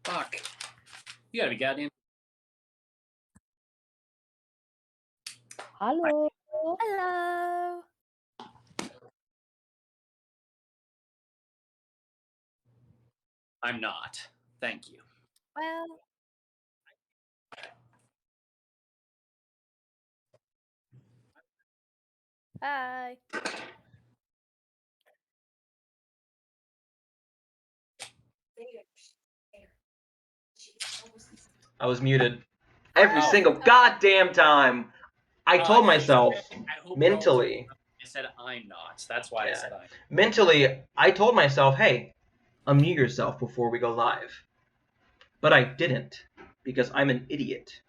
Fuck. You gotta be goddamn. Hello. Hello. I'm not. Thank you. Well. Hi. I was muted every single goddamn time. I told myself mentally. I said I'm not. That's why I said I'm. Mentally, I told myself, hey, unmute yourself before we go live. But I didn't, because I'm an idiot.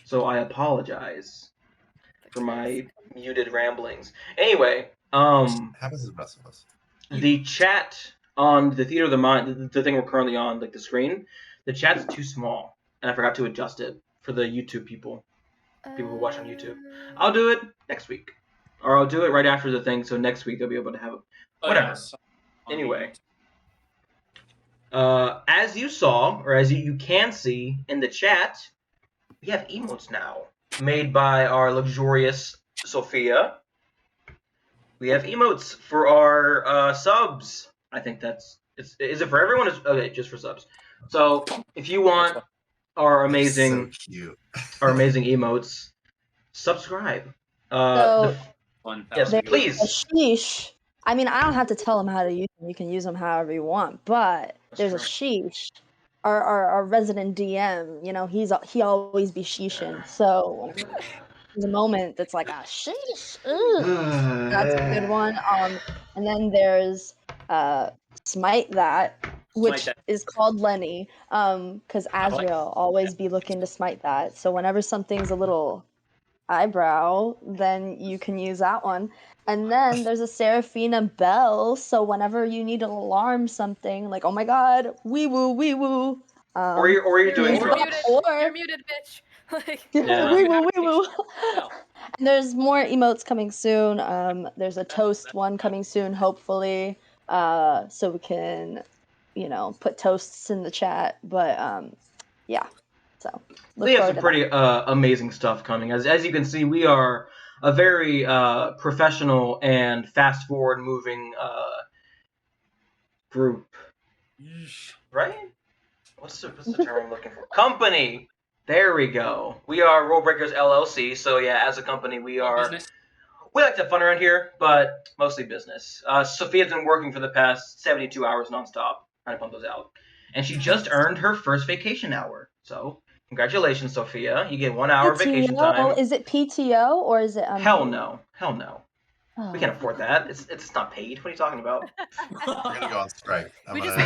So I apologize for my muted ramblings. Anyway, happens to the best of us. The chat on the Theater of the Mind, the thing we're currently on, like the screen, the chat's too small, and I forgot to adjust it for the YouTube people who watch on YouTube. I'll do it next week, or I'll do it right after the thing, so next week they'll be able to have it. Whatever. Yes. Anyway, as you saw, or as you can see in the chat, we have emotes now made by our luxurious Sophia. We have emotes for our subs. I think that's... Is it for everyone? Okay, just for subs. So if you want our amazing, our amazing emotes, subscribe. Yes, please. A sheesh. I mean, I don't have to tell them how to use them. You can use them however you want. But there's a sheesh. Our resident DM, you know, he always be sheeshing. So there's a moment that's like a sheesh. That's a good one. And then there's smite that, which is called Lenny. Because Azrael always be looking to smite that. So whenever something's a little eyebrow, then you can use that one. And then there's a Seraphina bell, so whenever you need to alarm something, like, oh my god, wee woo, wee woo. Or you're doing You're muted. You're muted, bitch. Like, wee woo, wee woo. And there's more emotes coming soon. There's a toast one coming soon, hopefully. So we can, you know, put toasts in the chat. But yeah. So we have some pretty amazing stuff coming. As you can see, we are a very professional and fast forward moving group, right? What's the term I'm looking for? Company. There we go. We are Rule Breakers LLC. So yeah, as a company, we are. We like to have fun around here, but mostly business. Sophia's been working for the past 72 hours nonstop trying to pump those out, and she just earned her first vacation hour. So. Congratulations, Sophia. You get 1 hour vacation time. Is it PTO or is it unpaid? Hell no. Hell no. Oh. We can't afford that. It's not paid. What are you talking about? We're gonna go on strike. You just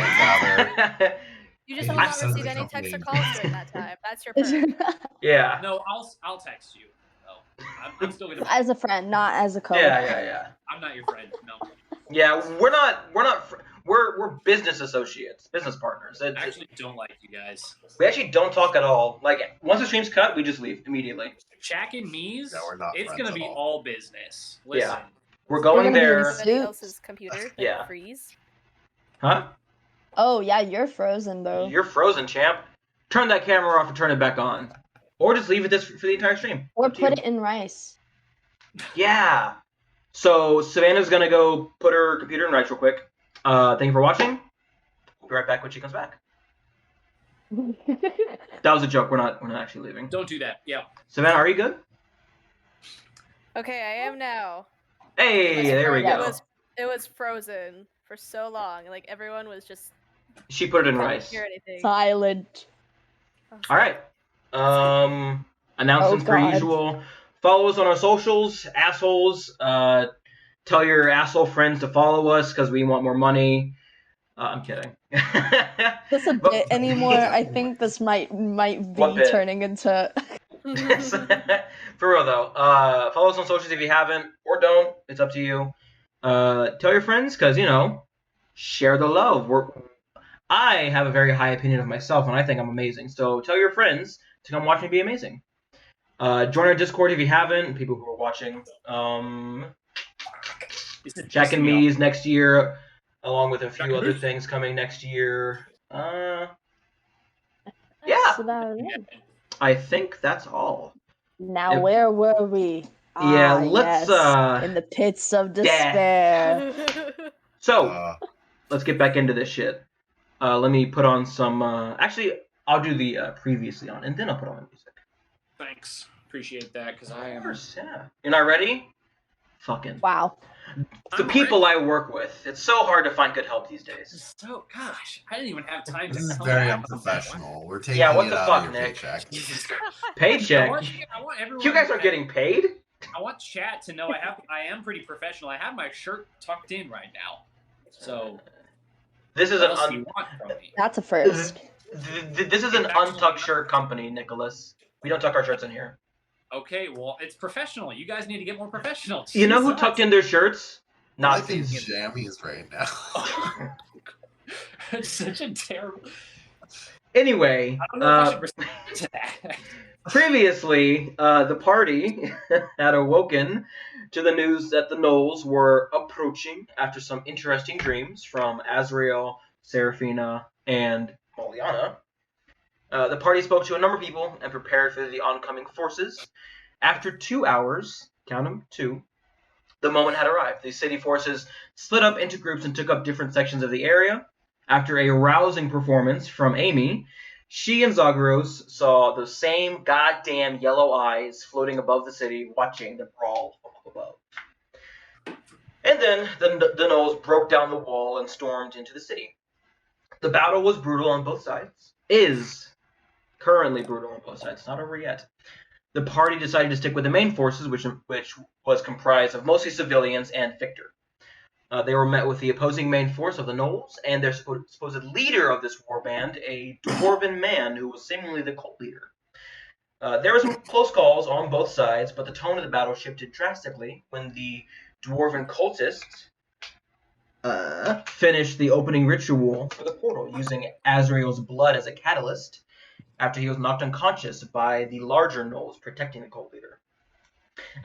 will not receive any text or calls during that time. That's your perk. Yeah. No, I'll text you. No, I'm still gonna. As a friend, not as a coach. Yeah. I'm not your friend. No. Yeah, we're business associates, business partners. I actually don't like you guys. We actually don't talk at all. Like, once the stream's cut, we just leave immediately. Jack and me's, it's going to be all business. Listen. Yeah. We're going there. Somebody else's computer freeze. Huh? Oh, yeah, you're frozen, though. You're frozen, champ. Turn that camera off and turn it back on. Or just leave it this for the entire stream. Or put it in rice. Yeah. So Savannah's gonna go put her computer in rice real quick. Thank you for watching. We'll be right back when she comes back. That was a joke. We're not actually leaving. Don't do that. Yeah. Savannah, are you good? Okay, I am now. Hey, there we go. It was frozen for so long. Like everyone was just. She put it in rice. Hear anything. Silent. All right. Announcements per usual. Follow us on our socials, assholes. Tell your asshole friends to follow us because we want more money. I'm kidding. Just a bit anymore. I think this might be turning into. For real though. Follow us on socials if you haven't, or don't. It's up to you. Tell your friends because share the love. I have a very high opinion of myself, and I think I'm amazing. So tell your friends to come watch me be amazing. Join our Discord if you haven't. People who are watching. Jack and Me's next year, along with a few other things coming next year. about it. Yeah. I think that's all. Now, If- where were we? Yeah, Ah, let's, yes, in the pits of despair. So, let's get back into this shit. Let me put on some. Actually, I'll do the previously on, and then I'll put on the music. Thanks. Appreciate that, because I Of am. course, yeah. You're not ready? Fucking. Wow. The people I work with. It's so hard to find good help these days. So, gosh, I didn't even have time This to is come very back. unprofessional. We're taking Yeah, what it the out fuck, of your Nick? paycheck. Jesus Christ. Paycheck? I want everyone. You guys are getting paid? I want chat to know I am pretty professional. I have my shirt tucked in right now. So This is what an else do you want from me? That's a first. this is an untucked shirt company, Nicholas. We don't tuck our shirts in here. Okay, well, it's professional. You guys need to get more professional. You know who Jesus. tucked in their shirts? I Not think these. jammies right now. It's such a terrible. Anyway, I don't know if I should respond to that. previously, the party had awoken to the news that the gnolls were approaching after some interesting dreams from Azrael, Seraphina, and Moliana. The party spoke to a number of people and prepared for the oncoming forces. After 2 hours, count them, 2, the moment had arrived. The city forces split up into groups and took up different sections of the area. After a rousing performance from Amy, she and Zagros saw the same goddamn yellow eyes floating above the city, watching the brawl from up above. And then the gnolls broke down the wall and stormed into the city. The battle was brutal on both sides. Is currently brutal on both sides. It's not over yet. The party decided to stick with the main forces, which was comprised of mostly civilians and Victor. They were met with the opposing main force of the gnolls and their supposed leader of this warband, a dwarven man who was seemingly the cult leader. There were some close calls on both sides, but the tone of the battle shifted drastically when the dwarven cultists finished the opening ritual for the portal using Azrael's blood as a catalyst after he was knocked unconscious by the larger gnolls protecting the cult leader.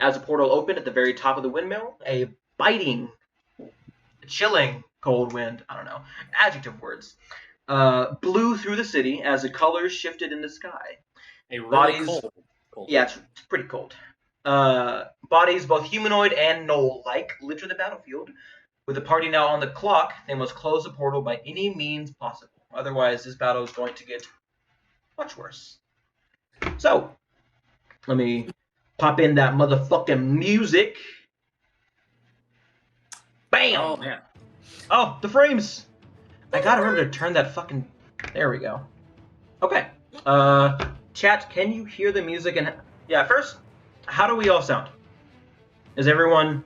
As the portal opened at the very top of the windmill, a biting, chilling cold wind, I don't know, adjective words, blew through the city as the colors shifted in the sky. A really Bodies, cold. Yeah, it's pretty cold. Bodies, both humanoid and gnoll-like, littered the battlefield. With the party now on the clock, they must close the portal by any means possible. Otherwise, this battle is going to get much worse. So, let me pop in that motherfucking music. Bam! Oh man. Oh, the frames! I gotta remember to turn that fucking... There we go. Okay. Chat, can you hear the music? And yeah, first, how do we all sound? Is everyone...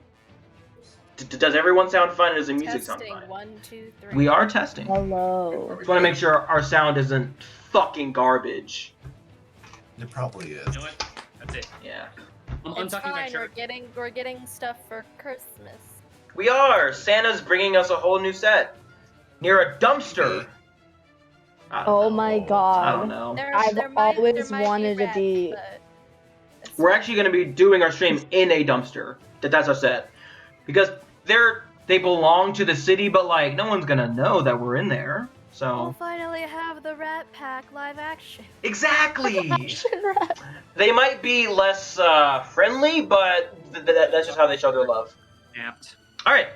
Does everyone sound fine, or does the music sound Testing. fine? 1, 2, 3. We are testing. Hello. Just want to make sure our sound isn't fucking garbage. It probably is. You know what? That's it. Yeah. I'm It's untucking my fine. We're shirt. getting stuff for Christmas. We are! Santa's bringing us a whole new set. Near a dumpster. I don't Oh know. my god. I don't know. I've always wanted to rats, be- but it's We're fine. actually going to be doing our stream in a dumpster. That's our set. Because they belong to the city, but like no one's going to know that we're in there. We'll So finally have the Rat Pack live action. exactly. They might be less friendly, but that's just how they show their love. Apt. All right.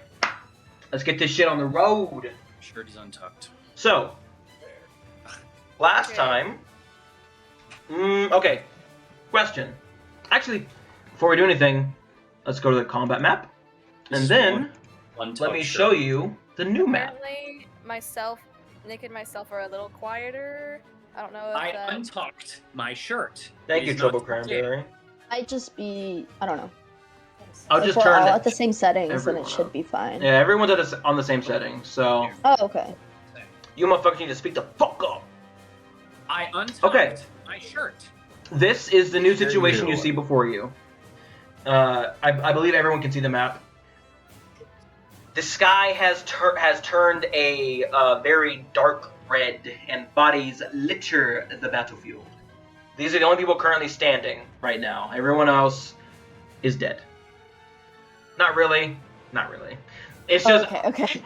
Let's get this shit on the road. Shirt is untucked. So, last Okay. time... okay. Question. Actually, before we do anything, let's go to the combat map. And then, Untucked let me shirt. show you the new map. Apparently, Nick and myself are a little quieter. I don't know if I untucked my shirt. Thank It you, is not Chobo tucked Cranberry. Might just be, I don't know. I'll If just we're turn all it- at the same settings, then everyone it should up. be fine. Yeah, everyone's on the same setting, so Oh, okay. you motherfuckers need to speak the fuck up. I untucked Okay. my shirt. This is the new Here situation you you. see before you. I believe everyone can see the map. The sky has turned a very dark red, and bodies litter the battlefield. These are the only people currently standing right now. Everyone else is dead. Not really. Not really. It's just Okay.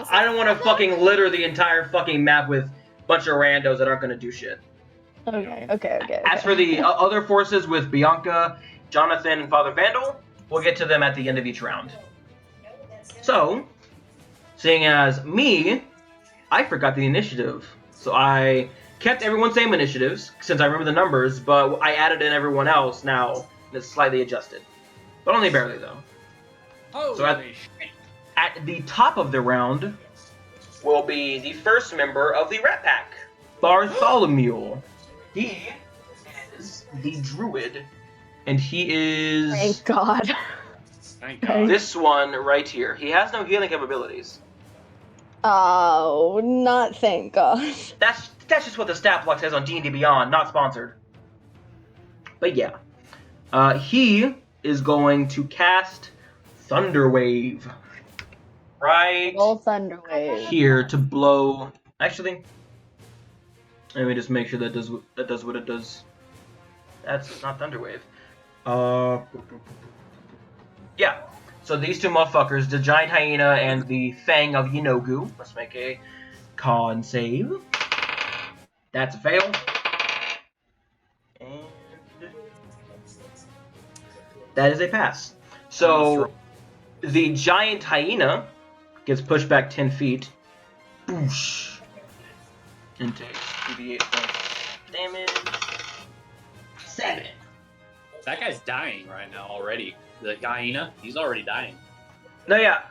I don't want to fucking litter the entire fucking map with a bunch of randos that aren't gonna do shit. Okay. As for the other forces with Bianca, Jonathan, and Father Vandal, we'll get to them at the end of each round. So, seeing as me, I forgot the initiative. So I kept everyone's same initiatives, since I remember the numbers, but I added in everyone else now, and it's slightly adjusted. But only barely, though. Holy So shit. at the top of the round will be the first member of the Rat Pack, Bartholomew. He is the druid, and he is Thank God. Thank God. this one right here. He has no healing capabilities. Oh, not thank God. That's just what the stat block says on D&D Beyond, not sponsored. But yeah, he is going to cast Thunderwave right Roll Thunderwave. here to blow. Actually, let me just make sure that does what it does. That's not Thunderwave. Yeah. So these two motherfuckers, the giant hyena and the fang of Yinogu. Let's make a con save. That's a fail. And that is a pass. So the giant hyena gets pushed back 10 feet. Boosh. And takes 2d8 points damage. 7. That guy's dying right now already. The hyena, he's already dying. No, yeah.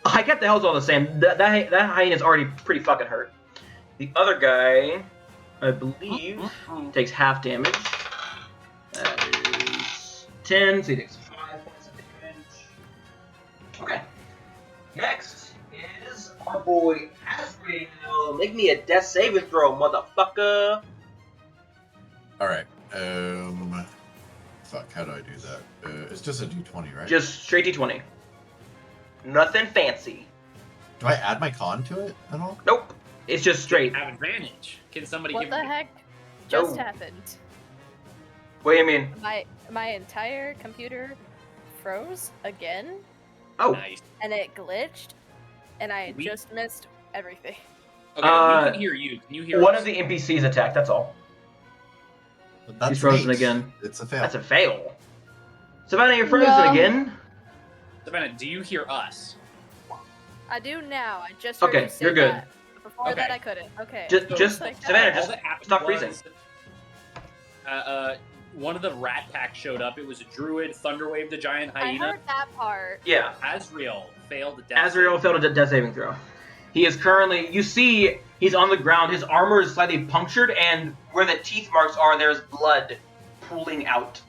I kept the health all the same. That hyena's already pretty fucking hurt. The other guy, I believe, takes half damage. That is 10, so he takes 5 points of damage. Okay. Next is our boy Hasbro. Make me a death saving throw, motherfucker. Alright. Fuck, how do I do that? It's just a d20, right? Just straight d20. Nothing fancy. Do I add my con to it at all? Nope. It's just straight. Have advantage. Can somebody What give the me? heck just No. happened? What do you mean? My entire computer froze again, Oh. Nice. and it glitched, and I We- just missed everything. Okay, we can hear you. Can you hear One us? of the NPCs attacked, that's all. But that's He's frozen eight. again. It's a fail. That's a fail. Savannah, you're frozen No. again? Savannah, do you hear us? I do now. I just heard Okay, you say you're good. that. Before Okay. that, I couldn't. Okay. Just Like that. Savannah, All just that happened stop was, freezing. One of the Rat Pack showed up. It was a druid, Thunderwave the giant I hyena. heard that part. Yeah. Azrael failed the death. Azrael failed a death saving throw. He is currently, you see, he's on the ground. His armor is slightly punctured, and where the teeth marks are, there's blood pooling out.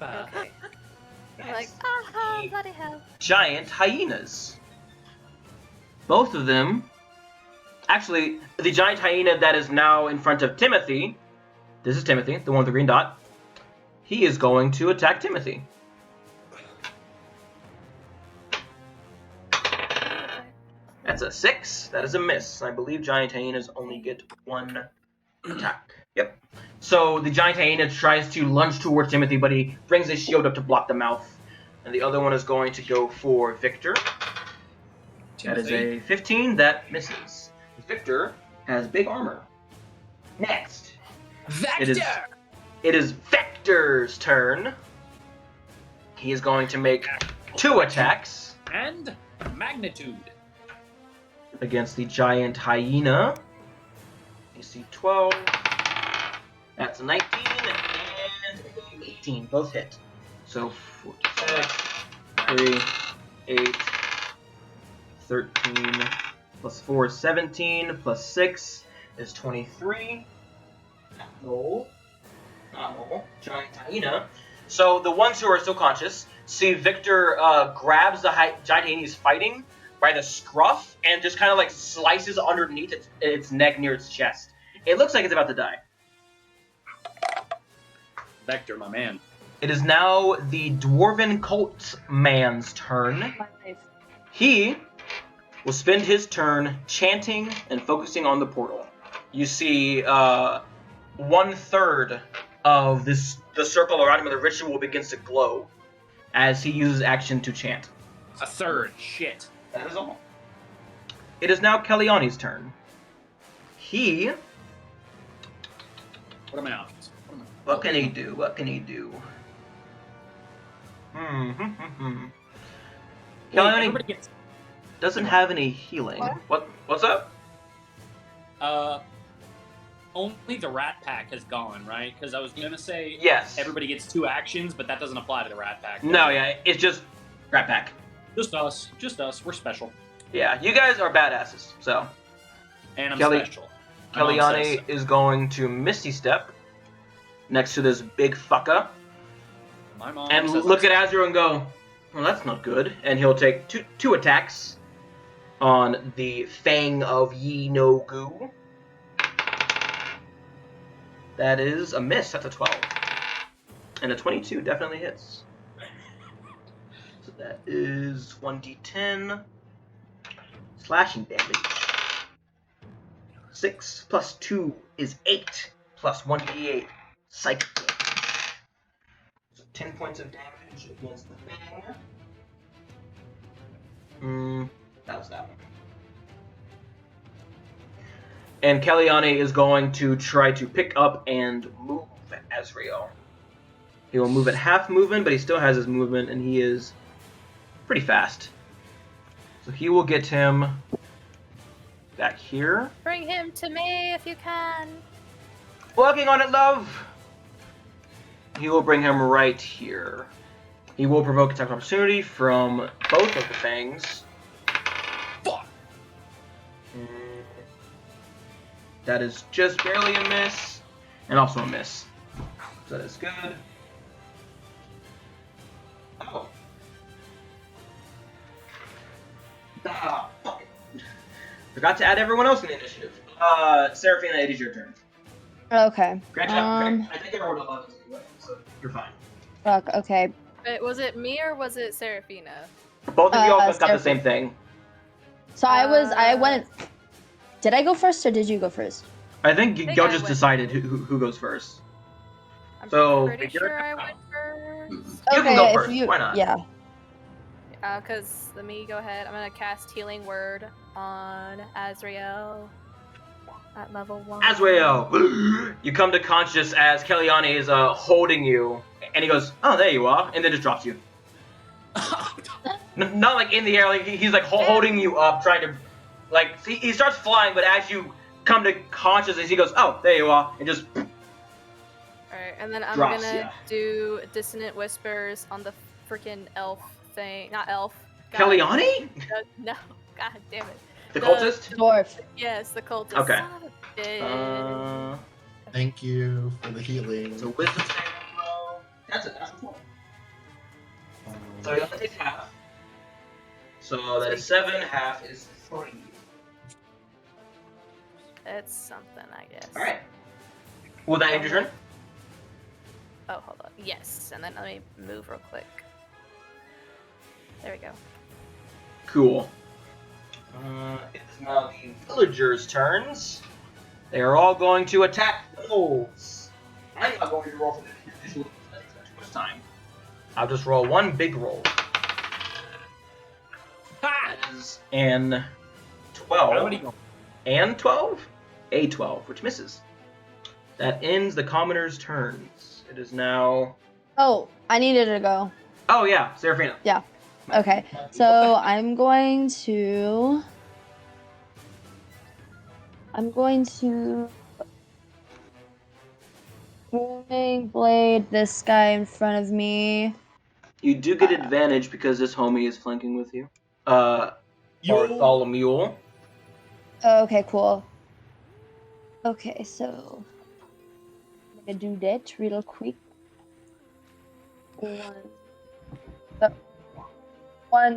Okay. I'm like, aha, bloody hell. Giant hyenas. Both of them. Actually, the giant hyena that is now in front of Timothy. This is Timothy, the one with the green dot. He is going to attack Timothy. That's a 6. That is a miss. I believe giant hyenas only get 1 attack. Yep. So the giant hyena tries to lunge towards Timothy, but he brings his shield up to block the mouth. And the other one is going to go for Victor. That is a 15. That misses. Victor has big armor. Next. Vector! It is Vector's turn. He is going to make 2 attacks And magnitude. against the giant hyena. AC 12. That's a 19 and 18. Both hit. So 46, 3, 8, 13, plus 4 is 17, plus 6 is 23. Not roll. Giant hyena. So the ones who are still conscious see Victor grabs the giant hyena he's fighting by the scruff and just kind of like slices underneath its neck near its chest. It looks like it's about to die. Vector, my man. It is now the Dwarven Cult Man's turn. Nice. He will spend his turn chanting and focusing on the portal. You see 1/3 of the circle around him of the ritual begins to glow as he uses action to chant. A third. Shit. That is all. It is now Kellyanni's turn. He What are my options? What can he do? What can he do? Kelly doesn't have any healing. What's up? Only the Rat Pack has gone, right? Because I was gonna say yes. Everybody gets 2 actions, but that doesn't apply to the Rat Pack. No, yeah, it's just Rat Pack. Just us. We're special. Yeah, you guys are badasses. So. And I'm special. Kellyanne is going to Misty Step next to this big fucker. My mom and look at Azure and go, well, that's not good. And he'll take two attacks on the Fang of Yi no Gu. That is a miss. That's a 12. And a 22 definitely hits. So that is 1d10 slashing damage. 6 plus 2 is 8 plus 1d8 psychic damage. So 10 points of damage against the Fang. That was that one. And Kellyanne is going to try to pick up and move Azrael. He will move at half movement, but he still has his movement, and he is pretty fast. So he will get him back here. Bring him to me if you can. Working on it, love! He will bring him right here. He will provoke attack of opportunity from both of the Fangs. Fuck! That is just barely a miss, and also a miss. So that is good. Oh. Ah, fuck it. Forgot to add everyone else in the initiative. Seraphina, it is your turn. Okay. Granted, I think everyone else is anyway, so you're fine. Fuck, okay. Wait, was it me or was it Seraphina? Both of you all got the same thing. So I went. Did I go first or did you go first? I think y'all just decided who goes first. I'm So pretty sure I went first. You can go first. If you, Why not? Yeah. Because let me go ahead. I'm gonna cast Healing Word on Azrael at level 1. Azrael, you come to conscious as Kellyanne is holding you, and he goes, "Oh, there you are," and then just drops you. Not like in the air, like he's like holding you up, trying to, like he starts flying, but as you come to consciousness, he goes, "Oh, there you are," and just. Alright, and then I'm drops gonna do Dissonant Whispers on the freaking elf thing. Not elf. Kellyanne? No, god damn it. The cultist? Dwarf. Yes, the cultist. Okay. Son of a bitch. Thank you for the healing. So wisdom saving throw. That's a 12. So he only takes half. So that is 7, half is 3. It's something, I guess. Alright. Will that end your turn? Oh, hold on. Yes, and then let me move real quick. There we go. Cool. It is now the villagers' turns. They are all going to attack the gnolls. I'm not going to roll for the initial athletics too much time. I'll just roll one big roll. That is an 12. And 12? A 12, which misses. That ends the commoner's turns. It is now... Oh, I needed to go. Oh, yeah, Seraphina. Yeah. Okay. So I'm going to Booming Blade this guy in front of me. You do get advantage because this homie is flanking with you. Bartholomew. Okay, cool. Okay, so I'm gonna do that real quick. 1,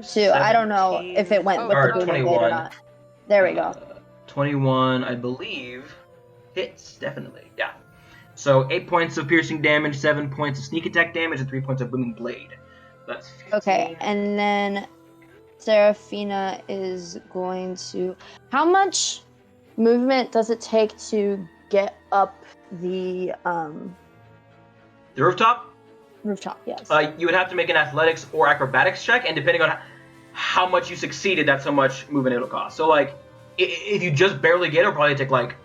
2. I don't know if it went with the booming blade or not. There we go. 21, I believe, hits, definitely. Yeah. So 8 points of piercing damage, 7 points of sneak attack damage, and 3 points of booming blade. That's 15. Okay, and then Seraphina is going to... How much movement does it take to get up the rooftop? Rooftop, yes. You would have to make an athletics or acrobatics check, and depending on how much you succeeded, that's how much movement it'll cost. So, like, if you just barely get it, it'll probably take, like,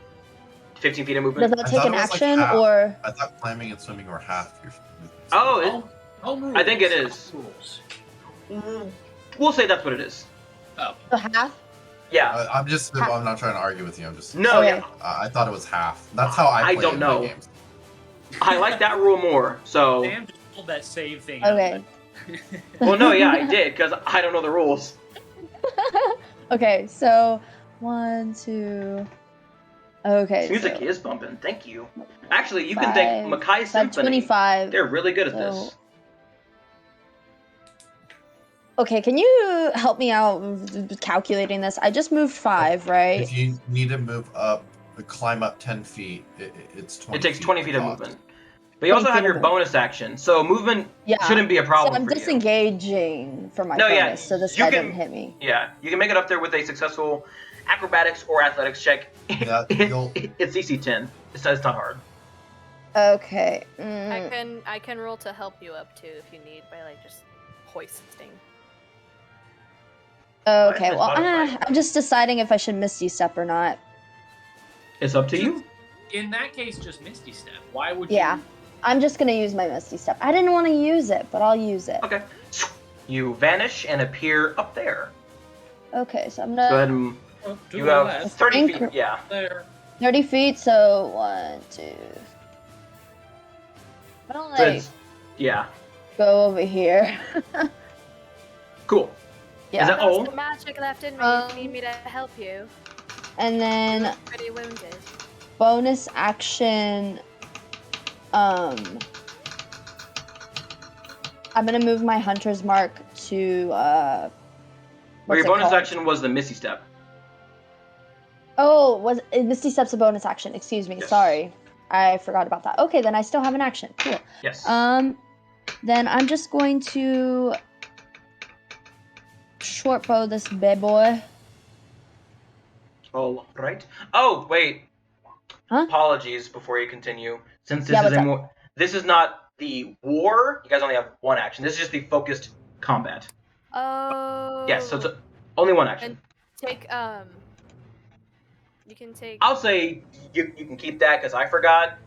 15 feet of Does movement. that I take thought an it was like action half. or? I thought climbing and swimming were half your movement. Oh, Home I think it rules. is. We'll say that's what it is. Oh, So half? Yeah. I'm not trying to argue with you. I'm just. No, Okay. yeah. I thought it was half. That's how I I play don't in know. my games. I like that rule more. So, Sam just pulled that save thing. Okay. Out of it. well, no, yeah, I did because I don't know the rules. Okay, so 1, 2. Okay. This music so is bumping. Thank you. Actually, you can thank Makai Symphony. 25. They're really good at So- this. Okay, can you help me out with calculating this? I just moved 5, right? If you need to move up, climb up 10 feet, it's 20. It takes 20 feet of cost. movement. But you also 20 have feet your of bonus action, so movement Yeah. shouldn't be a So problem I'm for you. disengaging from my No, yeah, bonus, so this you guy can- didn't hit me. Yeah, you can make it up there with a successful acrobatics or athletics check. Yeah, you'll- It's DC 10. It's not hard. Okay. I can roll to help you up too if you need by like just hoisting. Okay, well, Modified. I'm just deciding if I should Misty Step or not. It's up to you. In that case, just Misty Step. Why would Yeah. you? I'm just gonna use my Misty Step. I didn't want to use it, but I'll use it. Okay. You vanish and appear up there. Okay, so I'm Go ahead gonna and Oh, do you all have that 30 feet. Incre- Yeah. there. 30 feet, so 1, 2. I don't So like it's, yeah. go over here. Cool. Yeah. Is that That's all? the magic left in me. Um, If you need me to help you. And then Pretty wounded. bonus action. I'm gonna move my hunter's mark to Or what's your it bonus called? action was the Misty Step. Oh, Misty Step's a bonus action? Excuse me. Yes. Sorry, I forgot about that. Okay, then I still have an action. Cool. Yes. Then I'm just going to short bow this bad boy. All right. Oh, wait. Huh? Apologies before you continue. Since this Yeah, is what's a up? more, this is not the war. You guys only have one action. This is just the focused combat. Oh. Yes. So it's only one action. And take You can take. I'll say you can keep that because I forgot.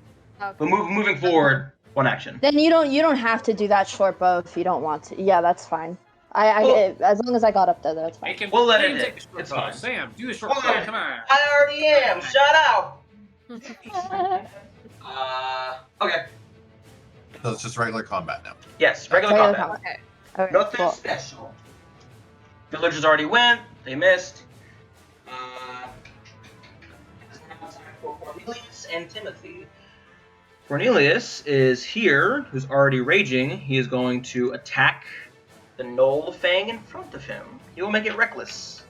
Okay. But moving forward, one action. Then you don't have to do that short bow if you don't want to. Yeah, that's fine. Well- As long as I got up there, that's fine. Make him, We'll let make it him in. take the short It's bow. fine. Sam, do the short Hold bow. on. Come on. I already am. Shut up. Okay. So it's just regular combat now. Yes, regular Regular combat. combat. Okay, Nothing cool. special. Villagers already went. They missed. For Cornelius and Timothy. Cornelius is here, who's already raging. He is going to attack the gnoll fang in front of him. He will make it reckless.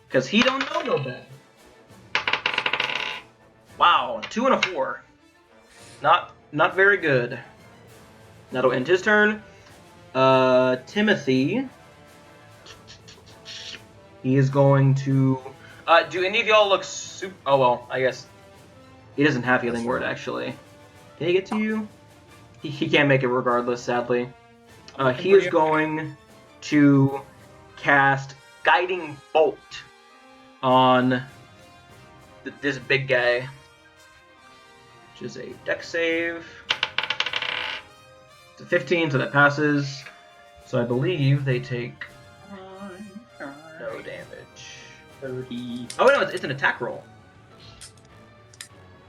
Because he don't know no better. Wow, 2 and a 4. Not very good. That'll end his turn. Timothy. He is going to. Do any of y'all look super? Oh well, I guess he doesn't have healing word actually. Can he get to you? He can't make it regardless, sadly. He is going to cast Guiding Bolt on this big guy, which is a dex save. It's a 15, so that passes. So I believe they take no damage. 30. Oh no, it's an attack roll.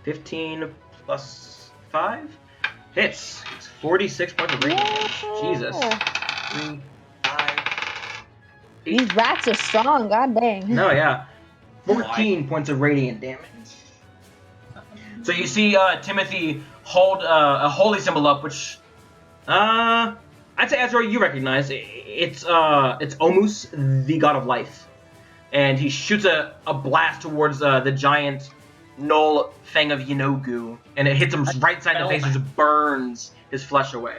15 plus 5 hits. It's 46 points of radiant damage. Jesus. 3, 5, 8. These rats are strong. God dang. No, yeah. 14 points of radiant damage. So you see Timothy hold a holy symbol up, which I'd say Azrael you recognize. It's Omus, the god of life, and he shoots a blast towards the giant gnoll fang of Yenogu, and it hits him right side of the face, and just burns his flesh away.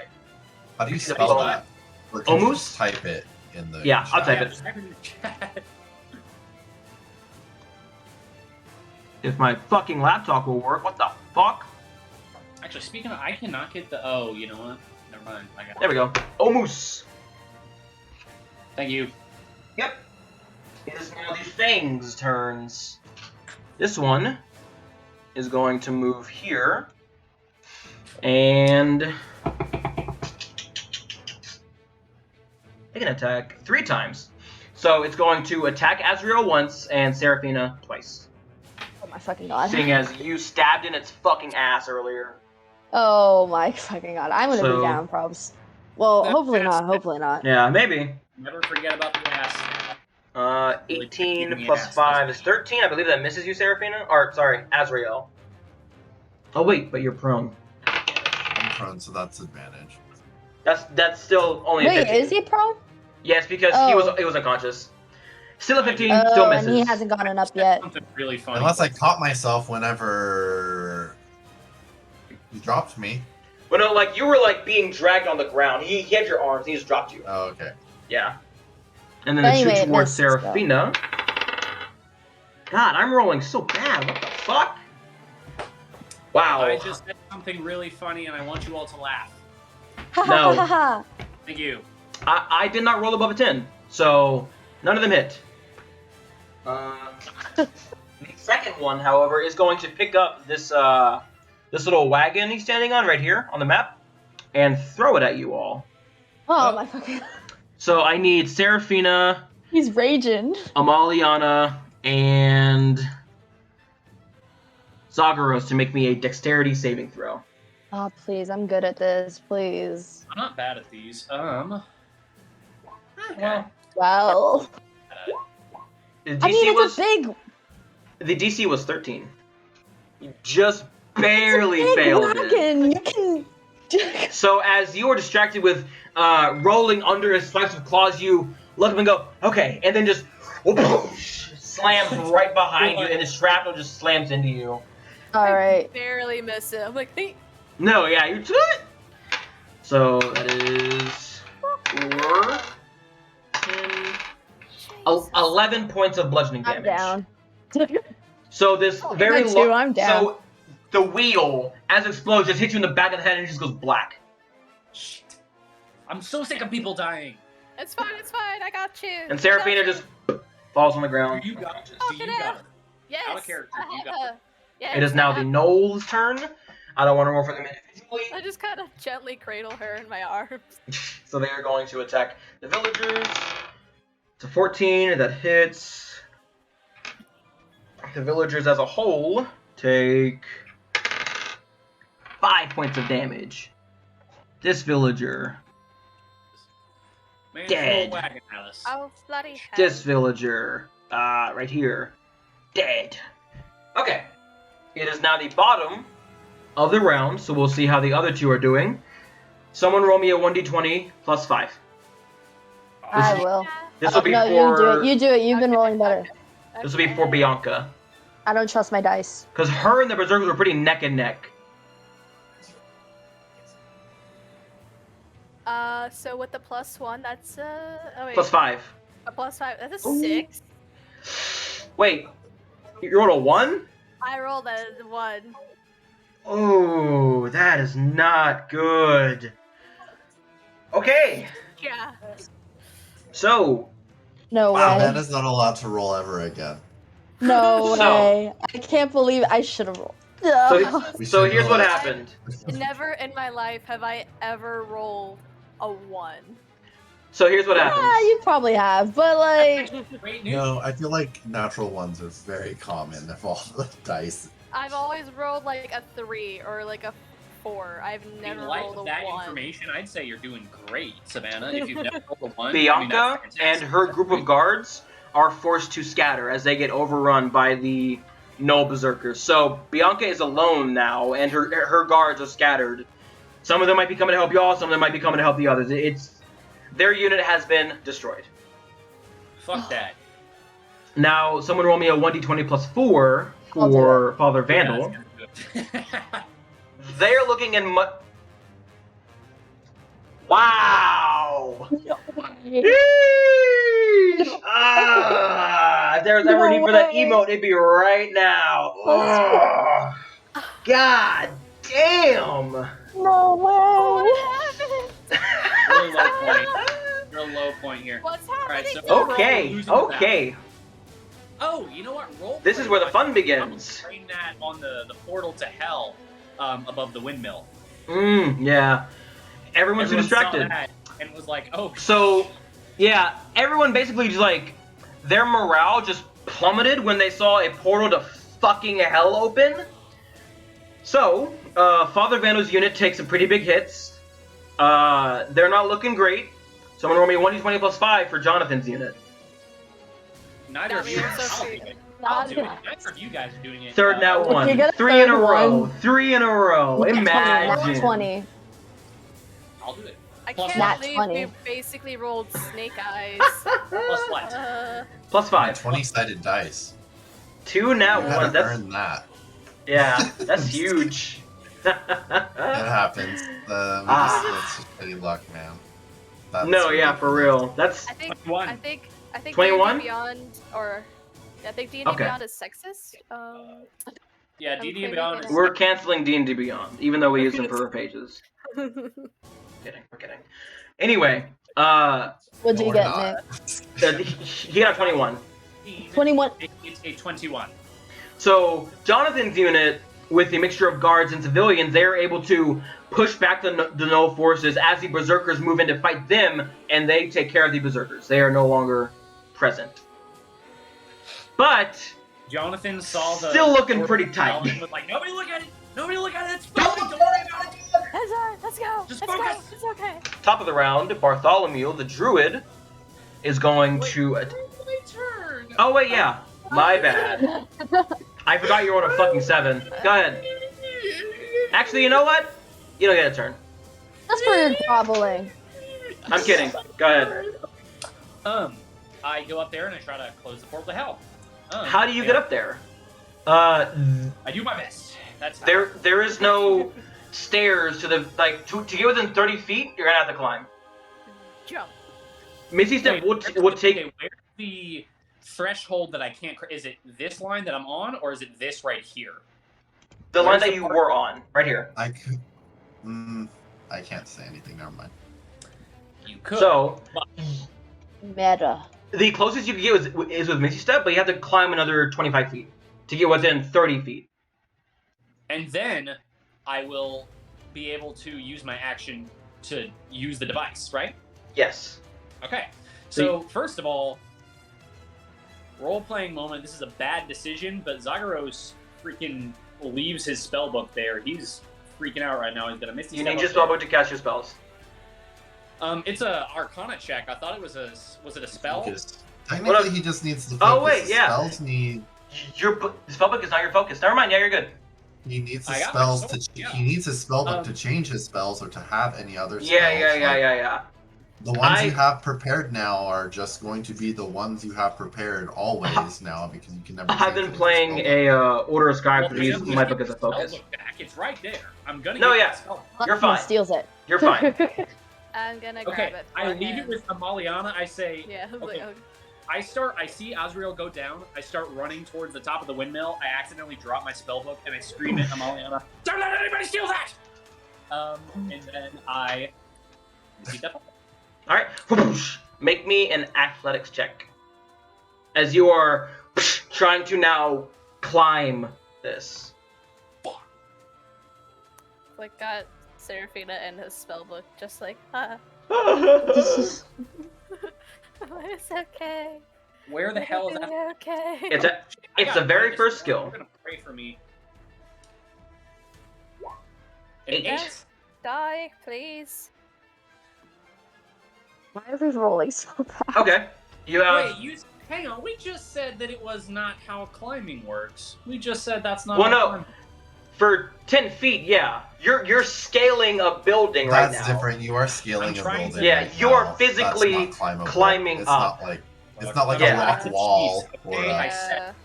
How do you See the spell ball? that? Or can you Almost? just type it in the Yeah, I'll chat? type Yeah, it. just type it in the chat. If my fucking laptop will work, what the fuck? Actually, speaking of, I cannot get the. Oh, you know what? Never mind. I got There we go. Omus. Thank you. Yep. It is now the Fang's turns. This one is going to move here. And they can attack 3 times. So it's going to attack Azrael once and Seraphina twice. Oh my fucking god. Seeing as you stabbed in its fucking ass earlier. Oh my fucking god. I'm gonna So- be down, probs. Well, hopefully not. Hopefully not. Yeah, maybe. Never forget about the ass. 18 plus 5 is 13. I believe that misses you, Seraphina. Or, sorry, Azrael. Oh, wait, but you're prone. I'm prone, so that's advantage. That's still only a Wait, 15. is he pro? Yes, because Oh. he was unconscious. Still a 15, still Oh, misses. and he hasn't gotten up yet. Something really funny. Unless I caught myself whenever you dropped me. Well, no, like, you were, like, being dragged on the ground. He had your arms, he just dropped you. Oh, okay. Yeah. And then But the anyway, two it towards misses, Seraphina. God, I'm rolling so bad. What the fuck? Wow. I just said something really funny, and I want you all to laugh. No. Thank you. I did not roll above a 10, so none of them hit. The second one, however, is going to pick up this this little wagon he's standing on right here on the map and throw it at you all. Oh my fucking. So I need Seraphina, He's raging. Amaliana, and Zagreus to make me a dexterity saving throw. Oh please, I'm good at this. Please. I'm not bad at these. Well, Well, The I mean, DC it's a big. the DC was 13. You just barely it's a big failed it. wagon. You can. So as you are distracted with rolling under his spikes of claws, you look up and go, okay, and then just slams right behind you, and the shrapnel just slams into you. All right. Barely miss it. I'm like, hey. No, yeah, you took it. So that is 4, 10, 11 points of bludgeoning I'm damage. down. So this Oh, very me too, I'm down. So the wheel, as it explodes, just hits you in the back of the head and it just goes black. shit. I'm so sick of people dying. It's fine, I got you. And Seraphina just falls on the ground. You got it. Oh, You get got out. it. Yes. Out of character, you got it. Yes, It is now the gnolls' turn. I don't want to roll for them individually, I just kind of gently cradle her in my arms. so they are going to attack the villagers. It's a 14, that hits. The villagers as a whole take 5 points of damage. This villager, Man, Dead. throw a wagon at us. Oh, bloody hell. this villager, right here, dead. Okay, it is now the bottom of the round, so we'll see how the other two are doing. Someone roll me a 1d20 plus 5. I will. This will be No, for you do it. You've been rolling better. this will be for Bianca, I don't trust my dice. because her and the berserkers were pretty neck and neck. So with the +1, that's oh wait, Plus 5. a +5. That's a Ooh. 6. Wait, you rolled a 1? I rolled a 1. Oh, that is not good. Okay, Yeah. so No Wow, way. That is not allowed to roll ever again. No So- way. I can't believe I should have rolled. We so should here's roll what it. happened. Never in my life have I ever rolled a 1. So here's what Yeah, happens. you probably have, but like, Great news. No, I feel like natural ones are very common of all the dice. I've always rolled like a 3 or like a 4. I've never In light rolled of a that 1. information, I'd say you're doing great, Savannah. If you've never rolled a 1, Bianca and her group of guards are forced to scatter as they get overrun by the gnoll berserkers. So Bianca is alone now, and her guards are scattered. Some of them might be coming to help y'all. Some of them might be coming to help the others. Their unit has been destroyed. Fuck that. Now, someone roll me a 1d20 plus 4 I'll do for Father Vandal. Yeah, that's gonna do it. They're looking in Wow! no way. Yeesh! If there was ever a need for that way. emote, it'd be right now. Ugh. God damn! No way. What happened? Really low point. Real low point here. What's Alright, happening? so Okay, Losing the okay. Oh, you know what? Roll. This is where the fun begins. I'm train that on the portal to hell above the windmill. Yeah. Everyone's too Everyone saw distracted. that and was like, oh. So, yeah, everyone basically just like, their morale just plummeted when they saw a portal to fucking hell open. So, Father Vando's unit takes some pretty big hits. They're not looking great. So I'm gonna roll me 1d20 plus 5 for Jonathan's unit. Neither of you. I'll do it. I'll do it. Neither of you guys are doing it. Third nat If one. you get a 3 in a third row. one- 3 in a row. Nat 20, Imagine. nat 20. I'll do it. I Plus can't nat believe 20. we basically rolled snake eyes. Plus what? Plus 5. 20-sided dice. 2 nat You 1. gotta That's earn that. yeah. That's huge. It happens. That's just petty luck, man. That's No, yeah, for real. That's I think 21. I think 21? D&D Beyond or I think D&D Okay. Beyond is sexist. Yeah, I'm D&D claiming Beyond it is... we're canceling D&D Beyond, even though we use them for our pages. We're kidding. Anyway, What'd you Or get, not. Nick? he got a 21. 21. It's a 21. So Jonathan's unit, with the mixture of guards and civilians, they are able to push back the gnoll forces as the berserkers move in to fight them, and they take care of the berserkers. They are no longer present. But Jonathan saw the... Still looking pretty tight. And was like, nobody look at it! Nobody look at it! It's fine! Don't worry about it! That's alright, let's go. Just let's go. focus. It's okay. top of the round, Bartholomew, the druid, is going Wait, to... my turn! Oh wait, yeah. My bad. I forgot you were on a fucking 7. Go ahead. Actually, you know what? You don't get a turn. That's for your groveling. I'm kidding. Go ahead. I go up there and I try to close the portal to hell. How do you get up there? I do my best. That's how. There is no stairs to the to get within 30 feet. You're gonna have to climb. Jump. Misty Step Wait, would take. Okay, where's the threshold that I can't? Is it this line that I'm on, or is it this right here? The line where's that the you part- were on, right here. I could. I can't say anything. Never mind. You could. So Meta. the closest you can get is with Misty Step, but you have to climb another 25 feet to get within 30 feet. And then I will be able to use my action to use the device, right? Yes. Okay. So first of all, role-playing moment. This is a bad decision, but Zagreus freaking leaves his spellbook there. He's freaking out right now. He's gonna miss. You need your spellbook to cast your spells. It's a Arcana check. I thought it was was it a spell? Technically, he just needs the focus. Oh, wait, His yeah. Spells need. Your spellbook is not your focus. Never mind. Yeah, you're good. He needs his I got my spells sword, to. yeah. He needs his spellbook to change his spells or to have any other spells. Yeah. The ones you have prepared now are just going to be the ones you have prepared always now because you can never. I've been playing a Order of Scribe to use my book as a focus. Spellbook back. It's right there. I'm gonna. No, get yeah. that spell. You're Luckman fine. steals it. You're fine. I'm gonna grab Okay, it. I for leave it him. with Amaliana. I say, Yeah. I was okay. like, I see Azrael go down. I start running towards the top of the windmill. I accidentally drop my spellbook and I scream at Amaliana, "Don't let anybody steal that!" And then I beat that up. All right. Make me an athletics check. As you are trying to now climb this. like got Seraphina and his spellbook, just like, This it's okay. Where the hell is It's that? okay. It's the very first skill. You're gonna pray for me. An 8. Yes. Die, please. Why are we rolling so bad? Okay. You have. Wait, hang on. We just said that it was not how climbing works. We just said that's not. Well, how no. climbing- For 10 feet, yeah. You're scaling a building right now. That's different. You are scaling I'm a trying building. to- Yeah, right you now. are physically That's not climbable. climbing it's up. It's not like Yeah. a rock wall or Okay, I a, said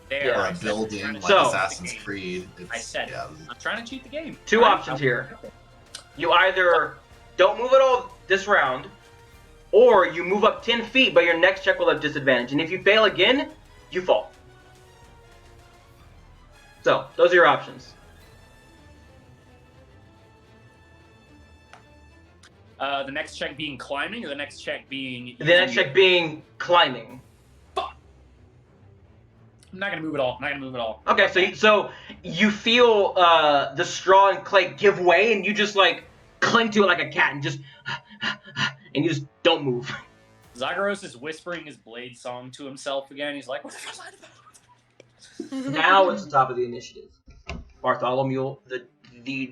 there. Yeah. or I a said building I'm like trying to Assassin's cheat the game. Creed. It's, I said yeah, I'm trying to cheat the game. Two Right? options here. You either don't move at all this round, or you move up 10 feet, but your next check will have disadvantage. And if you fail again, you fall. So, those are your options. The next check being climbing, or the next check being. The next check being climbing. I'm not gonna move at all. Okay, so you feel the straw and clay give way, and you just like cling to it like a cat, and just and you just don't move. Zagreus is whispering his blade song to himself again. He's like, "What the fuck?" Now it's the top of the initiative. Bartholomew, the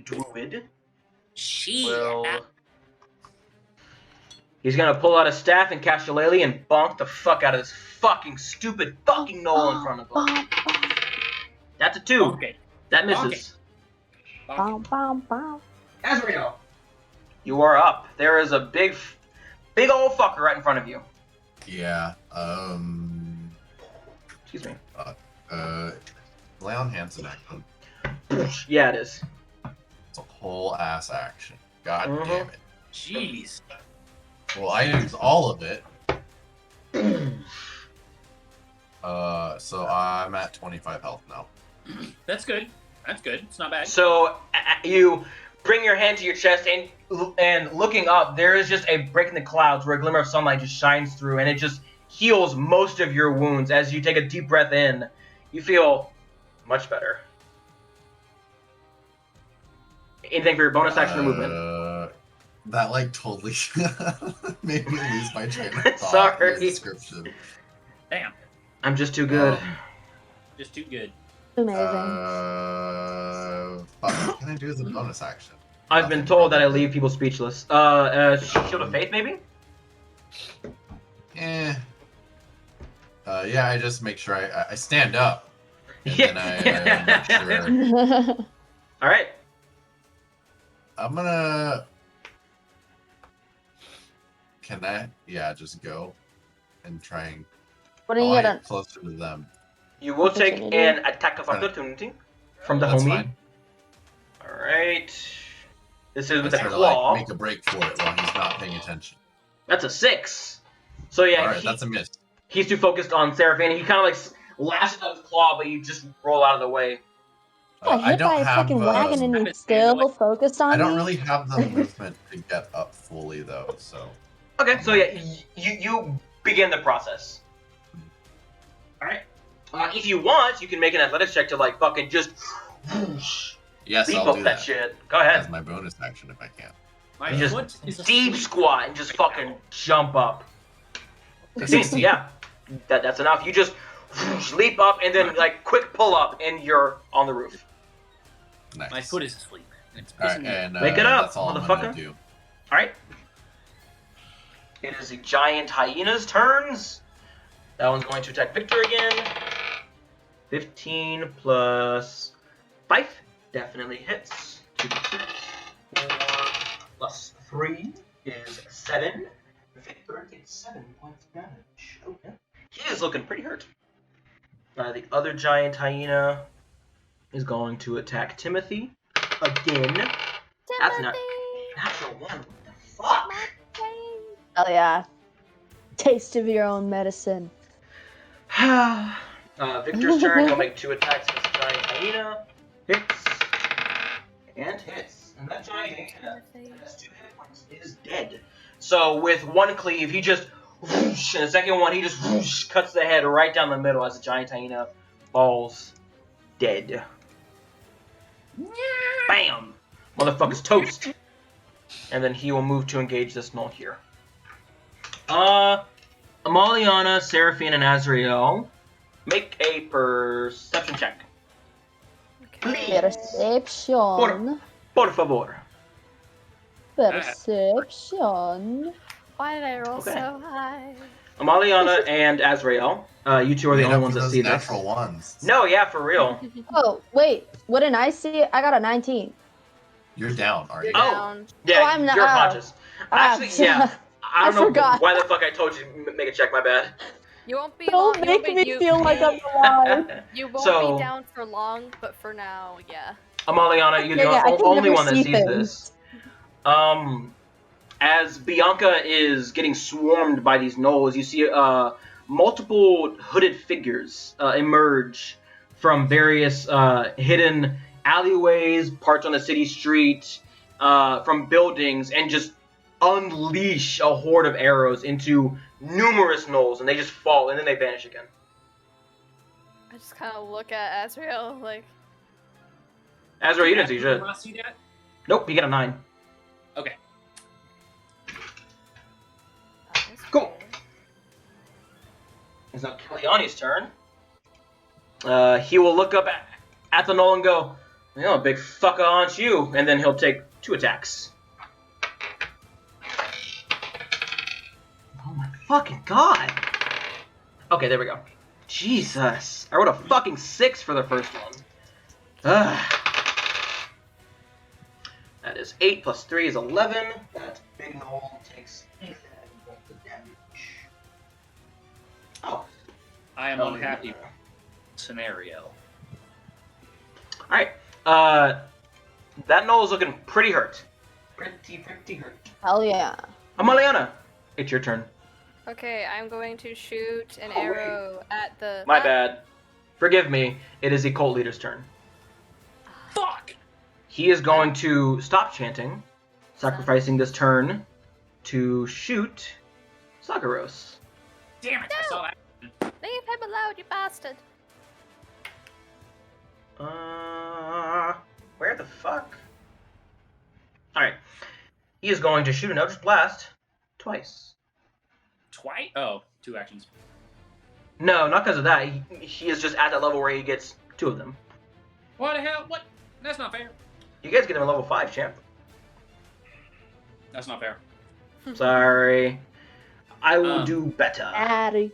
druid, will. He's gonna pull out a staff and cast Shillelagh and bonk the fuck out of this fucking stupid fucking gnoll in front of him. That's a 2. Okay. That misses. Bow. Azrael, you are up. There is a big old fucker right in front of you. Yeah. Excuse me. Lay on hands and action. Yeah, it is. It's a whole ass action. God Mhm. damn it. Jeez. Well, I use all of it. So I'm at 25 health now. That's good. It's not bad. So you bring your hand to your chest and looking up, there is just a break in the clouds where a glimmer of sunlight just shines through, and it just heals most of your wounds. As you take a deep breath in, you feel much better. Anything for your bonus action or movement? That like totally made me lose my train of thought. Sorry. In the description. Damn. I'm just too good. Just too good. Amazing. What can I do as a bonus action? I've been told that I leave people speechless. Shield of Faith, maybe? Yeah, I just make sure I stand up. And then I make sure. All right. I'm gonna. Can I? Yeah, just go and try and. What are you I'll gonna? get closer to them. You will take Opportunity. an attack of opportunity from the That's homie. fine. All right. This is with a Try to, claw. like, make a break for it while he's not paying attention. That's a 6. So yeah, All right, that's a miss. he's too focused on Seraphine. He kind of like lashes out his claw, but you just roll out of the way. Got I hit by don't a have. fucking wagon and you still focused on I don't me? really have the movement to get up fully though, so. Okay, so yeah, you begin the process. All right. If you want, you can make an athletics check to like fucking just whoosh, Yes, leap I'll up do that that. shit. Go ahead. As my bonus action if I can. My You foot just is deep asleep. squat and just fucking jump up. 16, yeah, that's enough. You just whoosh, leap up and then like quick pull up and you're on the roof. Nice. My foot is asleep. And it's All right, pissing me and Wake it up, that's all I'm motherfucker. gonna do. All right. It is the giant hyena's turns. That one's going to attack Victor again. 15 plus 5 definitely hits. 2 4 plus 3 is 7. Victor gets 7 points of damage. Okay. He is looking pretty hurt. The other giant hyena is going to attack Timothy again. That's not natural 1. What the fuck? Oh yeah. Taste of your own medicine. Victor's turn. He'll make 2 attacks against the giant hyena. Hits. And hits. And that giant hyena has 2 hit points. It is dead. So with one cleave, he just whoosh, and the second one, he just whoosh, cuts the head right down the middle as the giant hyena falls dead. Bam! Motherfucker's toast. And then he will move to engage this gnoll here. Amaliana, Seraphine, and Azrael, make a perception check. Okay. Perception. Por favor. Perception. Why did I roll Okay. so high? Amaliana and Azrael, you two are the Made only up ones for that those see natural this. ones. No, yeah, for real. Oh, wait. What didn't I see? I got a 19. You're down, are you? Oh. Down. Yeah, Oh, I'm not- you're oh. conscious. Actually, yeah. I I don't know forgot. why the fuck I told you to make a check, my bad. You won't be Don't long. you won't make be, me you, feel like I'm alive. You won't So- be down for long, but for now, yeah. Amaliana, you're the Yeah, I can only never one that see sees this. As Bianca is getting swarmed by these gnolls, you see multiple hooded figures emerge from various hidden alleyways, parts on the city street, from buildings, and just unleash a horde of arrows into numerous gnolls, and they just fall, and then they vanish again. just kind of look at Azrael like. Azrael, you didn't see Did shit. you not see that? Nope, you get a 9. Okay. Cool. It's now Kiliani's turn. He will look up at the gnoll and go, you know, big fucker aren't you? And then he'll take 2 attacks. Oh my fucking god. Okay, there we go. Jesus. I rolled a fucking 6 for the first one. Ugh. That is 8 plus 3 is 11. That big gnoll takes 11 points of damage. Oh. I am unhappy with the scenario. Alright. That gnoll is looking pretty hurt. Pretty hurt. Hell yeah. Amaliana, it's your turn. Okay, I'm going to shoot an Oh, wait. arrow at the. My bad. Forgive me. It is the cult leader's turn. Fuck! He is going to stop chanting, sacrificing this turn to shoot Sagaros. Damn it! I saw that. Leave him alone, you bastard! Where the fuck? Alright. He is going to shoot an Eldritch Blast twice. Twice? Oh, 2 actions. No, not because of that. He is just at that level where he gets 2 of them. What the hell? What? That's not fair. You guys get him a level 5, champ. That's not fair. Sorry. I will do better. Daddy.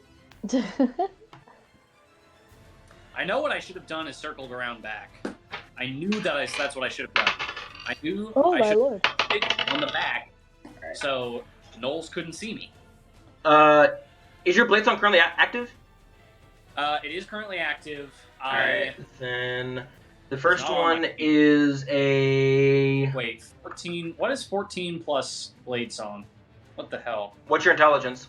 I know what I should have done is circled around back. I knew that that's what I should have done. I knew Oh I my should lord. hit on the back, so gnolls couldn't see me. Is your Blade Song currently active? It is currently active. Alright, then the first No, one my- is a... Wait, 14. What is 14 plus Blade Song? What the hell? What's your intelligence?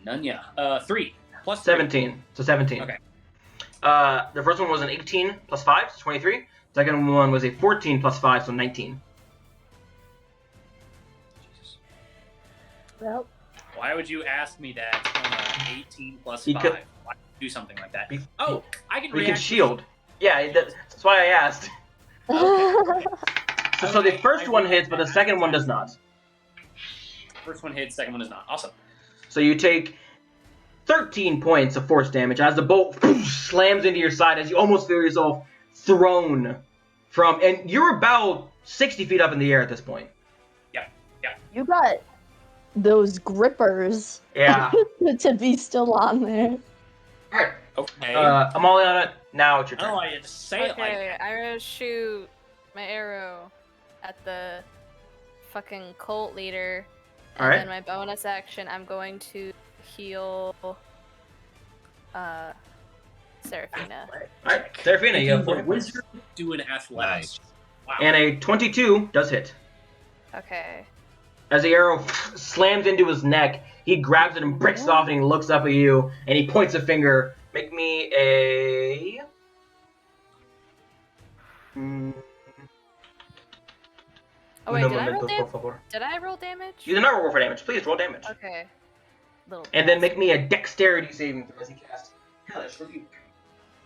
None, yeah. 3 plus 3. 17. So 17. Okay. The first one was an 18 plus 5, so 23. Second one was a 14 plus 5, so 19. Jesus. Well, Why would you ask me that on a 18 plus He 5? could- Why would you do something like that? Be- Oh, I can We react. can shield. Yeah, that's why I asked. Okay. So the first one hits, but the second one does not. First one hits, second one does not. Awesome. So you take 13 points of force damage as the bolt slams into your side as you almost feel yourself thrown from... And you're about 60 feet up in the air at this point. you got those grippers Yeah. to be still on there. Alright. Okay. Amaliana, now it's your turn. oh, I had to say it like Okay, I'm gonna shoot my arrow at the fucking cult leader. And Alright. then my bonus action, I'm going to heal Seraphina. Alright, Seraphina, you have 4 the points. wizard do an athletics. Nice. Wow. And a 22 does hit. Okay. As the arrow slams into his neck, he grabs it and breaks it off and he looks up at you and he points a finger. Make me a... Oh wait, Un did I roll momento, por damage? favor. Did I roll damage? You did not roll for damage. Please roll damage. Okay. Little And then make bastard. me a dexterity saving throw as he casts Hellish Rebuke.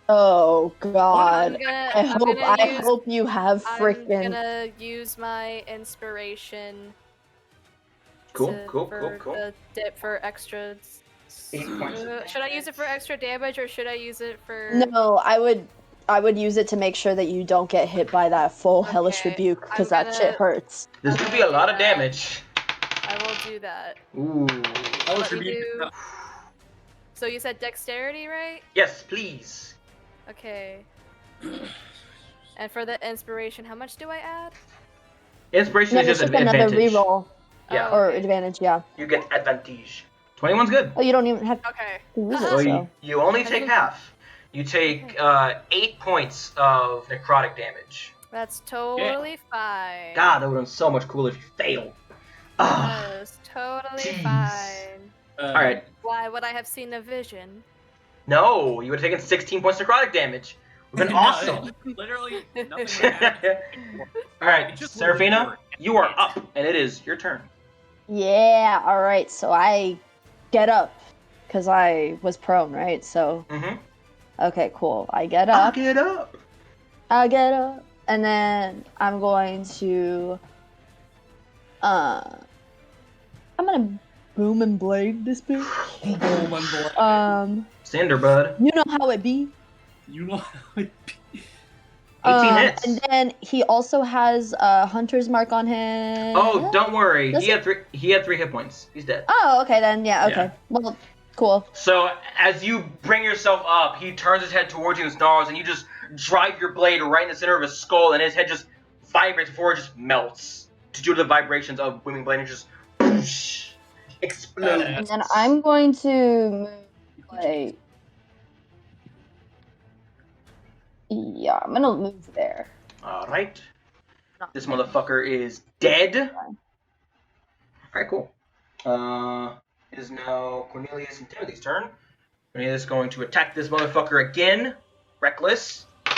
Oh I'm god. gonna, I I'm hope gonna I use, hope you have I'm freaking gonna use my inspiration. Cool, to- cool, for cool. The dip for extra. 8 points of Should I use it for extra damage or should I use it for? No, I would use it to make sure that you don't get hit by that full hellish Okay, rebuke because I'm that shit gonna- hurts. This could be a lot of damage. I will do that. Ooh. Oh, Let me tribute. do- So you said dexterity, right? Yes, please. Okay. And for the inspiration, how much do I add? Inspiration No, is it's just just an another advantage. reroll Yeah. Oh, or okay. advantage, yeah. You get advantage. 21's good. Oh, you don't even have Okay. to use So it, you, so. you only take half. You take 8 points of necrotic damage. That's totally fine. God, that would have been so much cooler if you fail. Ah. That is totally Jeez. fine. Alright. Why would I have seen a vision? No, you would have taken 16 points necrotic damage. Would have been awesome. Literally nothing happened. Alright, It just Seraphina, would've you are up, and it is your turn. Yeah, alright, so I get up because I was prone, right? So, okay, cool. I get I'll up. get up. I get up, and then I'm going to, I'm gonna boom and blade this bitch. Boom and blade. Sander, bud. You know how it be. You know. 18 hits. And then he also has a hunter's mark on him. Oh, don't worry. Does He had 3 hit points. He's dead. Oh, okay then. Yeah. Okay. Yeah. Well, cool. So as you bring yourself up, he turns his head towards you and snarls, and you just drive your blade right in the center of his skull, and his head just vibrates before it just melts due to the vibrations of booming blade, and just whoosh, explodes. And then I'm going to move like. Yeah, I'm gonna move there. Alright. This motherfucker is dead. Alright, cool. It is now Cornelius and Timothy's turn. Cornelius is going to attack this motherfucker again. Reckless. Oh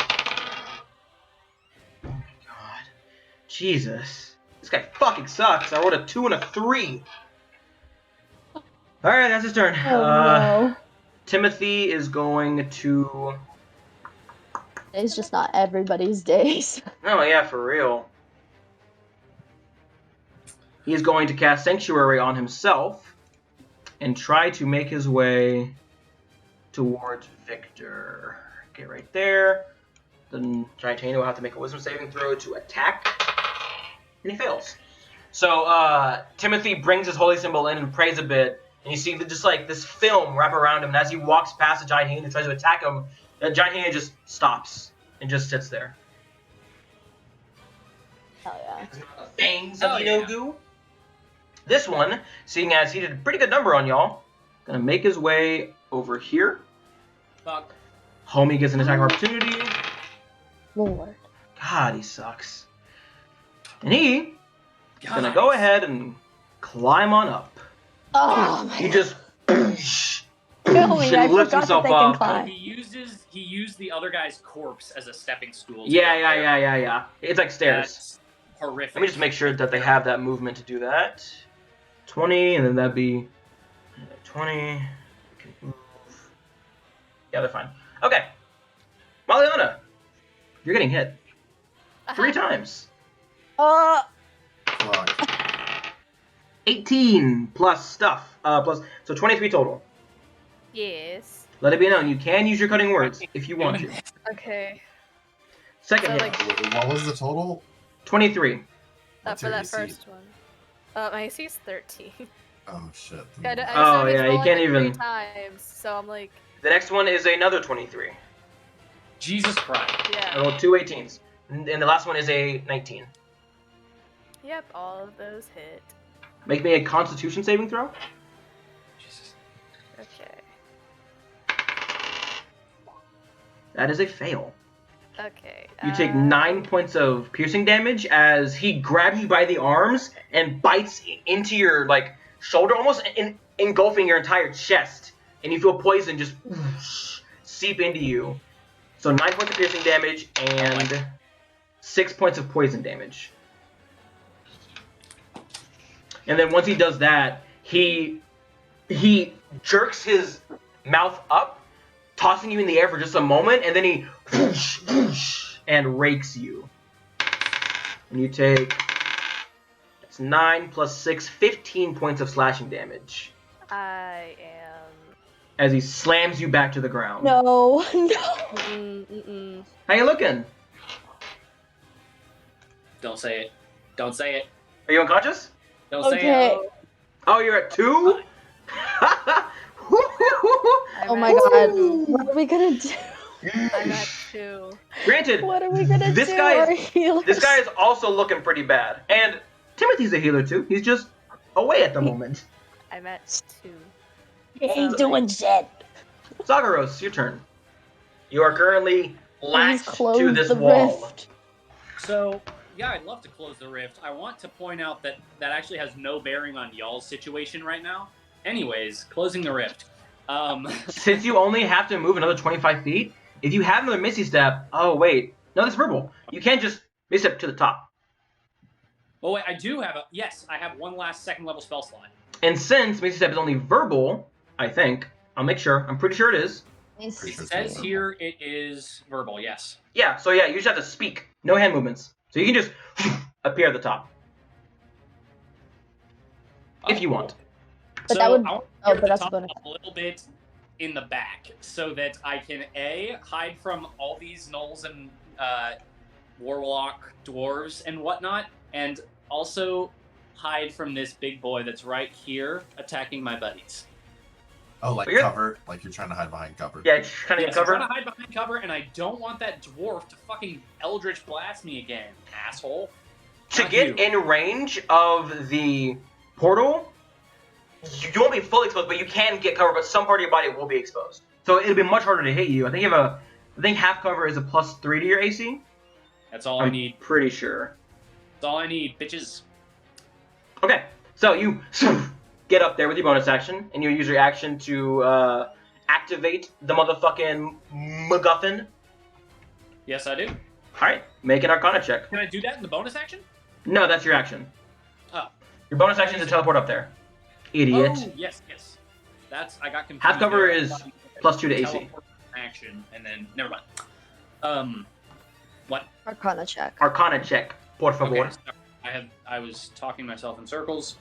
my god. Jesus. This guy fucking sucks. I rolled a 2 and a 3. Alright, that's his turn. Oh no. Timothy is going to... It's just not everybody's days. Oh, yeah, for real. He is going to cast Sanctuary on himself and try to make his way towards Victor. Okay, right there. Then Gigantino will have to make a wisdom saving throw to attack. And he fails. So, Timothy brings his holy symbol in and prays a bit. And you see just like this film wrap around him. And as he walks past the giant hyena and tries to attack him, the giant hyena just stops and just sits there. Hell yeah. The fangs of Inogu. This one, seeing as he did a pretty good number on y'all, gonna make his way over here. Fuck. Homie gets an attack of opportunity. Lord. God, he sucks. And he is gonna go ahead and climb on up. Oh my He just Kill me, I lifts forgot that himself they can up. climb. He used the other guy's corpse as a stepping stool. to Yeah. get there. It's like stairs. That's horrific. Let me just make sure that they have that movement to do that. 20, and then that'd be 20. Can move. Yeah, they're fine. Okay. Maliana, you're getting hit 3 times. Fuck. 18 plus stuff. So 23 total. Yes. Let it be known, you can use your cutting words if you want to. Okay. Second So, hit, like- What was the total? 23. What's For your that AC? first one. My AC is 13. Oh shit. I just Oh, he's yeah, you rolling can't like even- 3 times, so I'm like, The next one is another 23. Jesus Christ. I yeah. rolled 2 18s. And the last one is a 19. Yep, all of those hit. Make me a Constitution saving throw. Jesus. Okay. That is a fail. Okay. You take 9 points of piercing damage as he grabs you by the arms and bites into your shoulder, almost engulfing your entire chest, and you feel poison just seep into you. So 9 points of piercing damage and 6 points of poison damage. And then once he does that, he jerks his mouth up, tossing you in the air for just a moment, and then he and rakes you. And you take, that's 9 plus 6, 15 points of slashing damage I am. as he slams you back to the ground. No, no. Mm-mm. How you looking? Don't say it. Don't say it. Are you unconscious? Don't say Okay. it. Oh, you're at 2? Oh my god. What are we gonna do? I'm at 2. Granted, What are we gonna This do? guy is- Our healers? this guy is also looking pretty bad. And Timothy's a healer too. He's just away at the moment. I'm at 2. He ain't doing shit. Zagaros, your turn. You are currently Please latched close to this the wall. rift. So, yeah, I'd love to close the rift. I want to point out that that actually has no bearing on y'all's situation right now. Anyways, closing the rift. Since you only have to move another 25 feet, if you have another Misty Step, oh wait, no, that's verbal. You can't just Misty Step to the top. Oh, wait, I do have yes, I have one last second level spell slot. And since Misty Step is only verbal, I think, I'll make sure. I'm pretty sure it is. It says here it is verbal, yes. Yeah, so yeah, you just have to speak. No hand movements. So you can just appear at the top. If you want. But So that would. I want to Oh, get but the that's a top bonus. a little bit in the back so that I can hide from all these gnolls and warlock dwarves and whatnot, and also hide from this big boy that's right here attacking my buddies. Oh, like But you're- cover? Like you're trying to hide behind cover. Yeah, just kind of Yes, get I'm cover. trying to hide behind cover, and I don't want that dwarf to fucking Eldritch blast me again, asshole. To Not get you. in range of the portal, you won't be fully exposed, but you can get cover, but some part of your body will be exposed. So it'll be much harder to hit you. I think half cover is a +3 to your AC. That's all I I'm need. pretty sure. That's all I need, bitches. Okay, so you get up there with your bonus action, and you use your action to activate the motherfucking MacGuffin. Yes, I do. Alright, make an Arcana check. Can I do that in the bonus action? No, that's your action. Oh. Your bonus action is to teleport up there. Idiot. Oh, yes. I got confused. Half cover there. I is thought you said +2 to AC. teleport action, and then never mind. What? Arcana check. Arcana check, por favor. Okay, sorry. I was talking myself in circles.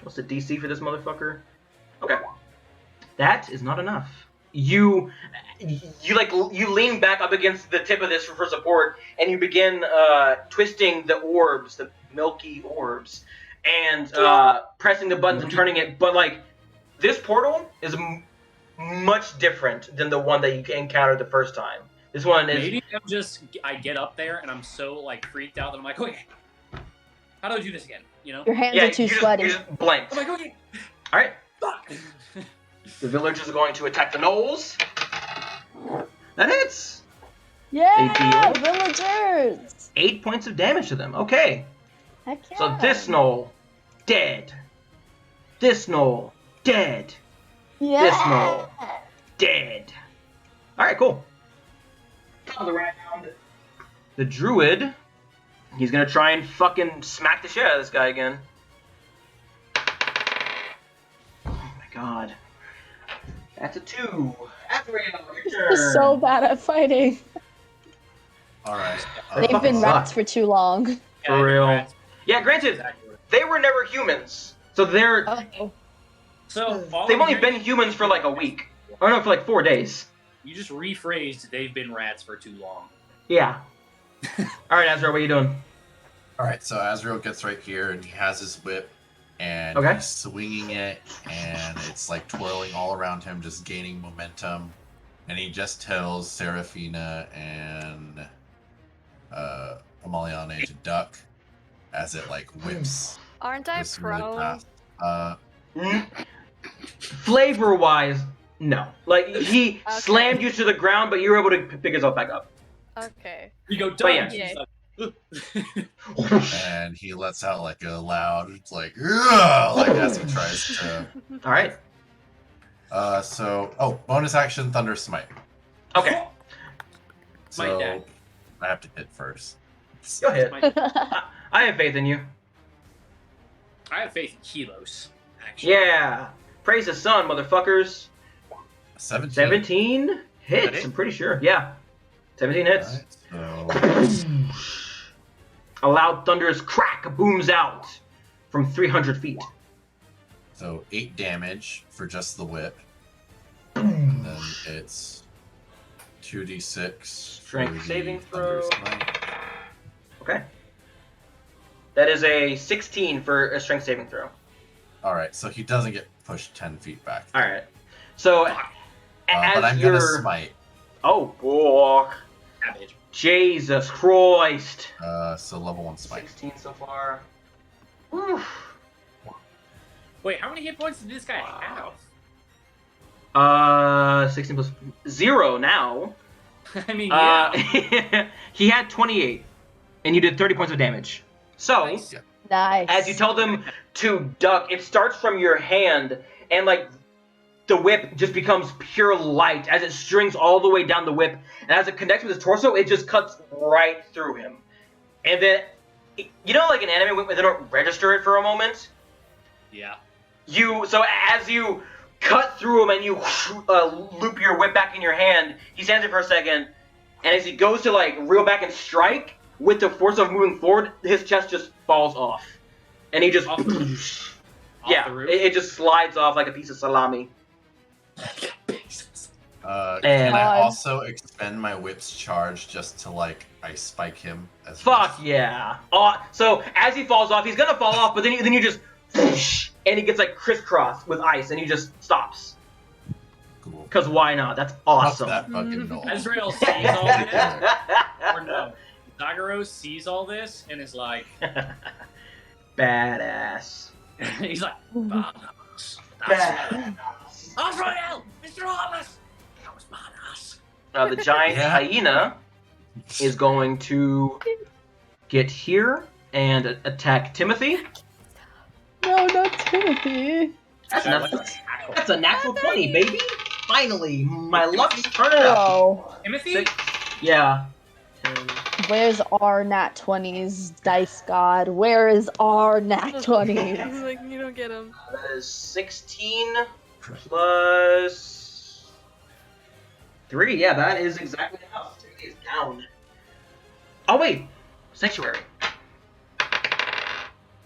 What's the DC for this motherfucker? Okay. That is not enough. You lean back up against the tip of this for support, and you begin twisting the orbs, the milky orbs, and pressing the buttons and turning it. But like, this portal is much different than the one that you encountered the first time. This one is. Maybe I get up there and I'm so like freaked out that I'm like, okay, how do I do this again? You know? Your hands Yeah, are too you sweaty. just blank. I'm like, okay, All right. fuck. The villagers are going to attack the gnolls. That hits. Yeah, They villagers. 8 points of damage to them. Okay. Heck yeah. So this gnoll, dead. This gnoll, dead. Yeah. This gnoll, dead. Alright, cool. Top of the round. The druid, he's gonna try and fucking smack the shit out of this guy again. Oh my god. That's a 2. Azrael, your They're turn. so bad at fighting. All right. They've fucking been suck. rats for too long. Yeah, For real. rats. Yeah, granted, Exactly. they were never humans. So they're Oh. So all they've I'm only hearing been humans for like a week. Or no, for like 4 days. You just rephrased they've been rats for too long. Yeah. Alright, Azrael, what are you doing? All right. So Azrael gets right here, and he has his whip, and Okay. he's swinging it, and it's like twirling all around him, just gaining momentum. And he just tells Serafina and Amaliane to duck as it like whips Aren't I this really prone? fast. Flavor wise, no. Like he Okay. slammed you to the ground, but you were able to pick yourself back up. Okay. You go, But yeah. done. She's like, And he lets out like a loud, like, "Ugh," like as he tries to. Alright. Bonus action, Thunder Smite. Okay. My So dad. I have to hit first. Go ahead. My- I have faith in you. I have faith in Kilos, actually. Yeah. Praise the sun, motherfuckers. 17. 17 That hits, it? I'm pretty sure. Yeah. 17 hits. Alright, so A loud thunderous crack booms out from 300 feet. 8 damage for just the whip. And then it's 2d6. Strength for the saving Thunder throw. Smite. Okay. That is a 16 for a strength saving throw. Alright, so he doesn't get pushed 10 feet back. Alright. So, Fuck. as But I'm you're... gonna smite. Oh, boy. Savage. Jesus Christ. So level 1 smite. 16 so far. Oof. Wait, how many hit points did this guy have? 16 plus 0 now. I mean, yeah. He had 28, and you did 30 points of damage. So, Nice. Nice. as you tell them to duck, it starts from your hand, and like the whip just becomes pure light as it strings all the way down the whip, and as it connects with his torso, it just cuts right through him. And then, you know, like an anime when they don't register it for a moment. Yeah. So as you cut through him and you loop your whip back in your hand. He stands there for a second, and as he goes to like reel back and strike, with the force of moving forward, his chest just falls off, and he just yeah, it just slides off like a piece of salami. Can I also expend my whip's charge just to like ice spike him? As Fuck yeah! So as he falls off, he's gonna fall off, but then you just and he gets like crisscrossed with ice, and he just stops. Cool. Cause why not? That's awesome. Fuck that fucking gnoll. Azrael sees all this, or no? Zagaros sees all this and is like, badass. he's like, badass. Badass. Azrael, Mr. Hollis, that was badass. The giant hyena is going to get here and attack Timothy. No, not Timothy. That's a natural 20, baby. Finally, my luck's turning up. Oh, Timothy? Yeah. where's our nat 20s, dice god? Where is our nat 20s? Like, you don't get him. That is 16 plus 3. Yeah, that is exactly enough. Timothy is down. Oh, wait. Sanctuary.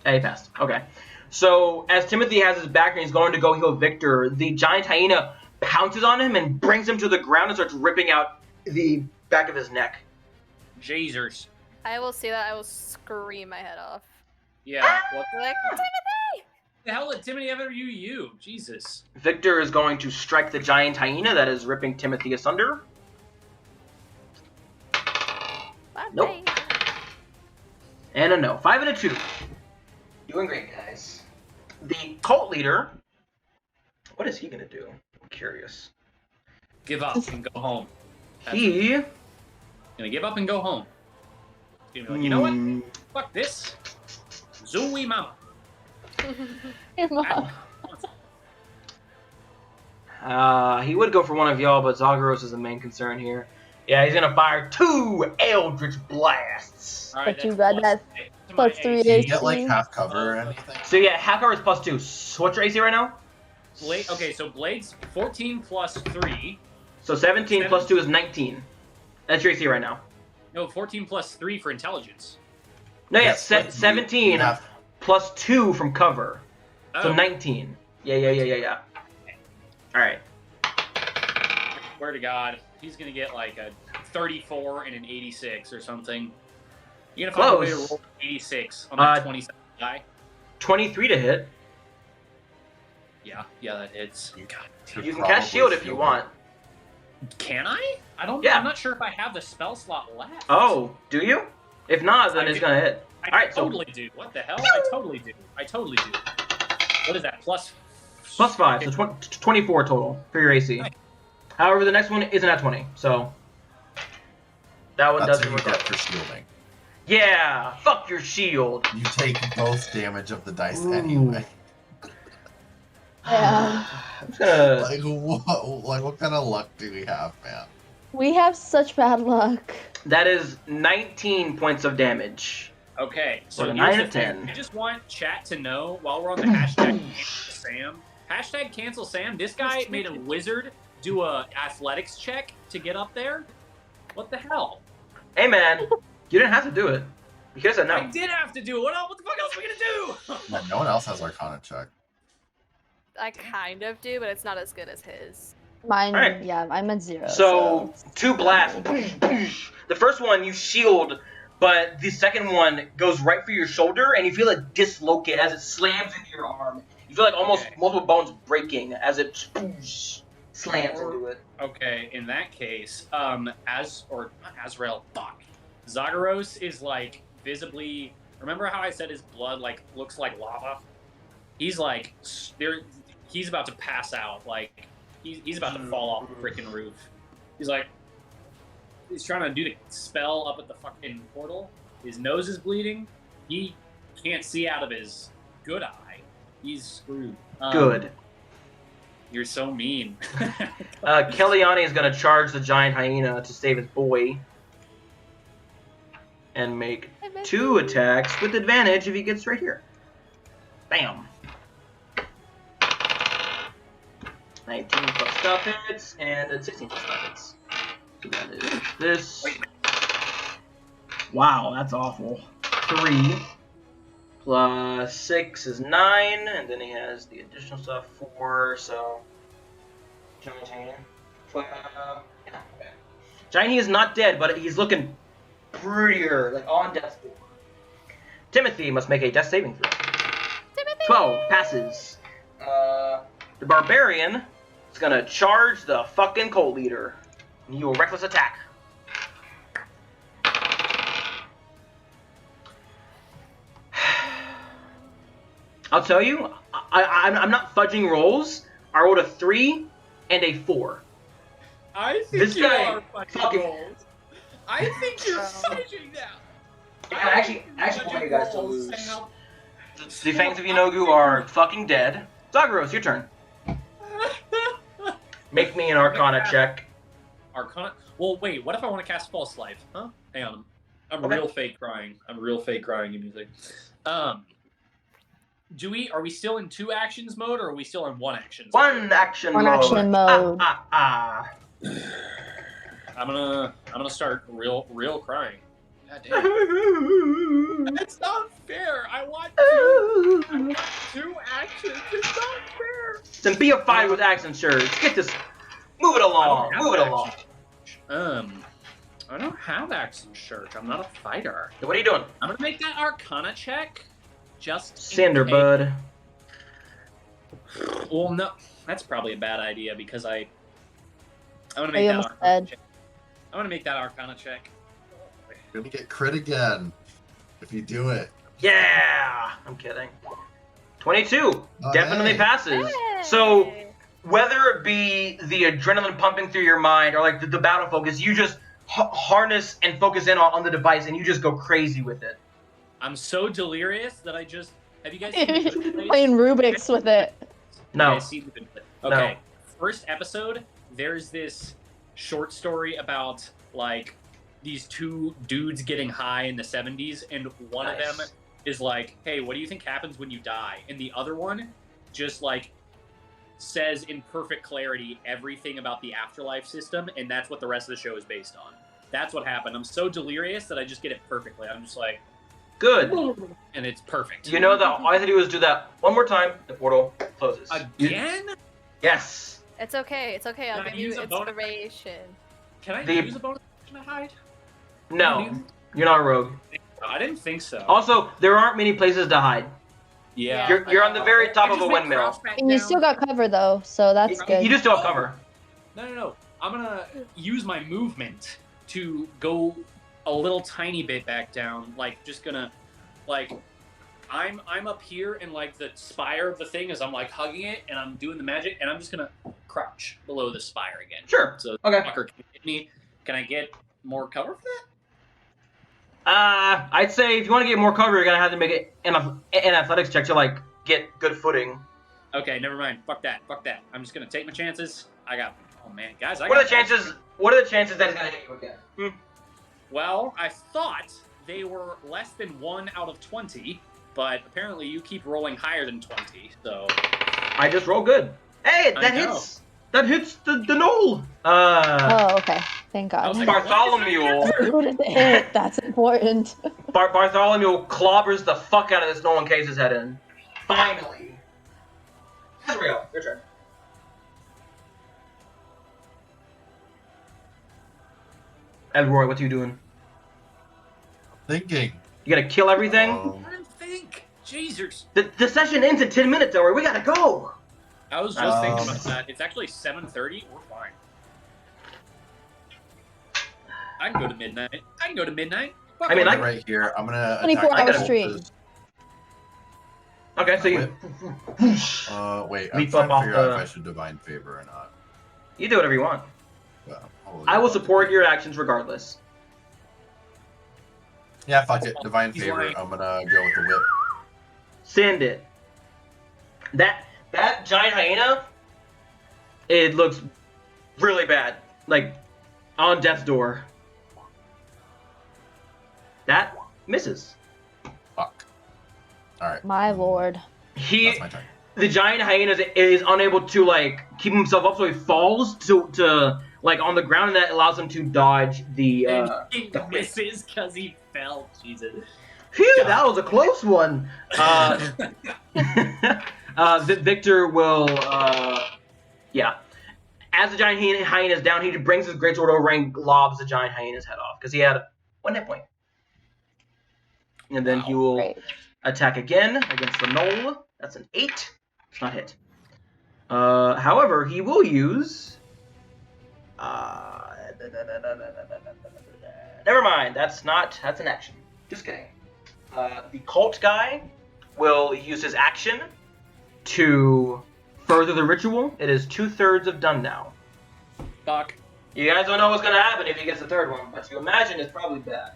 Yeah, he passed. Okay. So, as Timothy has his back and he's going to go heal Victor, the giant hyena pounces on him and brings him to the ground and starts ripping out the back of his neck. Jasers. I will see that. I will scream my head off. Yeah. What Like, the hell did Timothy ever you? Jesus. Victor is going to strike the giant hyena that is ripping Timothy asunder. Nope. And a no. 5 and a 2. Doing great, guys. The cult leader, what is he going to do? I'm curious. Give up and go home. He... Gonna give up and go home. He's gonna be like, you know what? Fuck this. Zooey mama. He would go for one of y'all, but Zagros is the main concern here. Yeah, he's gonna fire 2 Eldritch Blasts. All right, But too bad that's plus 3 Do you AC. get like half cover or anything? So yeah, half cover is plus 2. So what's your AC right now? Blade. Okay, so Blade's 14 plus 3. So 17 plus 2 is 19. That's your AC right now. No, 14 plus 3 for intelligence. No, yeah, Yes, but 17 you have- plus 2 from cover. So Oh. 19. Yeah. Alright. Swear to God, he's gonna get like a 34 and an 86 or something. You're gonna find a way to Close. roll 86 on that 27 die. 23 to hit. Yeah, that hits. Should You can probably cast shield if you shield want. Can I? I don't. Yeah. I'm not sure if I have the spell slot left. Oh, do you? If not, then I it's do. gonna hit. I Alright, so totally do. What the hell? I totally do. What is that? plus 5, so 24 total for your AC. Nice. However, the next one isn't at 20, so that one That's doesn't what you work get out. for shielding. Yeah, fuck your shield. You take both damage of the dice Ooh. anyway. Yeah. I'm just gonna. What kind of luck do we have, man? We have such bad luck. That is 19 points of damage. Okay, so Or a here's 9 the of thing. 10. I just want chat to know while we're on the hashtag cancel Sam. Hashtag cancel Sam. This guy made a wizard do a athletics check to get up there. What the hell? Hey man, you didn't have to do it. You could have said I no. did have to do it. What the fuck else are we gonna do? Yeah, no one else has Arcana check. I kind of do, but it's not as good as his. Mine, Alright. yeah, I'm at 0. So 2 blasts. The first one you shield, but the second one goes right for your shoulder, and you feel it dislocate as it slams into your arm. You feel like almost Okay. multiple bones breaking as it slams into it. Okay, in that case, not Azrael, fuck. Zagaros is like visibly. Remember how I said his blood like looks like lava? He's like he's about to pass out. Like he's about to fall off the freaking roof. He's trying to do the spell up at the fucking portal. His nose is bleeding. He can't see out of his good eye. He's screwed. Good. You're so mean. Kellyanne is going to charge the giant hyena to save his boy. And make 2 attacks with advantage if he gets right here. Bam. 19 plus stuff hits, and then 16 plus stuff hits. So that is this. Wow, that's awful. 3 plus 6 is 9, and then he has the additional stuff 4, so... Shiny is not dead, but he's looking prettier, like on death's door. Timothy must make a death saving throw. Timothy! 12 passes. The barbarian is gonna charge the fucking cult leader. You will reckless attack. I'll tell you, I'm not fudging rolls. I rolled a 3 and a 4. I think This you guy are fucking rolls. I think you're fudging now. I actually want you guys to lose. The Fangs of Yanogu are fucking dead. Zagros, your turn. Make me an Arcana check. Arcana? Well, wait, what if I want to cast False Life? Huh? Hang on. I'm Okay. real fake crying. I'm real fake crying in music. Are we still in 2 actions mode, or are we still in 1 actions mode? One action One mode. action mode. I'm gonna start real crying. God damn. That's not fair. I want 2 actions. It's not fair. Then be a fight with action surge. Get this. Move it along. Move it along. I don't have action shirt. I'm not a fighter. What are you doing? I'm gonna make that Arcana check. Just Cinder in case. Bud. Well, no, that's probably a bad idea because I'm gonna Are make you that almost Arcana dead? check. I'm gonna make that Arcana check. You're gonna get crit again if you do it. Yeah. I'm kidding. 22. Oh, Definitely hey. passes. So whether it be the adrenaline pumping through your mind or like the battle focus, you just harness and focus in on the device and you just go crazy with it. I'm so delirious that I just have you guys seen the Good Place? Playing Rubik's with it. No. You guys seen the Good Place? Okay. First episode, there's this short story about like these 2 dudes getting high in the 70s, and one of them is like, hey, what do you think happens when you die? And the other one just like says in perfect clarity everything about the afterlife system, and that's what the rest of the show is based on. That's what happened. I'm so delirious that I just get it perfectly. I'm just like, Good. and it's perfect. You know that all I have to do is do that one more time. The portal closes. Again? Yes. It's okay. It's okay. I'll Can I give you use a bonus? inspiration. Can I The- use a bonus action to hide? No. You're not a rogue. I didn't think so. Also, there aren't many places to hide. yeah. You're on the very top I of a just make windmill. crouch back And you down. still got cover though, so that's good. You do still have cover. No. I'm gonna use my movement to go a little tiny bit back down. Like, just gonna, like, I'm up here and like the spire of the thing is I'm like hugging it and I'm doing the magic and I'm just gonna crouch below the spire again. Sure. So the Okay. fucker can hit me. Can I get more cover for that? I'd say if you want to get more cover, you're gonna have to make it an athletics check to like get good footing. Okay, never mind. Fuck that. I'm just gonna take my chances. Oh man, guys, What are the chances? What are the chances that he's gonna hit you again? Well, I thought they were less than 1 out of 20, but apparently you keep rolling higher than 20, so... I just roll good. Hey, I that know. hits. That hits the gnoll. Oh, okay. Thank I was God. like, Bartholomew. Who did it hit? That's important. Bartholomew clobbers the fuck out of this gnoll and caves his head in. Finally. Hasbro, your turn. Elroy, what are you doing? Thinking. You gotta kill everything? I didn't think. Jesus. The session ends in 10 minutes, Elroy. We gotta go. I was just thinking Um, about that. It's actually 7:30. We're fine. I can go to midnight. Fuck I mean, it. I- right here. I'm gonna 24-hour attack stream. this- Okay, so you... wait. Leap I'm trying up off to figure out the- if I should divine favor or not. You do whatever you want. Well, I will support your actions regardless. Yeah, fuck it. Divine He's favor. lying. I'm gonna go with the whip. Send it. That giant hyena, it looks really bad. Like, on death's door. That misses. Fuck. All right. My lord. He... That's my turn. the giant hyena is unable to like keep himself up, so he falls to like on the ground, and that allows him to dodge the. And he misses because he fell. Jesus. Phew, that was a close one. Victor will, yeah. As the giant hyena is down, he brings his greatsword over and lobs the giant hyena's head off because he had 1 hit point. And then he will attack again against the gnoll. That's an 8. It's not hit. However, he will use. Never mind. That's an action. Just kidding. The cult guy will use his action to further the ritual. It is 2/3 of done now. Fuck. You guys don't know what's gonna happen if he gets the third one, but you imagine it's probably bad.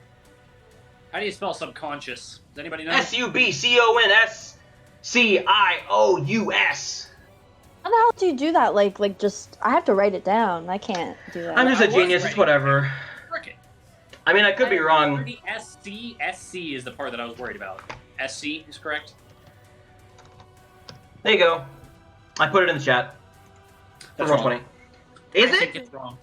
How do you spell subconscious? Does anybody know? SUBCONSCIOUS. How the hell do you do that? Like just I have to write it down. I can't do that. I'm just a genius. It's whatever. Frick it. I mean, I could be wrong. The SC is the part that I was worried about. SC is correct. There you go. I put it in the chat. That's Roll 20. Is I it? think it's wrong.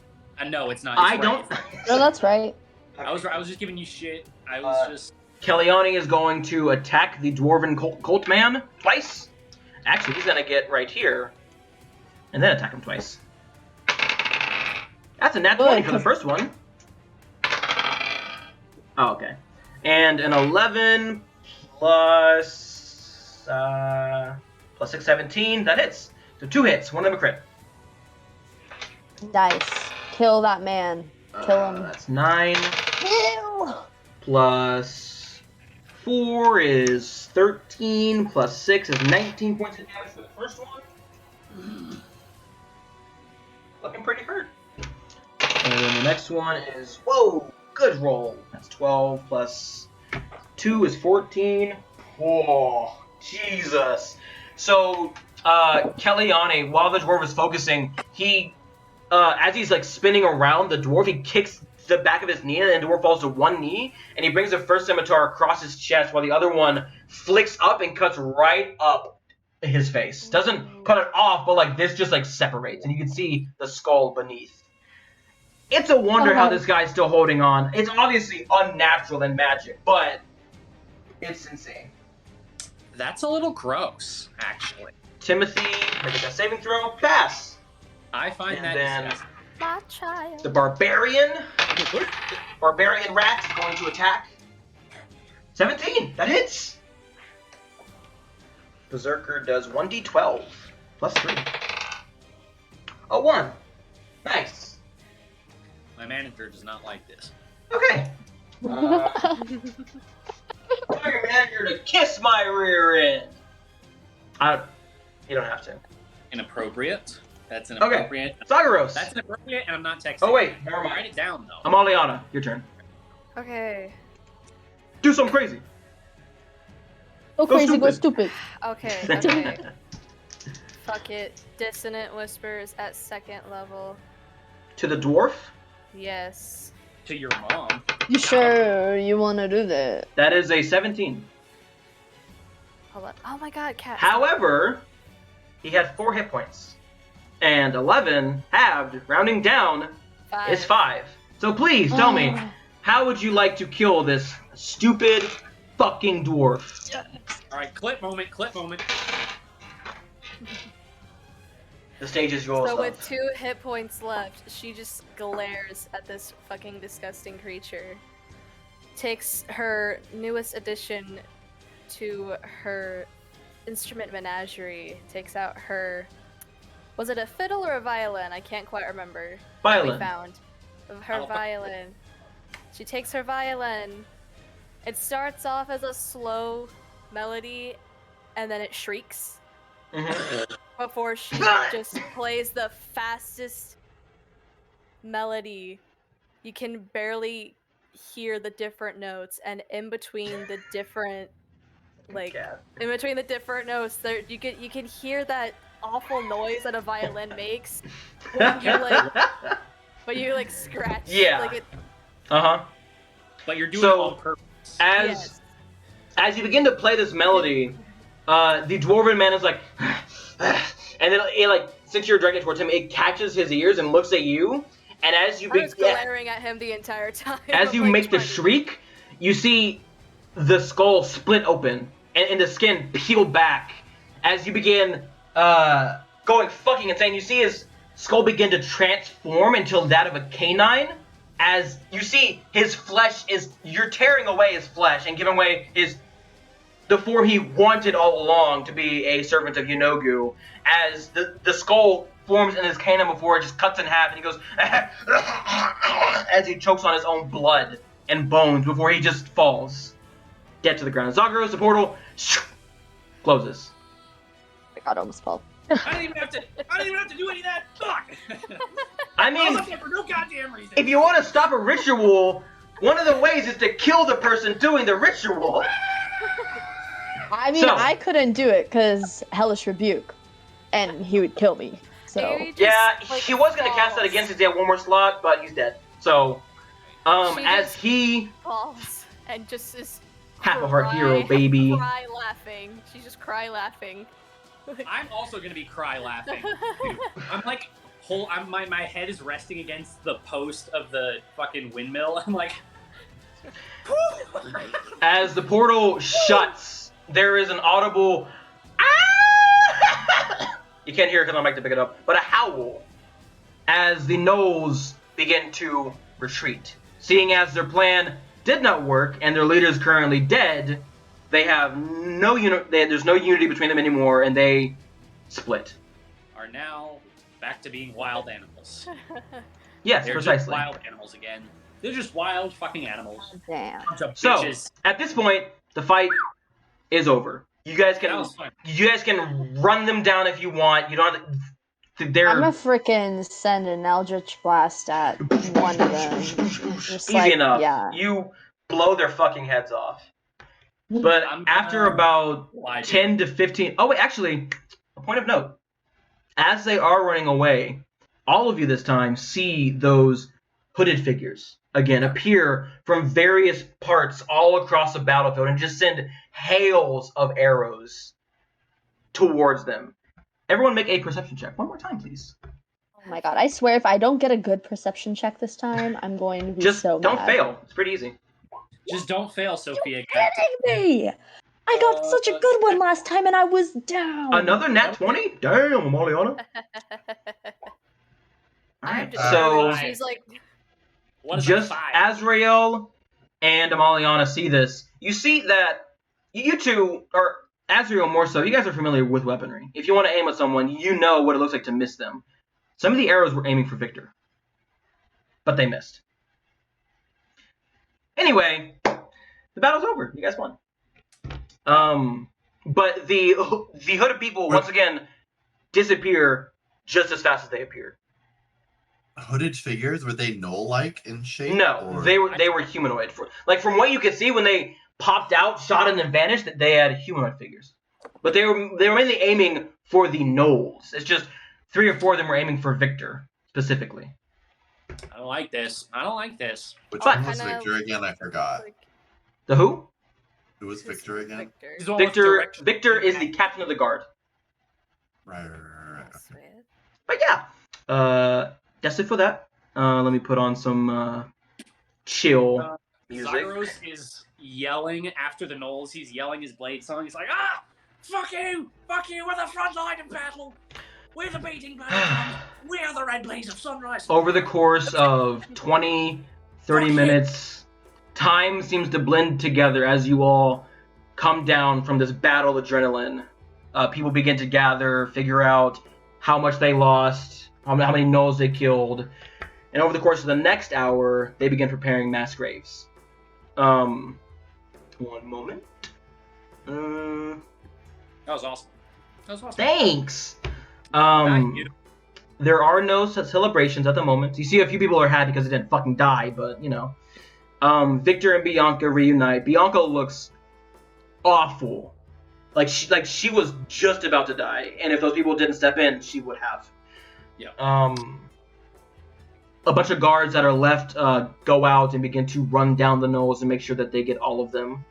No, it's not. I It's don't. right. No, that's right. I was just giving you shit. I was just. Kellyanne is going to attack the dwarven cult man twice. Actually, he's gonna get right here, and then attack him twice. That's a nat 20 for the first one. Oh, okay. And an 11 plus 6, 17. That hits. So 2 hits. One of them a crit. Nice. Kill that man. Kill him. That's 9. Kill. Plus 4 is 13. Plus 6 is 19 points of damage for the first one. Looking pretty hurt. And then the next one is, whoa, good roll. That's 12 plus 2 is 14. Oh, Jesus. So, Kellyanne, while the dwarf is focusing, he, as he's like spinning around the dwarf, he kicks the back of his knee, and the dwarf falls to one knee, and he brings the first scimitar across his chest while the other one flicks up and cuts right up his face. Doesn't cut it off, but like this just like separates, and you can see the skull beneath. It's a wonder how this guy's still holding on. It's obviously unnatural and magic, but it's insane. That's a little gross, actually. Timothy, make a saving throw, pass. I find And that then- disgusting. My child. The barbarian rat is going to attack. 17, that hits. Berserker does 1d12 plus 3. A 1. Nice. My manager does not like this. Okay. Tell your manager to kiss my rear end. You don't have to. Inappropriate. That's Okay. inappropriate. Zagaros. That's inappropriate, and I'm not texting. Oh wait, never mind. Write it down though. Amaliana, your turn. Okay. Do something crazy. Go crazy, go stupid. Okay. Okay. Fuck it. Dissonant whispers at 2nd level. To the dwarf. Yes. To your mom. You sure you want to do that? That is a 17. Hold on. Oh my god, cat. However, he had 4 hit points. And 11, halved, rounding down, is 5. So please tell me, how would you like to kill this stupid fucking dwarf? Alright, clip moment, clip moment. The stage is yours. So love. with 2 hit points left, she just glares at this fucking disgusting creature. Takes her newest addition to her instrument menagerie. Takes out her... Was it a fiddle or a violin? I can't quite remember. Violin. We found of her violin. She takes her violin. It starts off as a slow melody, and then it shrieks before she just plays the fastest melody. You can barely hear the different notes, and in between the different, like, in between the different notes, there you can hear that awful noise that a violin makes. But you like scratch. Yeah. Like it. But you're doing it on purpose. As you begin to play this melody, the dwarven man is like, and then it like, since you're directing towards him, it catches his ears and looks at you. And as you I was glaring at him the entire time. as you make the shriek, you see the skull split open and the skin peel back. As you begin going fucking insane, you see his skull begin to transform into that of a canine. As you see his flesh you're tearing away his flesh and giving away the form he wanted all along to be a servant of Yunogu. As the skull forms in his canine before it just cuts in half, and he goes as he chokes on his own blood and bones before he just falls dead to the ground. Zagros, the portal closes. I got almost fell. I don't even have to do any of that. Fuck. I I was mean, up there for no goddamn reason. if you want to stop a ritual, one of the ways is to kill the person doing the ritual. I mean, So- I couldn't do it because Hellish Rebuke, and he would kill me. So He just, Yeah, like, he was gonna cast that falls. against us. He had one more slot, but he's dead. So, She as just- he Falls and just is half of our hero, cry- baby. Cry laughing. She's just cry laughing. I'm also gonna be cry laughing. Dude, I'm like, my head is resting against the post of the fucking windmill. I'm like, As the portal shuts, there is an audible ah! You can't hear it because I'm about to pick it up, but a howl as the gnolls begin to retreat. Seeing as their plan did not work and their leader is currently dead, they have there's no unity between them anymore, and they split. are now back to being wild animals. Yes, They're precisely. just wild animals again. They're just wild fucking animals. damn. Bunch of So, bitches. at this point, the fight is over. You guys That was fun. can run them down if you want. You don't have to, they're I'm gonna frickin' send an Eldritch Blast at one of them. Just easy like, enough. Yeah. You blow their fucking heads off. But I'm after gonna about lie to 10 to 15... Oh, wait, actually, a point of note. As they are running away, all of you this time see those hooded figures again appear from various parts all across the battlefield and just send hails of arrows towards them. Everyone make a perception check. One more time, please. Oh my god, I swear if I don't get a good perception check this time, I'm going to be Just so don't mad. fail. It's pretty easy. Just don't fail, Sophia. Kidding me! I got such a good one last time and I was down. Another nat 20? Damn, Amaliana. I'm Alright, just so... she's like, What is Just a 5? Azrael and Amaliana see this. You see that you two, or Azrael more so, you guys are familiar with weaponry. If you want to aim at someone, you know what it looks like to miss them. Some of the arrows were aiming for Victor, but they missed. Anyway, the battle's over. You guys won. But the hooded people once again disappear just as fast as they appeared. Hooded figures, were they gnoll-like in shape? No, or- they were humanoid. Like from what you could see when they popped out, shot, and then vanished, that they had humanoid figures. But they were mainly aiming for the gnolls. It's just 3 or 4 of them were aiming for Victor specifically. I don't like this. I don't like this. Which Oh, one was kinda Victor again? I forgot. like The who? Who was Victor again? Victor. He's the one with Victor. direction. Victor is the captain of the guard. Right. That's Okay. weird. But yeah, that's it for that. Let me put on some chill music. Zyros is yelling after the gnolls. He's yelling his blade song. He's like, ah! Fuck you! Fuck you! We're the front line of battle! We're the beating battle! We are the red blaze of sunrise! Over the course of 20, 30 Fuck minutes, time seems to blend together as you all come down from this battle adrenaline. People begin to gather, figure out how much they lost, how many gnolls they killed, and over the course of the next hour, they begin preparing mass graves. One moment. That was awesome. That was awesome. Thanks! Thank you. There are no celebrations at the moment. You see a few people are happy because they didn't fucking die, but, you know. Victor and Bianca reunite. Bianca looks awful. Like she was just about to die, and if those people didn't step in, she would have. Yeah. A bunch of guards that are left go out and begin to run down the gnolls and make sure that they get all of them.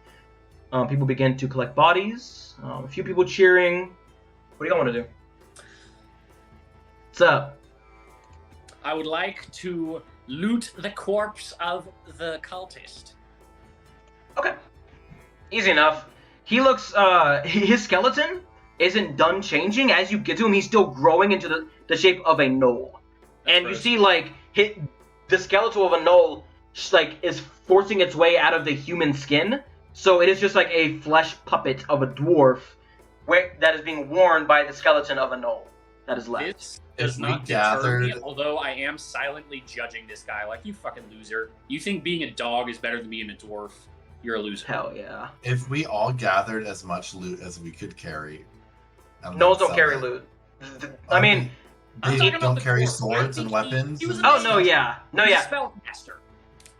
People begin to collect bodies. A few people cheering. What do y'all want to do? What's up? I would like to loot the corpse of the cultist. Okay. Easy enough. He looks, his skeleton isn't done changing. As you get to him, he's still growing into the shape of a gnoll. And you see, like, the skeleton of a gnoll, like, is forcing its way out of the human skin. So it is just like a flesh puppet of a dwarf that is being worn by the skeleton of a gnoll that is left. This does not deter me, although I am silently judging this guy like, you fucking loser. You think being a dog is better than being a dwarf? You're a loser. Hell yeah. If we all gathered as much loot as we could carry... Gnolls don't carry loot. I mean... They don't carry swords and weapons? Oh, no, yeah. No, yeah. Spellcaster.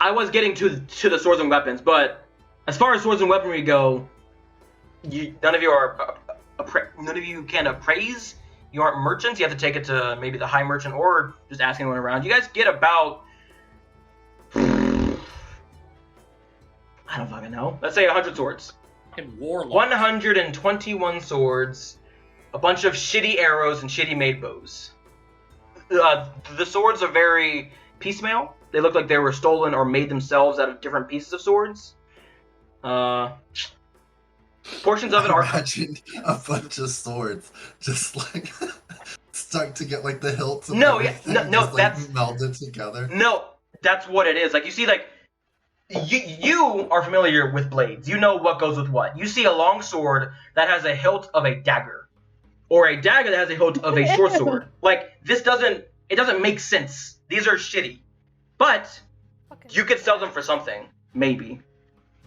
I was getting to the swords and weapons, but as far as swords and weaponry go, none of you can appraise. You aren't merchants. You have to take it to maybe the high merchant or just ask anyone around. You guys get about... I don't fucking know. Let's say 100 swords. Fucking warlock. 121 swords, a bunch of shitty arrows and shitty made bows. The swords are very piecemeal. They look like they were stolen or made themselves out of different pieces of swords. Portions of it are... Imagine a bunch of swords just like stuck to get like the hilts. And no, just, that's melded together. No, that's what it is. Like you see, like you are familiar with blades. You know what goes with what. You see a long sword that has a hilt of a dagger, or a dagger that has a hilt of a short sword. Like this doesn't make sense. These are shitty, but you could sell them for something, maybe.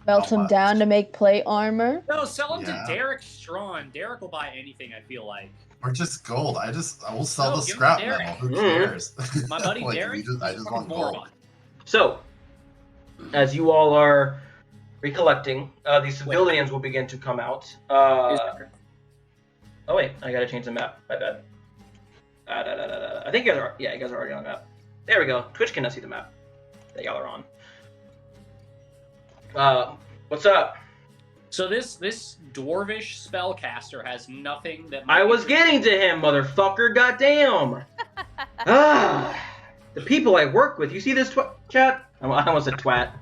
Melt them down to make plate armor. No, sell them to Derek Strawn. Derek will buy anything, I feel like. Or just gold. I will sell the give scrap him to metal. Who cares? My buddy Like, Derek, I just want gold. So, as you all are recollecting, the civilians will begin to come out. Oh wait, I gotta change the map. My bad. I think you guys are. Yeah, you guys are already on the map. There we go. Twitch cannot see the map that y'all are on. What's up? So this dwarvish spellcaster has nothing that... I was getting to him, motherfucker. Goddamn. The people I work with. You see this chat? I almost said twat.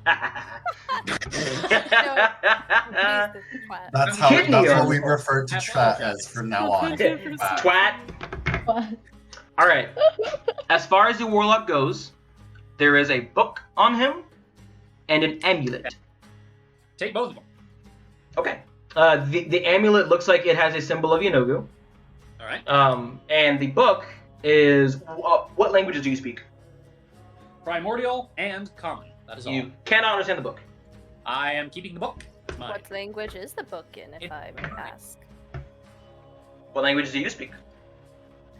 That's what we refer to chat as from now on. Twat. All right. As far as the warlock goes, there is a book on him and an amulet. Take both of them. Okay. The amulet looks like it has a symbol of Yanogu. All right. And the book is... what languages do you speak? Primordial and common. That is all. You cannot understand the book. I am keeping the book. What language is the book in, if I may ask? What languages do you speak?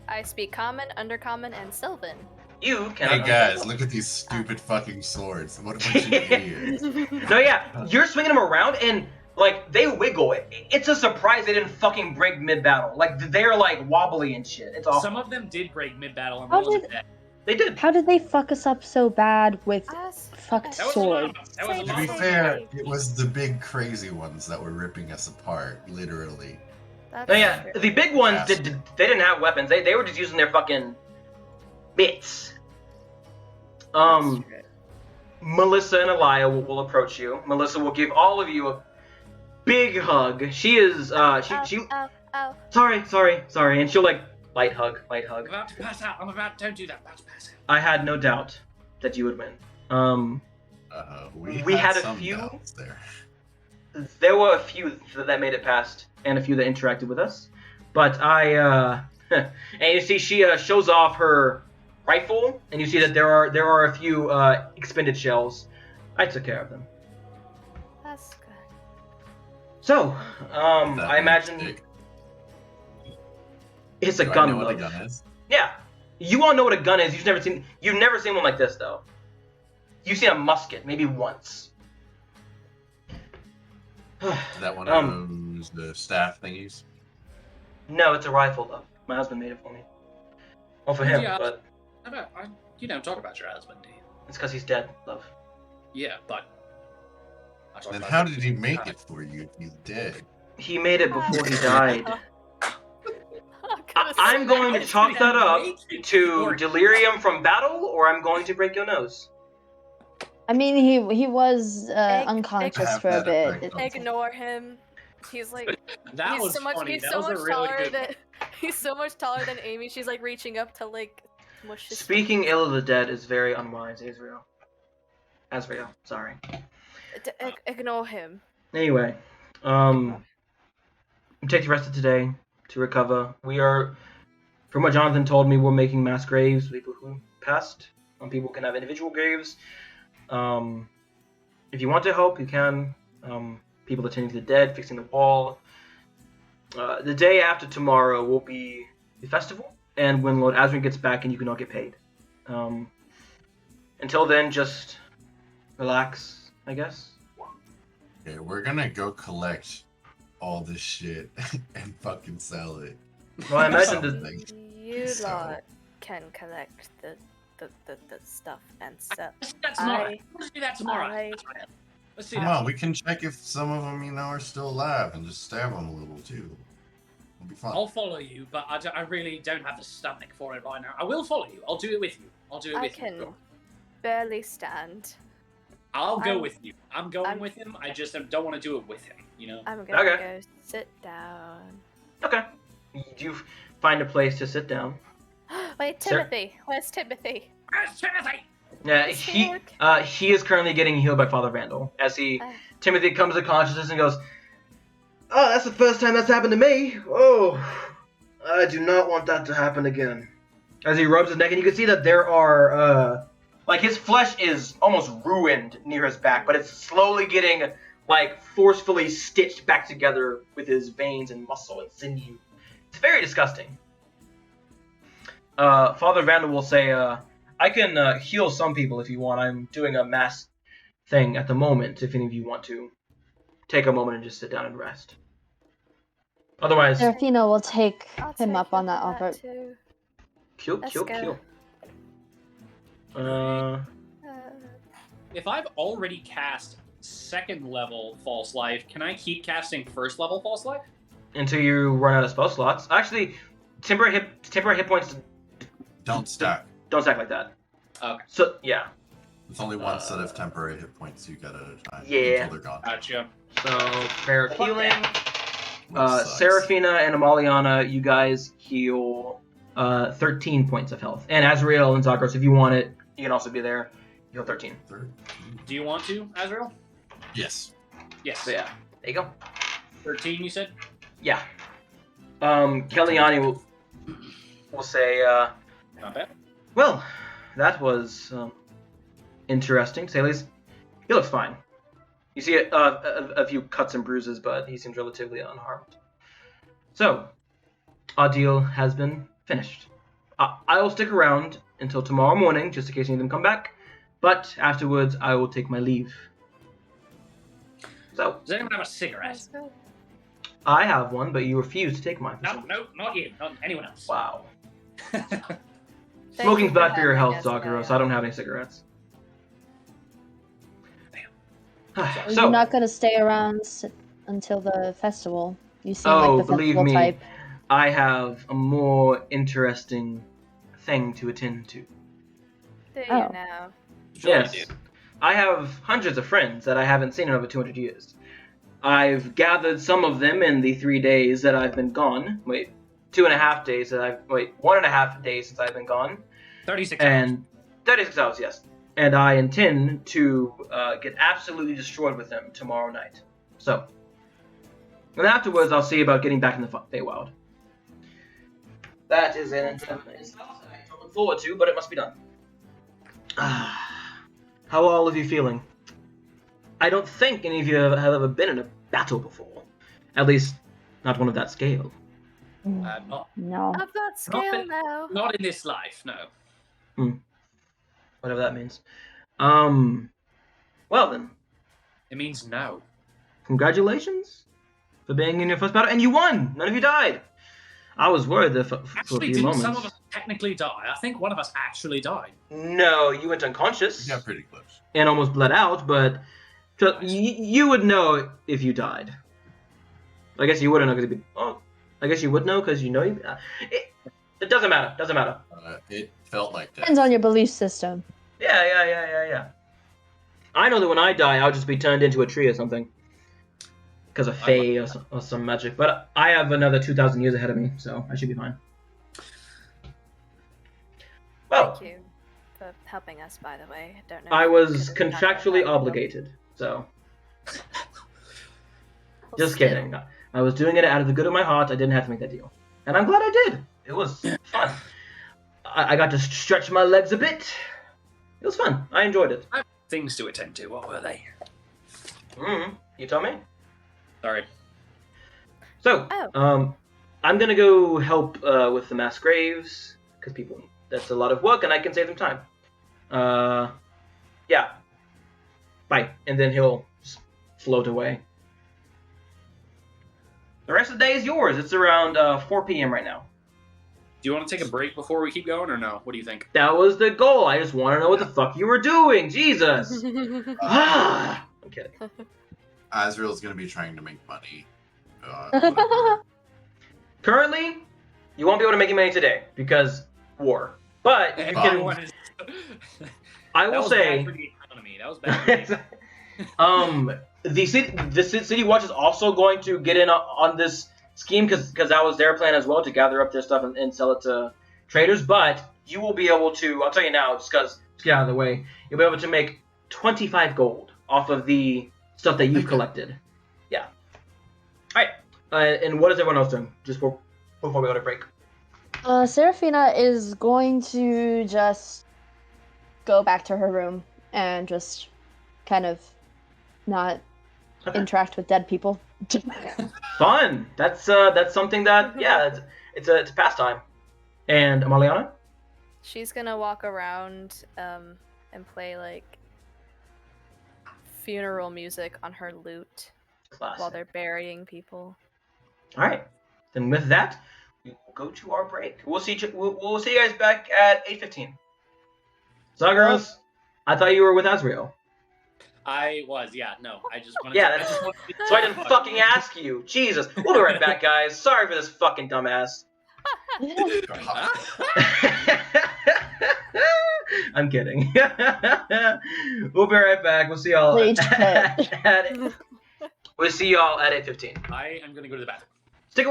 I speak Common, Undercommon, and Sylvan. You cannot. Hey guys, look at these stupid fucking swords. What a bunch of idiots. No, yeah, you're swinging them around and like they wiggle. It's a surprise they didn't fucking break mid-battle. Like they're like wobbly and shit. It's awesome. Some of them did break mid-battle and How did- dead. They did. How did they fuck us up so bad with fucked That was a lot swords? of- that was a To lot be of- fair, it was the big crazy ones that were ripping us apart, literally. No, yeah, the big ones they didn't have weapons. They were just using their fucking bits. Melissa and Elia will approach you. Melissa will give all of you a big hug. She is she sorry, and she'll like light hug. I'm about to pass out. Don't do that. I'm about to pass out. I had no doubt that you would win. We had a some few. doubts there. There were a few that made it past, and a few that interacted with us. But and you see she shows off her rifle, and you see that there are a few expended shells. I took care of them. That's good. So, I imagine it's a Do I gun. know what a love. gun is? Yeah, you all know what a gun is. You've never seen one like this though. You've seen a musket maybe once. Is that one of the staff thingies? No, it's a rifle though. My husband made it for me. Well, for him, Yeah. but Talk about your husband, Dave. it's because he's dead, love. Yeah, but... I talk Then about how it. did he make it for you if he's dead? He made it before he died. I'm going to chalk that up to Or- delirium from battle, or I'm going to break your nose. I mean, he was unconscious Have for a that bit. effect on- Ignore him. He's like That he's was so much funny. he's That so was a much really taller good than he's so much taller than Amy. She's like reaching up to like mush his Speaking ill of the dead is very unwise, Azrael. Azrael, sorry. Ignore him. Anyway, we take the rest of today to recover. We are, from what Jonathan told me, we're making mass graves for people who passed. People can have individual graves. If you want to help, you can. People attending to the dead, fixing the wall. The day after tomorrow will be the festival, and when Lord Asrin gets back, and you can all get paid. Until then, just relax, I guess. Okay, we're gonna go collect all this shit and fucking sell it. Well, I imagine the Something. You So- lot can collect the stuff and sell. Let's do that tomorrow. I- Let's do that tomorrow. I- That's right. Let's do Come that. on, we can check if some of them, are still alive and just stab them a little too. It'll be fun. I'll follow you, but I really don't have the stomach for it right now. I will follow you. I'll do it with you. I can barely stand. I'll go I'm- with you. I'm going I'm- with him. I just don't want to do it with him. I'm gonna Okay. go sit down. Okay. You find a place to sit down. Wait, Sir? Timothy. Where's Timothy? Where's Timothy? Yeah, Is he he he is currently getting healed by Father Vandal as he Uh. Timothy comes to consciousness and goes, "Oh, that's the first time that's happened to me. Oh, I do not want that to happen again." As he rubs his neck, and you can see that there are like his flesh is almost ruined near his back, but it's slowly getting like forcefully stitched back together with his veins and muscle and sinew. It's very disgusting. Father Vandal will say, I can heal some people if you want. I'm doing a mass thing at the moment, if any of you want to take a moment and just sit down and rest. Otherwise, Serafina will take I'll him take up on you that for offer. too. kill. Let's go. If I've already cast second level False Life, can I keep casting first level False Life? Until you run out of spell slots. Actually, temporary hit points Don't stack. don't stack like that. Okay. So, yeah. It's only one set of temporary hit points you get at a time Yeah. until they're gone. Gotcha. So, prayer of healing. Which sucks. Serafina and Amaliana, you guys heal 13 points of health. And Azrael and Zagros, if you want it, you can also be there. You heal 13. 13. Do you want to, Azrael? Yes. Yes. So, yeah. There you go. 13, you said? Yeah. Kellyanne will say, Not bad. well, that was interesting, to say the least. He looks fine. You see a few cuts and bruises, but he seems relatively unharmed. So, our deal has been finished. I will stick around until tomorrow morning, just in case any of them come back, but afterwards I will take my leave. So, Does anyone have a cigarette? Let's go. I have one, but you refuse to take mine. No, not you. Not anyone else. Wow. Thank Smoking's you bad for your having health, us, Zagros. Gaia. I don't have any cigarettes. Are So, you not gonna stay around until the festival? You seem Oh, like the believe festival me. type. I have a more interesting thing to attend to. Do you Oh. now? Sure you Yes. do. I have hundreds of friends that I haven't seen in over 200 years. I've gathered some of them in the 3 days that I've been gone. Wait, 2.5 days that I've... Wait, 1.5 days since I've been gone. 36 hours. And 36 hours, yes. And I intend to get absolutely destroyed with them tomorrow night. So, and afterwards I'll see about getting back in the Feywild. That is an endeavor I don't look forward to, but it must be done. How are all of you feeling? I don't think any of you have ever been in a battle before. At least, not one of that scale. Not No. Of that scale been- now. not in this life, no. Whatever that means. Well then, It means no. congratulations for being in your first battle, and you won! None of you died! I was worried there for a Actually, few didn't moments. some of us technically die? I think one of us actually died. No, you went unconscious We got pretty close. and almost bled out, but Nice. you would know if you died. I guess you wouldn't know because you'd be, oh, I guess you would know because you know you. It doesn't matter. Doesn't matter. It felt like that. Depends on your belief system. Yeah. I know that when I die, I'll just be turned into a tree or something. Because of Fae or some magic. But I have another 2,000 years ahead of me, so I should be fine. Well, Thank you for helping us, by the way. I don't know. I if was we could've done that contractually without you. obligated, so. Well, Just still. kidding. I was doing it out of the good of my heart. I didn't have to make that deal. And I'm glad I did. It was fun. I got to stretch my legs a bit. It was fun. I enjoyed it. I have things to attend to. What were they? You tell me? Sorry. So, Oh. I'm gonna go help with the mass graves because that's a lot of work, and I can save them time. Yeah. Bye. And then he'll just float away. The rest of the day is yours. It's around 4 p.m. right now. Do you want to take a break before we keep going, or no? What do you think? That was the goal. I just want to know what the fuck you were doing. Jesus. I'm kidding. Azrael's gonna be trying to make money. Whatever. Currently, you won't be able to make any money today because war. But you Everyone can. is- I That will was say. bad for the economy. That was bad for the economy. The city watch is also going to get in on this scheme because that was their plan as well, to gather up their stuff and sell it to traders. But you will be able to. I'll tell you now, just get out of the way. You'll be able to make 25 gold off of the stuff that you've collected. Yeah. All right. And what is everyone else doing? Just before we go to break. Serafina is going to just go back to her room and just kind of not interact with dead people. Fun. That's something that it's a pastime. And Amaliana? She's gonna walk around and play like funeral music on her lute while Classic. they're burying people. All right. Then with that, we will go to our break. We'll see you guys back at 8:15. Zagros, I thought you were with Azrael. I was, yeah. No, I just wanted. Yeah, to, I that's- just wanted to So I didn't fucking ask you. Jesus. We'll be right back, guys. Sorry for this fucking dumbass. I'm kidding. We'll be right back. We'll see y'all Rage quit. We'll see y'all at 8:15. I am gonna go to the bathroom. Stick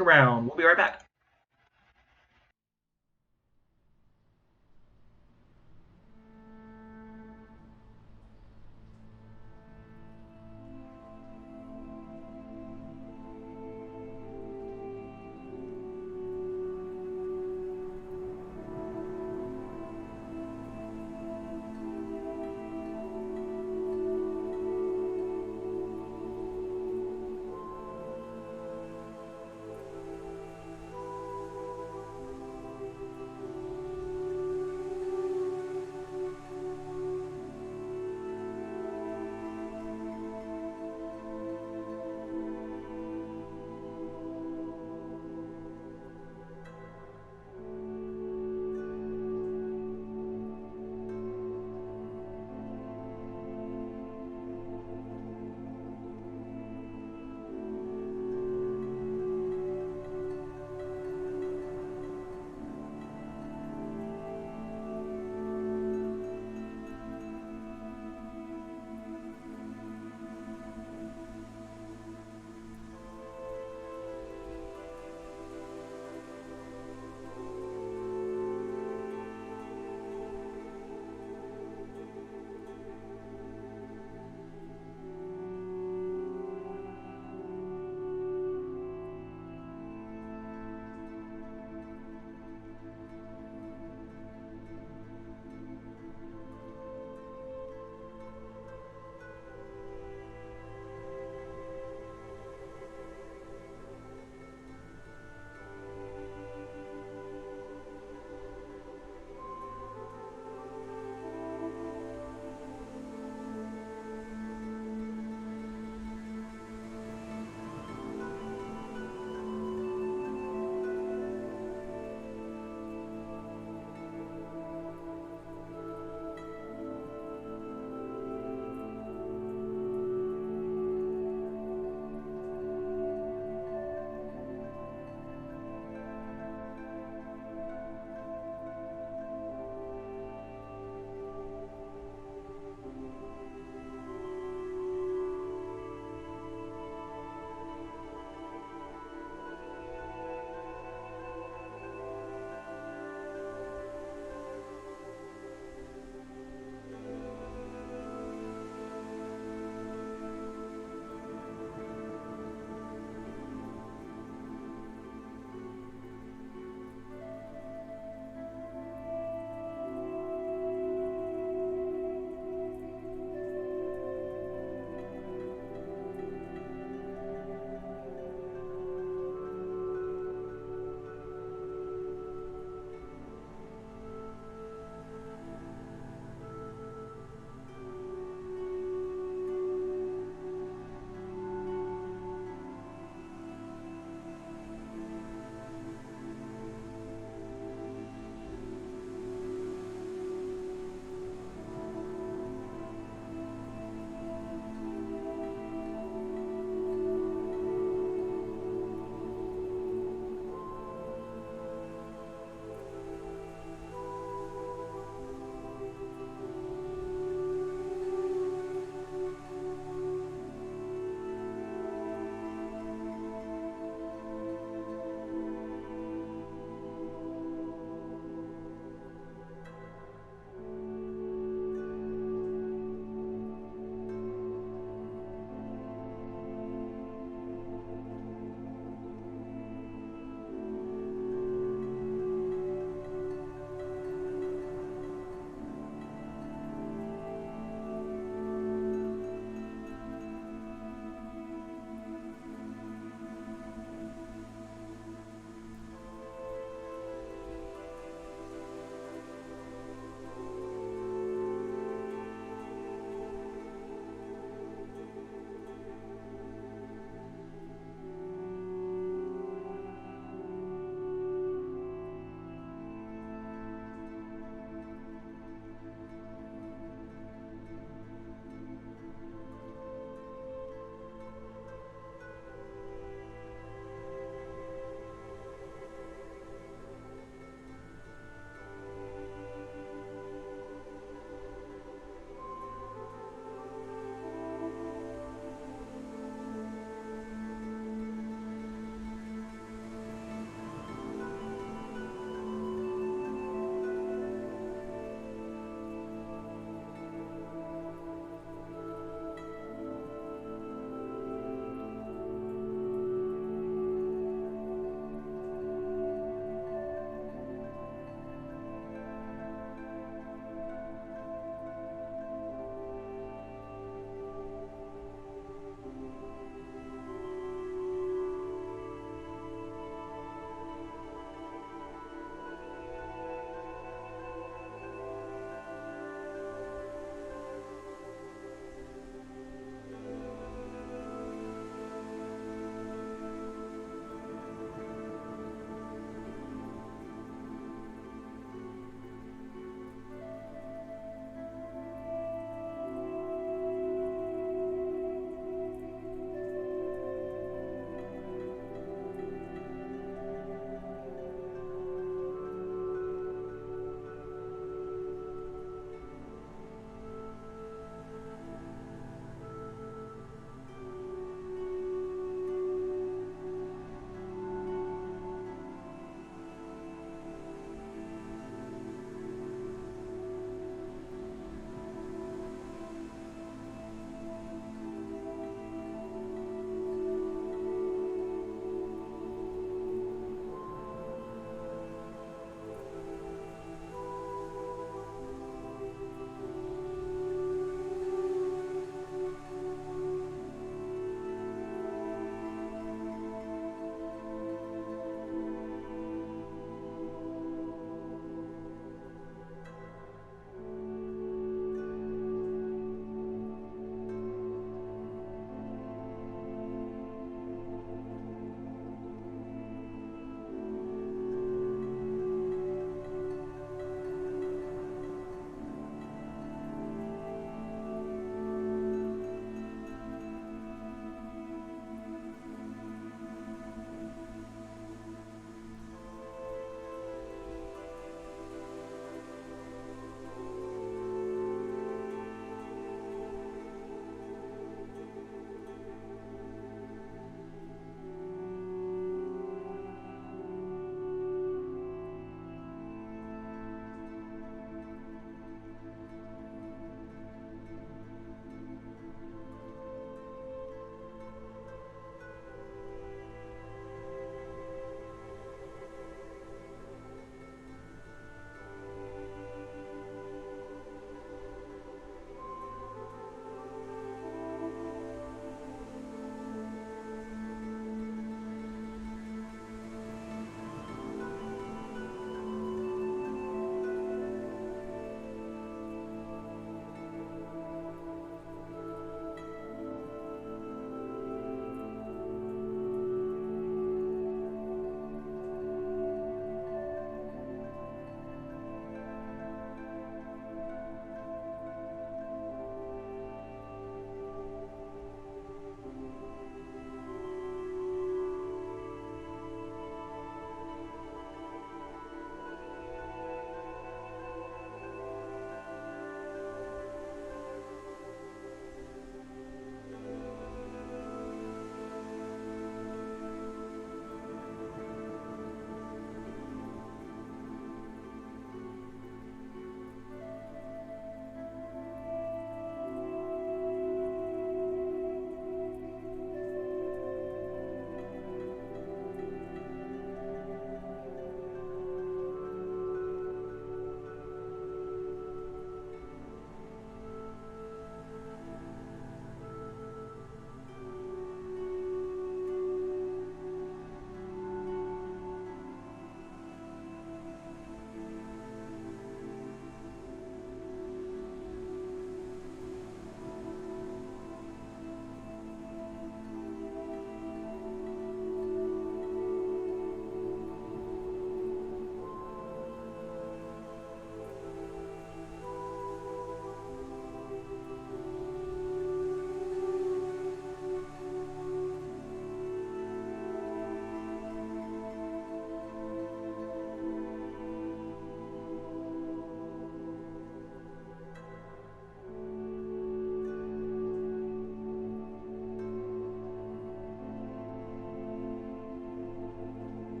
around. We'll be right back.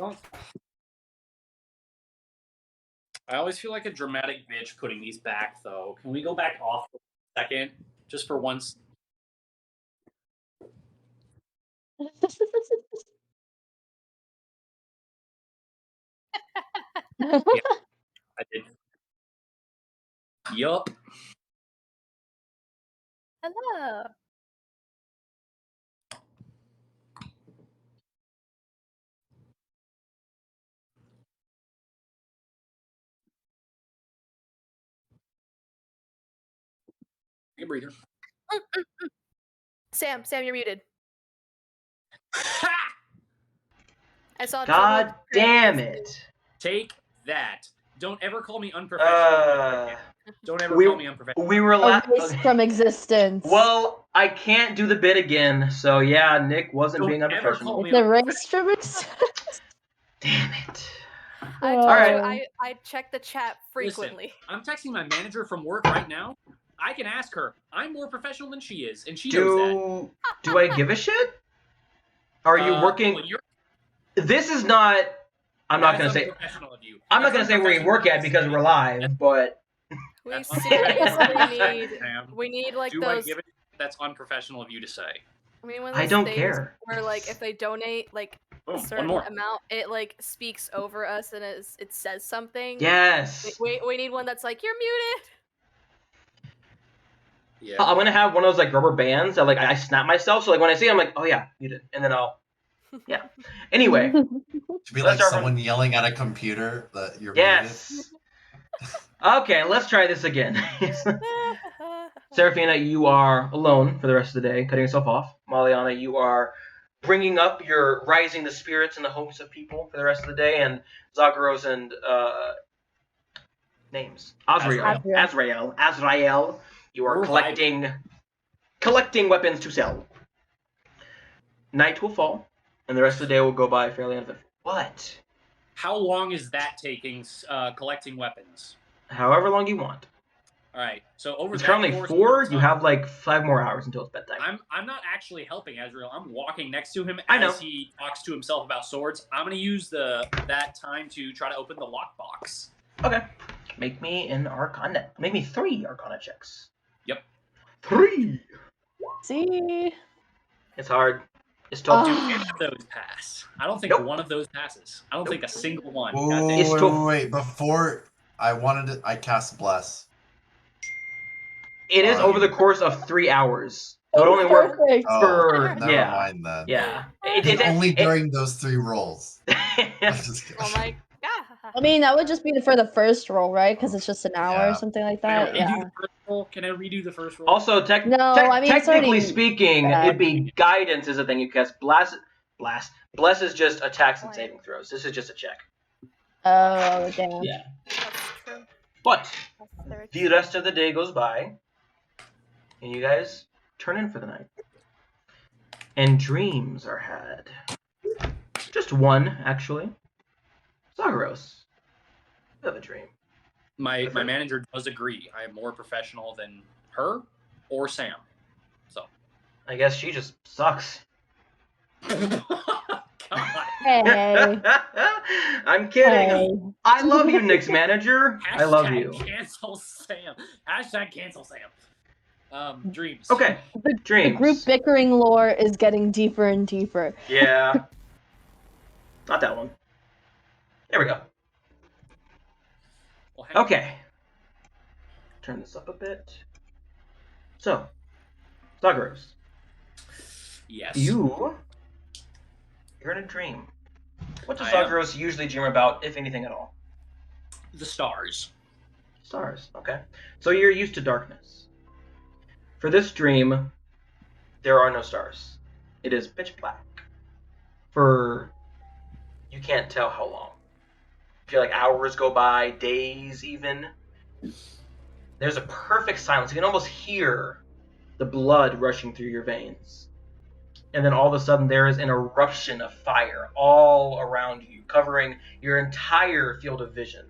Well, I always feel like a dramatic bitch putting these back, though. Can we go back off for a second? Just for once? I did. Yup. Hello. Take a breather. Sam, you're muted. Ha! I saw. God damn it! Take that. Don't ever call me unprofessional. Don't ever call me unprofessional. We were Erased from existence. Well, I can't do the bit again, so yeah, Nick wasn't being Don't ever unprofessional. call me It's erased from existence. Damn it. I Oh. told you, Alright. I check the chat frequently. Listen, I'm texting my manager from work right now. I can ask her. I'm more professional than she is, and she knows Do I give a shit? Are that. you working? Well, This is not. I'm not that's gonna say. unprofessional of you. I'm not That's gonna say where you work at because we're live, but We That's seriously need. Sam, We need like do those. I give it? That's unprofessional of you to say. I mean, one of I those don't things care. where like if they donate like Boom, a one certain more. amount, it like speaks over us and it says something. yes. We need one that's like you're muted. Yeah. I'm gonna have one of those like rubber bands that like I snap myself, so like when I see it, I'm like, oh yeah, you did, and then I'll. Yeah. Anyway. To be like Let's start someone yelling at a computer that you're Yes. Okay, let's try this again. Serafina, you are alone for the rest of the day, cutting yourself off. Maliana, you are bringing up, you're rising the spirits and the hopes of people for the rest of the day, and Zagros and names. Azrael, you are We're collecting weapons to sell. Night will fall, and the rest of the day will go by fairly uneventful. But How long is that taking collecting weapons? however long you want. All right. So over It's that currently course 4. of You time- have like 5 more hours until it's bedtime. I'm not actually helping Azrael. I'm walking next to him I know. as he talks to himself about swords. I'm gonna use that time to try to open the lockbox. Okay. Make me an Arcana. Make me 3 Arcana checks. Yep. 3. See? It's hard. It's tough. Do Oh. any of those pass? I don't think Nope. one of those passes. I don't think a single one. Whoa, God damn. It's tough. wait, before I cast Bless. It is over the course of 3 hours. So it only works Perfect. Oh, for never yeah. mind then. Yeah. And only during those 3 rolls. Just kidding. Oh my god. I mean, that would just be for the first roll, right? Because it's just an hour Yeah. or something like Can I that. redo Yeah. the first roll? Can I redo the first roll? Also, No, I mean, it's technically already speaking, bad. it'd be guidance is the thing you cast. Bless is just attacks and saving throws. This is just a check. Oh, damn. Yeah. That's true. But That's very the rest of the day goes by, and you guys turn in for the night. And dreams are had. Just one, actually. Zagros, you have a dream. My manager does agree. I am more professional than her or Sam. So. I guess she just sucks. God. Hey. I'm kidding. Hey. I love you, Nick's manager. I love you. Cancel Sam. Hashtag cancel Sam. Dreams. Okay, The dreams. group bickering lore is getting deeper and deeper. Yeah. Not that one. There we go. Well, hang on. Okay. Turn this up a bit. So, Zagros, Yes. you're in a dream. What does I am. Zagros usually dream about, if anything at all? The stars. Stars. Okay. So you're used to darkness. For this dream, there are no stars. It is pitch black. For you can't tell how long. I feel like hours go by, days even. There's a perfect silence. You can almost hear the blood rushing through your veins. And then all of a sudden there is an eruption of fire all around you, covering your entire field of vision.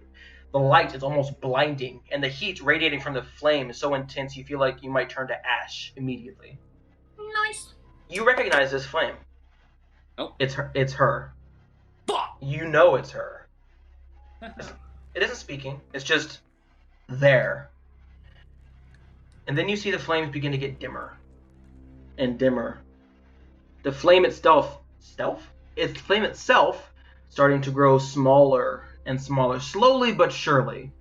The light is almost blinding, and the heat radiating from the flame is so intense you feel like you might turn to ash immediately. Nice. You recognize this flame. Nope. It's her. Fuck. You know it's her. It isn't speaking. It's just there. And then you see the flames begin to get dimmer and dimmer. The flame itself starting to grow smaller and smaller, slowly but surely.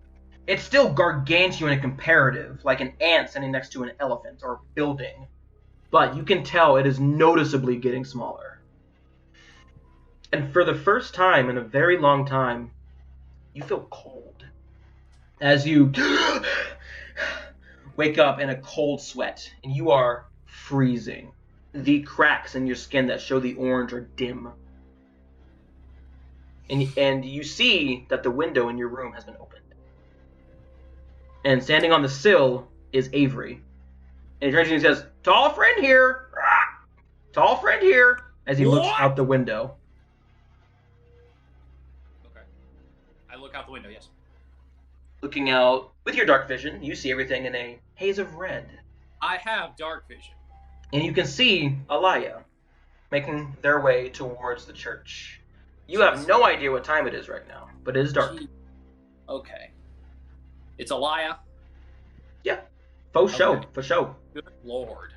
It's still gargantuan in comparative, like an ant standing next to an elephant or a building. But you can tell it is noticeably getting smaller. And for the first time in a very long time, you feel cold. As you wake up in a cold sweat, and you are freezing. The cracks in your skin that show the orange are dim. And you see that the window in your room has been opened. And standing on the sill is Avery. And he turns to you and says, "Tall friend here! Tall friend here!" As he looks out the window. Okay. I look out the window, yes. Looking out with your dark vision, you see everything in a haze of red. I have dark vision. And you can see Alaya making their way towards the church. You have no idea what time it is right now, but it is dark. Okay. It's Alaya. Yeah. For show. Okay. For show. Good lord.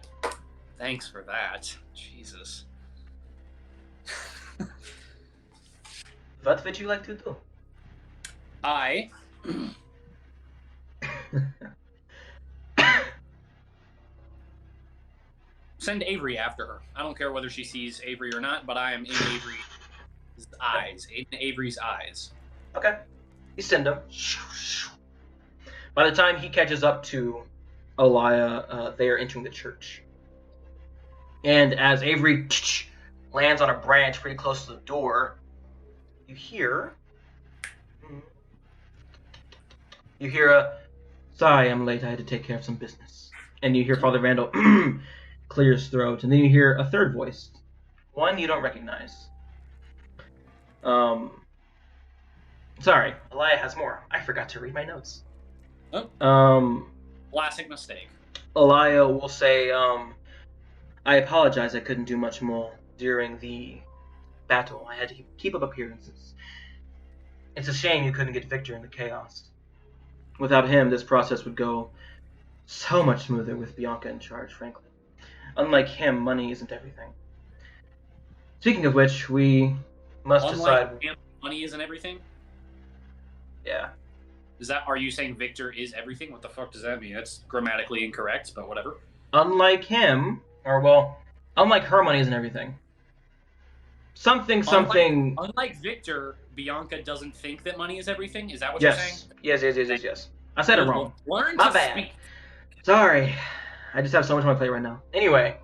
Thanks for that. Jesus. What would you like to do? I send Avery after her. I don't care whether she sees Avery or not, but I am in Avery's eyes. In Avery's eyes. Okay. You send him. By the time he catches up to Alaya, they are entering the church. And as Avery lands on a branch pretty close to the door, you hear a, "Sorry, I'm late. I had to take care of some business." And you hear Father Vandal clear his throat. And then you hear a third voice. One you don't recognize. Sorry, Alaya has more. I forgot to read my notes. Oh. Classic mistake. Alaya will say, "I apologize I couldn't do much more during the battle. I had to keep up appearances. It's a shame you couldn't get Victor in the chaos. Without him, this process would go so much smoother with Bianca in charge, frankly. Unlike him, money isn't everything. Speaking of which, we must decide..." Him, money isn't everything? Yeah. Are you saying Victor is everything? What the fuck does that mean? That's grammatically incorrect, but whatever. Unlike him, unlike her, money isn't everything. Something. Unlike Victor, Bianca doesn't think that money is everything? Is that what you're saying? Yes. I said it wrong. Learn My to bad. speak. Sorry. I just have so much on my plate right now. Anyway,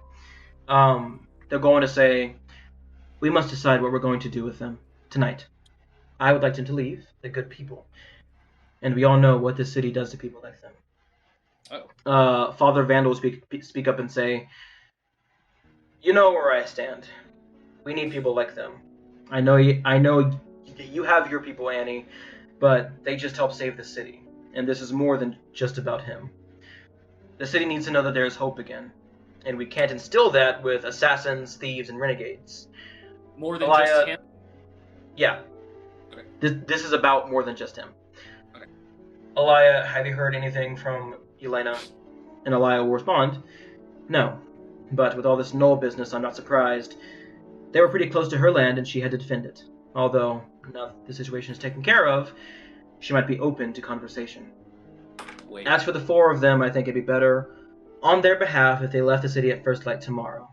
they're going to say, "We must decide what we're going to do with them tonight. I would like them to leave. They're good people. And we all know what this city does to people like them." Oh. Father Vandal will speak up and say, "You know where I stand. We need people like them. I know you have your people, Annie, but they just help save the city. And this is more than just about him. The city needs to know that there is hope again. And we can't instill that with assassins, thieves, and renegades." More than Alaya, just him? Yeah. Okay. This is about more than just him. Okay. "Alaya, have you heard anything from Elena?" And Alaya will respond, "No. But with all this gnoll business, I'm not surprised. They were pretty close to her land, and she had to defend it. Although, now that the situation is taken care of, she might be open to conversation. Wait. As for the four of them, I think it'd be better on their behalf if they left the city at first light tomorrow.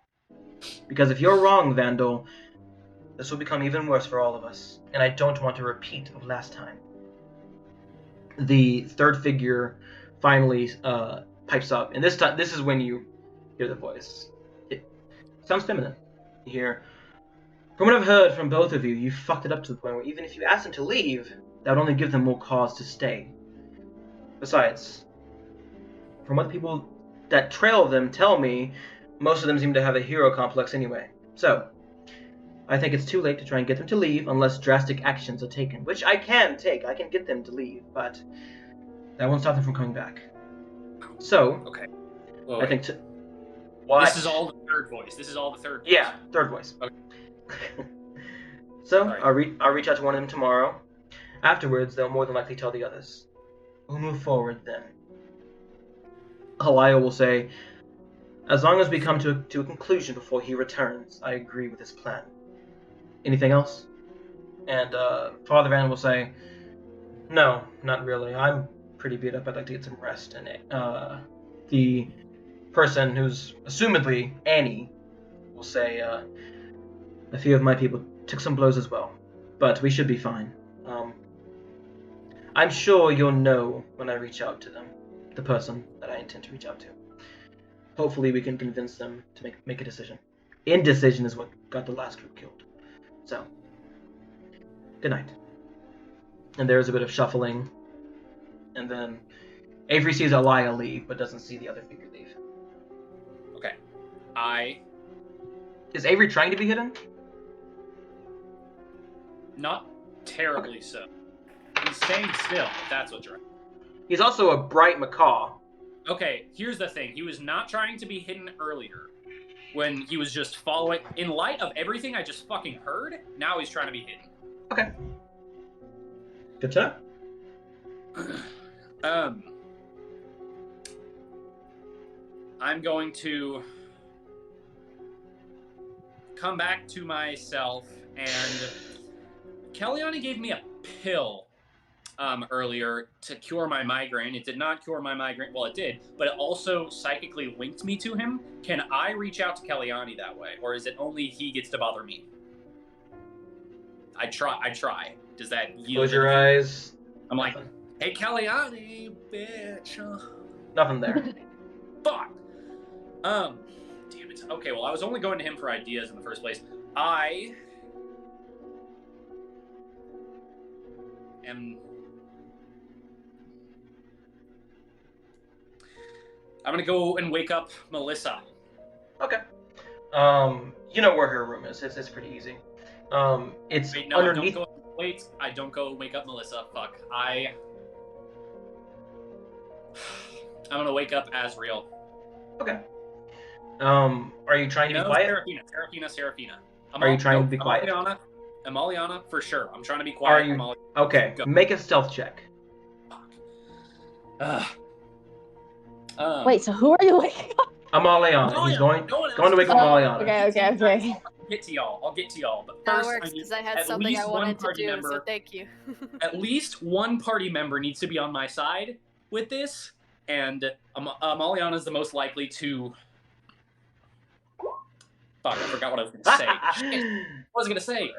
Because if you're wrong, Vandal, this will become even worse for all of us, and I don't want a repeat of last time." The third figure finally pipes up, and this is when you hear the voice. It sounds feminine. You hear, "From what I've heard from both of you, fucked it up to the point where even if you asked them to leave, that would only give them more cause to stay. Besides, from what the people that trail them tell me, most of them seem to have a hero complex anyway. So, I think it's too late to try and get them to leave unless drastic actions are taken, which I can take. I can get them to leave, but that won't stop them from coming back. So, Okay. I think This is all the third voice. Yeah, third voice. Okay. So Sorry. I'll reach out to one of them tomorrow. Afterwards, they'll more than likely tell the others. We'll move forward then. Halio will say, as long as we come to a conclusion before he returns, I agree with his plan. Anything else? And Father Van will say, no, not really. I'm pretty beat up. I'd like to get some rest. And the person who's assumedly Annie will say, a few of my people took some blows as well, but we should be fine. I'm sure you'll know when I reach out to them, the person that I intend to reach out to. Hopefully we can convince them to make a decision. Indecision is what got the last group killed. So, good night. And there's a bit of shuffling, and then Avery sees Elia leave, but doesn't see the other figure leave. Okay. Is Avery trying to be hidden? Not terribly so. He's staying still, if that's what you're... He's also a bright macaw. Okay, here's the thing. He was not trying to be hidden earlier, when he was just following... In light of everything I just fucking heard, now he's trying to be hidden. Okay. Good to know. I'm going to come back to myself, and Kellyanne gave me a pill earlier to cure my migraine. It did not cure my migraine. Well, it did, but it also psychically linked me to him. Can I reach out to Kellyanne that way, or is it only he gets to bother me? I try. Does that yield? Close your eyes. I'm like, hey, Kellyanne, bitch. Nothing there. Fuck. Damn it. Okay, well, I was only going to him for ideas in the first place. I am... I'm gonna go and wake up Melissa. Okay. You know where her room is. It's pretty easy. It's Wait, no, underneath. I don't go wake up Melissa. Fuck. I'm gonna wake up Asriel. Okay. Are you trying to be quiet? Seraphina. Are you trying to be quiet? Amaliana, for sure. I'm trying to be quiet. Are you? Amaliana. Okay. Go. Make a stealth check. Fuck. Wait, so who are you waking up? Amaliana. He's going to wake up Amaliana. Okay. I'll get to y'all. But That first, works I need because I had at something least I one wanted to party do, member. so thank you. At least one party member needs to be on my side with this, and Amaliana is the most likely to... Fuck, I forgot what I was going to say. Shit. What was I going to say?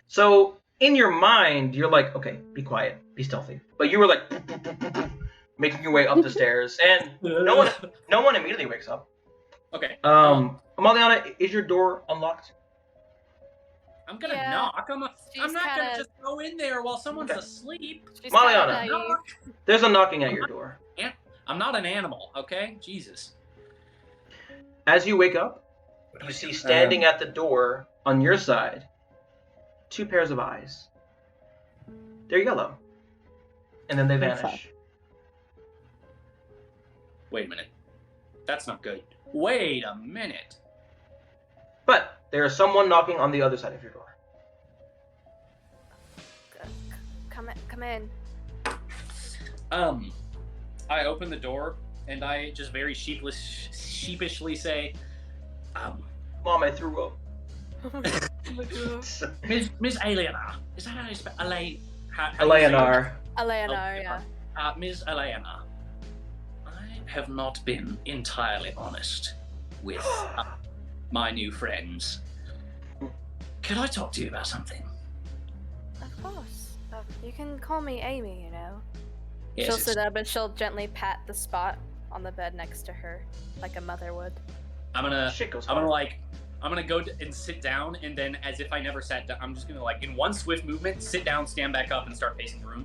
So, in your mind, you're like, okay, be quiet, be stealthy. But you were like, making your way up the stairs, and no one immediately wakes up. Okay. Amaliana, is your door unlocked? I'm gonna Yeah, knock. I'm not gonna kinda- just go in there while someone's Okay. asleep. She's Maliana. kinda naive. There's a knocking at your door. I'm not an animal, okay? Jesus. As you wake up, you see standing at the door on your side 2 pairs of eyes. They're yellow. And then they What's vanish. Wait a minute. That's not good. Wait a minute. But there is someone knocking on the other side of your door. Come in. I open the door and I just very sheepishly say, Mom, I threw up. Miss Aliena. Is that how you spell Eleanor. Eleanor, yeah. Ms. Aliena, I have not been entirely honest with my new friends. Could I talk to you about something? Of course. You can call me Amy, you know. Yes, She'll it's- sit up and she'll gently pat the spot on the bed next to her, like a mother would. I'm gonna Shit goes I'm gonna hard. I'm gonna go and sit down, and then as if I never sat down, I'm just gonna in one swift movement, sit down, stand back up, and start pacing the room.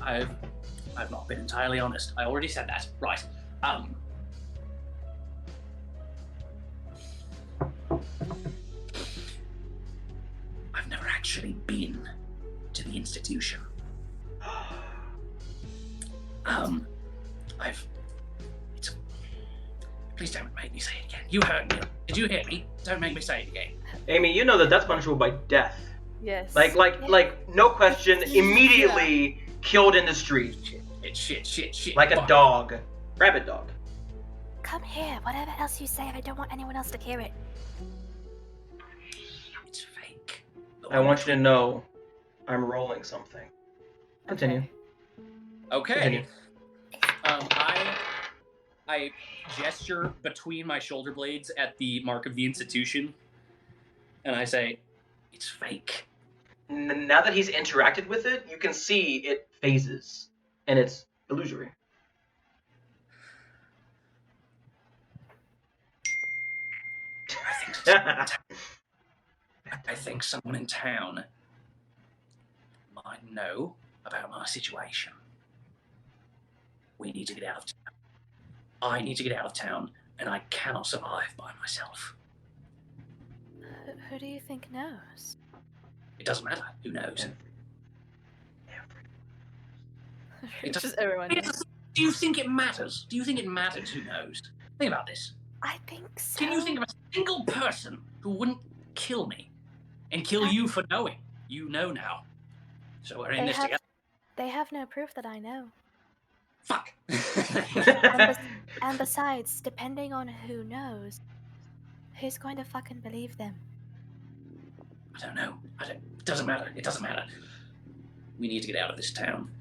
I've not been entirely honest. I already said that. Right. I've never actually been to the institution. Please don't make me say it again. You heard me. Did you hear me? Don't make me say it again. Amy, you know that that's punishable by death. Yes. Like, no question, immediately killed in the street. Shit. Like a Fuck. dog. Rabbit dog. Come here. Whatever else you say, I don't want anyone else to hear it. It's fake. I want you to know I'm rolling something. Continue. Okay. Continue. I gesture between my shoulder blades at the mark of the institution, and I say, "It's fake." Now that he's interacted with it, you can see it phases, and it's illusory. I think someone in town might know about my situation. We need to get out of town. I need to get out of town, and I cannot survive by myself. Who do you think knows? It doesn't matter who knows. It's just everyone knows. Do you think it matters? Do you think it matters who knows? Think about this. I think so. Can you think of a single person who wouldn't kill me and kill you for knowing? You know now. So we're in this together. They have no proof that I know. Fuck. And besides, depending on who knows, who's going to fucking believe them? I don't know. It doesn't matter. It doesn't matter. We need to get out of this town.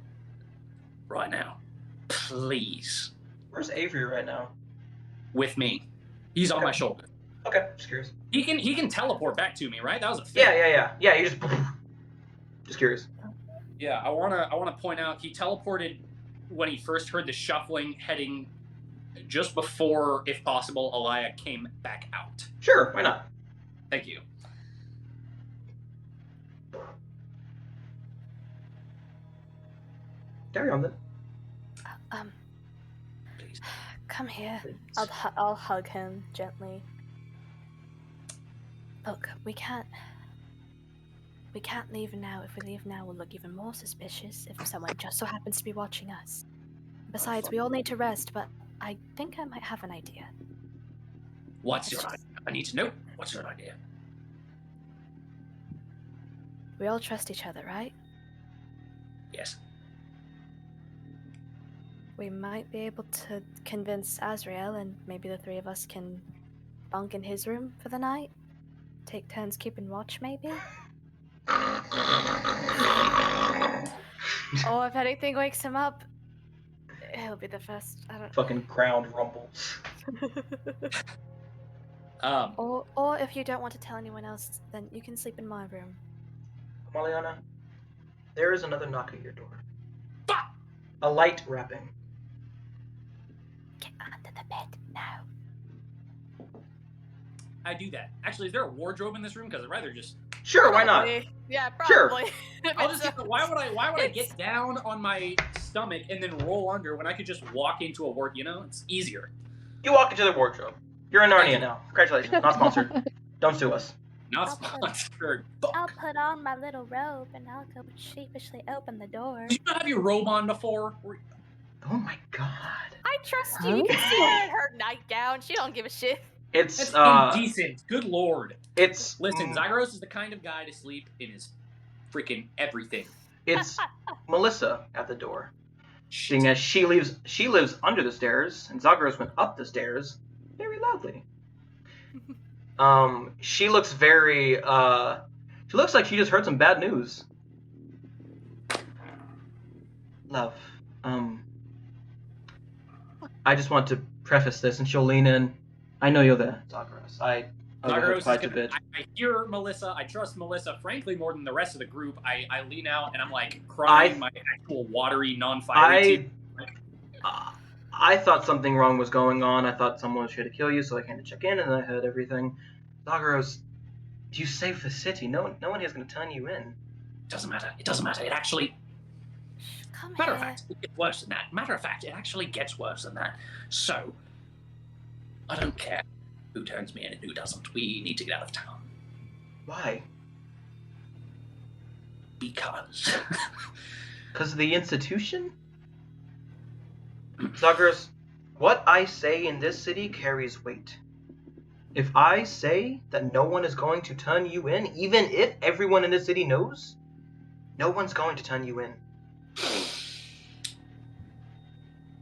Right now. Please. Where's Avery right now? With me. He's on my shoulder. Okay, just curious. He can teleport back to me, right? That was a thing. Yeah, you just curious. Yeah, I wanna point out he teleported when he first heard the shuffling heading just before, if possible, Elia came back out. Sure, why not? Thank you. Carry on then. Please. Come here. Please. I'll hug him gently. Look, we can't leave now. If we leave now, we'll look even more suspicious if someone just so happens to be watching us. Besides, we all need to rest, but I think I might have an idea. What's your idea? I need to know. What's your idea? We all trust each other, right? Yes. We might be able to convince Azrael, and maybe the three of us can bunk in his room for the night. Take turns keeping watch, maybe? Or if anything wakes him up, he'll be the first. I don't. Fucking ground rumbles. Or if you don't want to tell anyone else, then you can sleep in my room. Maliana, there is another knock at your door. Fuck! A light rapping. Get under the bed now. I do that. Actually, is there a wardrobe in this room? Because I'd rather just. Sure, why not? Probably. Yeah, Sure. probably. I'll just get. Why would I get down on my stomach and then roll under when I could just walk into a ward? You know, it's easier. You walk into the wardrobe. You're in Narnia now. Congratulations. Not sponsored. Don't sue us. Not I'll sponsored. I'll put on my little robe and I'll go sheepishly open the door. Did you not have your robe on before? Oh my god. I trust you. You can see her in her nightgown. She don't give a shit. It's That's indecent. Good lord. It's Listen, Zagros is the kind of guy to sleep in his freaking everything. It's Melissa at the door. Seeing as she lives under the stairs, and Zagros went up the stairs very loudly. She looks very she looks like she just heard some bad news. Love, I just want to preface this, and she'll lean in. I know you're there, Zagros. I Zagros quite is a bit. I hear Melissa. I trust Melissa, frankly, more than the rest of the group. I lean out and I'm like crying my actual watery, non-fiery tears. I thought something wrong was going on. I thought someone was trying to kill you, so I came to check in, and I heard everything. Zagros, you saved the city. No one here is going to turn you in. It doesn't matter. It doesn't matter. It actually. Come Matter of here. fact, it gets worse than that. Matter of fact, it actually gets worse than that. So, I don't care who turns me in and who doesn't. We need to get out of town. Why? Because. Because of the institution? Zagros, What I say in this city carries weight. If I say that no one is going to turn you in, even if everyone in this city knows, no one's going to turn you in.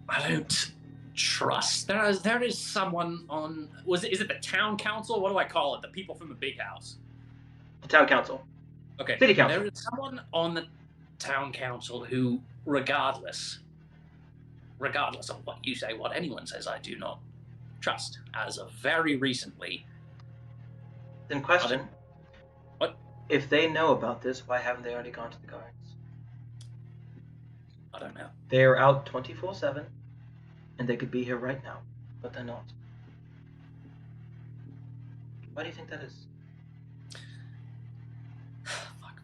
I don't trust. There is someone on. Is it the town council? What do I call it? The people from the big house. The town council. Okay. City council. There is someone on the town council who, regardless of what you say, what anyone says, I do not trust. As of very recently. Then question. What? If they know about this, why haven't they already gone to the guards? I don't know. They are out 24/7, and they could be here right now, but they're not. Why do you think that is? Fuck.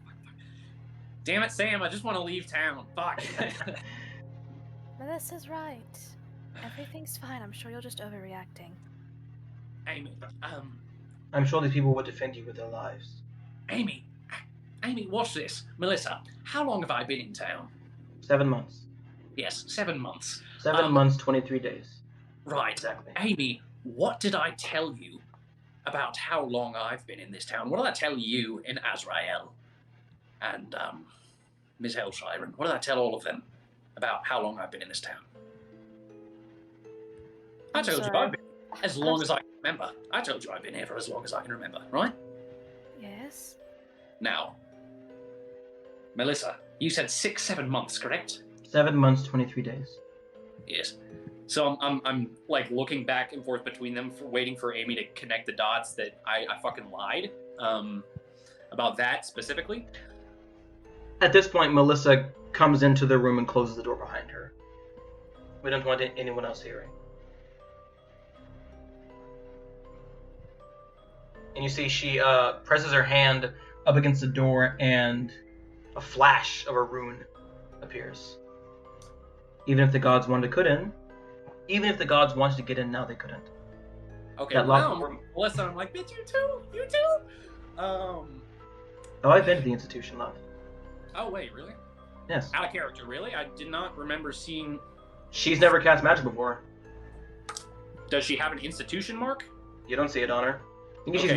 Damn it, Sam, I just want to leave town. Fuck. Melissa's right. Everything's fine. I'm sure you're just overreacting. Amy, I'm sure these people would defend you with their lives. Amy, watch this. Melissa, how long have I been in town? 7 months. Yes, 7 months. 7 months, 23 days. Right. Exactly. Amy, what did I tell you about how long I've been in this town? What did I tell you in Azrael and Ms. Hellshiren? What did I tell all of them about how long I've been in this town? I told you I've been as long as I can remember. I told you I've been here for as long as I can remember, right? Yes. Now, Melissa, you said 6-7 months, correct? 7 months, 23 days. Yes. So I'm like looking back and forth between them, waiting for Amy to connect the dots that I fucking lied about that specifically. At this point, Melissa comes into the room and closes the door behind her. We don't want anyone else hearing. And you see she presses her hand up against the door, and a flash of a rune appears. Even if the gods wanted to get in, now they couldn't. Okay, That now Melissa, I'm like, bitch, you too? Oh, I've been to the institution, love. Oh, wait, really? Yes. Out of character, really? I did not remember seeing... She's never cast magic before. Does she have an institution mark? You don't see it on her. Okay, She's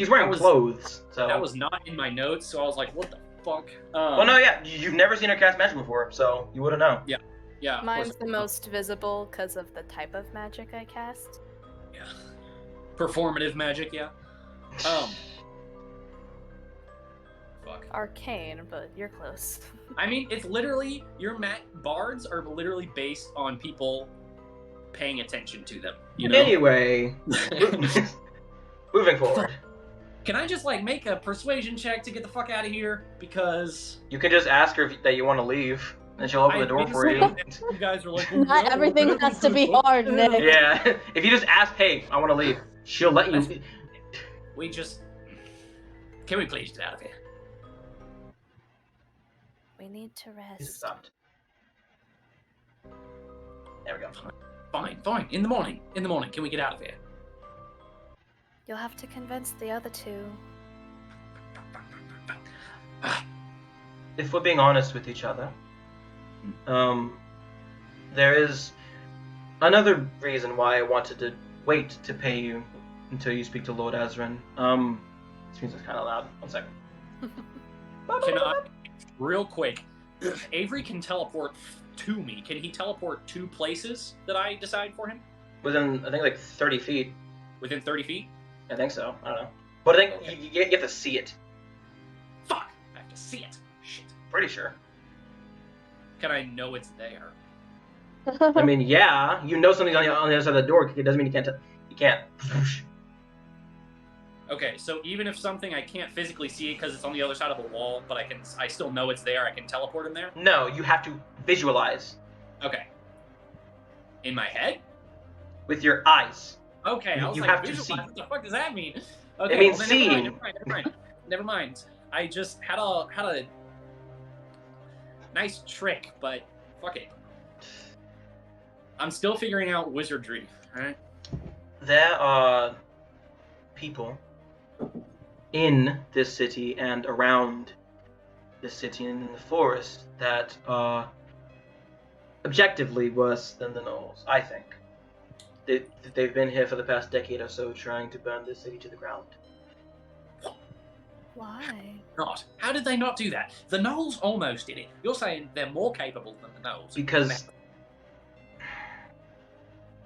wearing cool. clothes, so... That was not in my notes, so I was like, what the fuck? Well, no, yeah, you've never seen her cast magic before, so you wouldn't know. Yeah. Mine's the most visible because of the type of magic I cast. Yeah. Performative magic, yeah. Fuck. Arcane, but you're close. I mean, it's literally, bards are literally based on people paying attention to them, you know? Anyway, moving forward. Can I just, like, make a persuasion check to get the fuck out of here? Because... You can just ask her that you want to leave, and she'll open the door for you. You guys are like... Not everything has to be hard, Nick. Yeah, if you just ask, hey, I want to leave, she'll let you. We just... Can we please get out of here? We need to He's rest. stopped. There we go. Fine. In the morning, can we get out of here? You'll have to convince the other two. If we're being honest with each other, there is another reason why I wanted to wait to pay you until you speak to Lord Azrin. This means it's kind of loud. 1 second. Can I, real quick, Avery can teleport to me. Can he teleport to places that I decide for him? Within, I think, like 30 feet. Within 30 feet? I think so. I don't know. But I think Okay. you have to see it. Fuck! I have to see it. Shit. Pretty sure. Can I know it's there? I mean, yeah, you know something's on the other side of the door. It doesn't mean you can't. You can't. Okay, so even if something I can't physically see it because it's on the other side of the wall, but I still know it's there, I can teleport him there? No, you have to visualize Okay. In my head? with your eyes. Okay, I was You like, have to visualize, see. what the fuck does that mean? Okay, means then seeing. Never mind. I just had a nice trick, but fuck it. I'm still figuring out wizardry, alright? There are people in this city and around this city and in the forest that are objectively worse than the gnolls, I think. They've been here for the past decade or so, trying to burn this city to the ground. Why? Not. How did they not do that? The gnolls almost did it. You're saying they're more capable than the gnolls. Because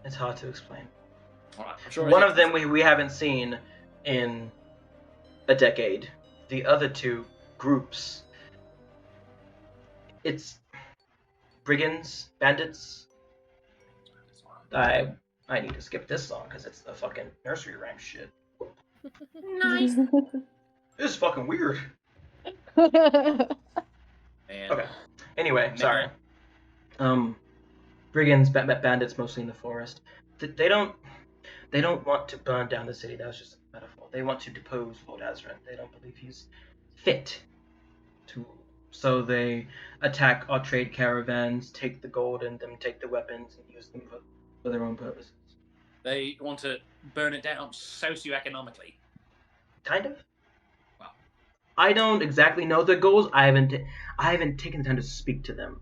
it's hard to explain. Alright, I'm sure One of them we haven't seen in a decade. The other two groups, it's brigands, bandits. I need to skip this song because it's the fucking nursery rhyme shit. Nice. This is fucking weird. Man. Okay. Anyway, Man. sorry. Brigands, bandits, mostly in the forest. They don't want to burn down the city. That was just a metaphor. They want to depose Lord Azran. They don't believe he's fit to. So they attack our trade caravans, take the gold and them, take the weapons, and use them for their own purposes. They want to burn it down socioeconomically. Kind of. Well. I don't exactly know their goals. I haven't taken the time to speak to them.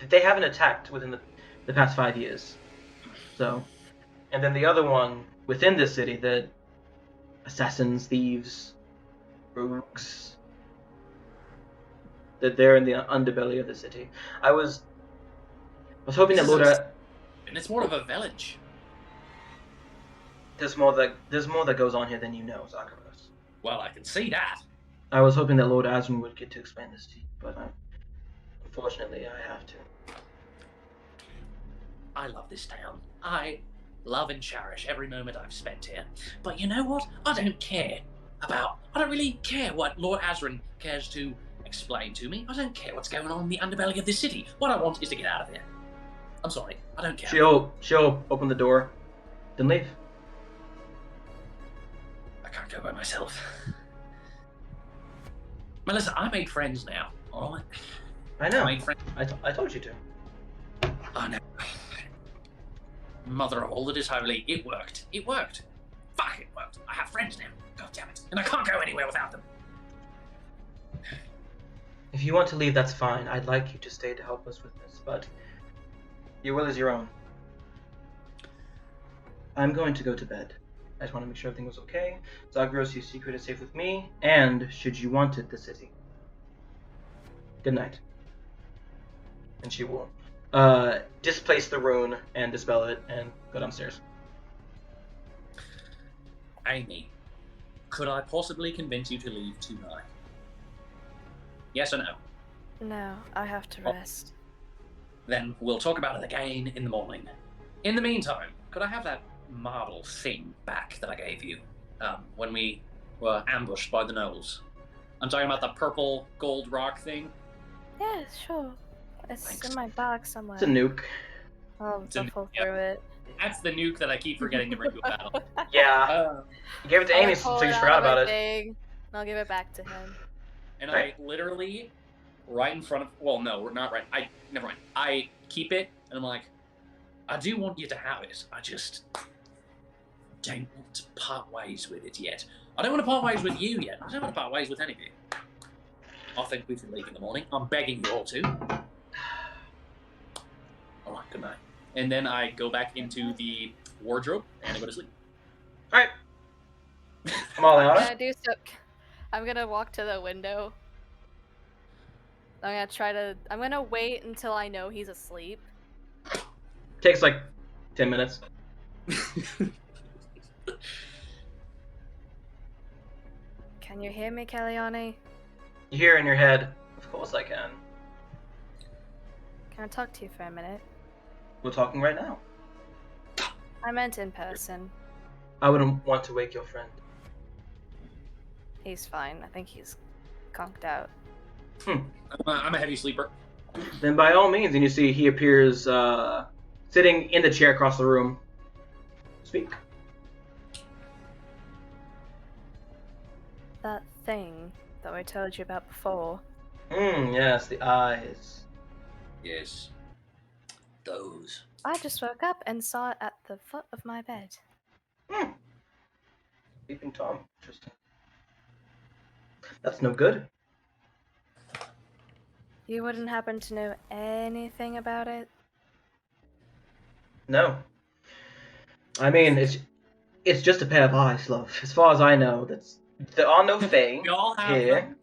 They haven't attacked within the past 5 years. So, and then the other one within this city, the assassins, thieves, rogues, that they're in the underbelly of the city. I was hoping that Lord. And it's more of a village. There's more that goes on here than you know, Zakaros. Well, I can see that. I was hoping that Lord Aslan would get to explain this to you, but unfortunately I have to. I love this town. I love and cherish every moment I've spent here. But you know what? I don't really care what Lord Azran cares to explain to me. I don't care what's going on in the underbelly of this city. What I want is to get out of here. I'm sorry. I don't care. She'll open the door, then leave. I can't go by myself. Melissa, I made friends now, alright? I know. I made friends. I told you to. I know. Mother of all that is holy, it worked. It worked. Fuck, it worked. I have friends now. God damn it. And I can't go anywhere without them. If you want to leave, that's fine. I'd like you to stay to help us with this, but your will is your own. I'm going to go to bed. I just want to make sure everything was okay. Zagros, your secret is safe with me, and should you want it, the city. Good night. And she will displace the rune and dispel it and go downstairs. Amy, could I possibly convince you to leave tonight? Yes or no? No, I have to rest. Then we'll talk about it again in the morning. In the meantime, could I have that marble thing back that I gave you when we were ambushed by the gnolls? I'm talking about the purple gold rock thing. Yeah, sure. It's Thanks. in my box somewhere. It's a nuke. I'll It's a shuffle nuke, through it. That's the nuke that I keep forgetting to bring to a battle. Yeah. You gave it to Amy, so you forgot about it. And I'll give it back to him. And Right. I literally, right in front of, well, no, we're not right. Never mind. I keep it, and I'm like, I do want you to have it. I just don't want to part ways with it yet. I don't want to part ways with you yet. I don't want to part ways with any of you. I think we can leave in the morning. I'm begging you all to. All right, good night. And then I go back into the wardrobe and I go to sleep. Alright. I'm all I'm out. gonna do so. I'm gonna walk to the window. I'm gonna wait until I know he's asleep. Takes like 10 minutes. Can you hear me, Kellyanne? You hear in your head, of course I can. Can I talk to you for a minute? We're talking right now. I meant in person. I wouldn't want to wake your friend. He's fine. I think he's conked out. I'm a heavy sleeper. Then by all means, and you see he appears sitting in the chair across the room. Speak. That thing that I told you about before. Yes, the eyes. Yes. Those. I just woke up and saw it at the foot of my bed. Peeping Tom. Interesting. That's no good. You wouldn't happen to know anything about it? No. I mean, it's just a pair of eyes, love. As far as I know, there are no Fae We all have here.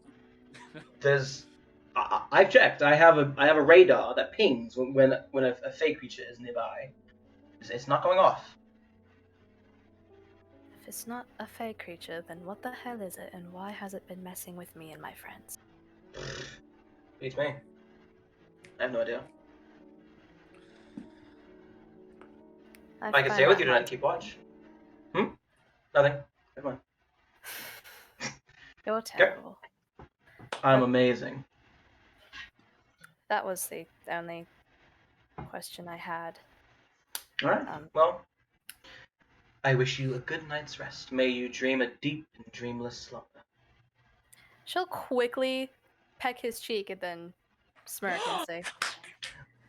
them. I've checked. I have a radar that pings when a Fae creature is nearby. It's not going off. If it's not a fey creature, then what the hell is it, and why has it been messing with me and my friends? Beats me. I have no idea. I can stay with you tonight and keep watch. Nothing. Never mind. You're terrible. I'm amazing. That was the only question I had. Alright. Well, I wish you a good night's rest. May you dream a deep and dreamless slumber. She'll quickly peck his cheek and then smirk and say,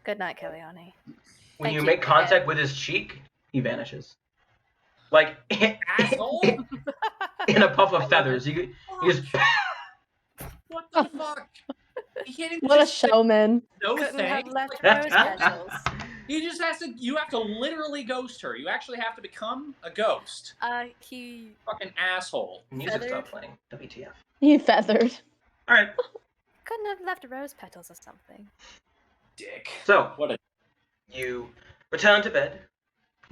"Good night, Kiliani." When Thank you you. make contact with his cheek, he vanishes. Like, Asshole! in a puff of feathers. You just... What the fuck? He can't even What a just say showman. no Couldn't have thanks. left rose petals. He just has to. You have to literally ghost her. You actually have to become a ghost. He Fucking asshole. Music Feathered. stopped playing. WTF. He feathered. Alright. couldn't have left rose petals or something. Dick. So, What a. you return to bed,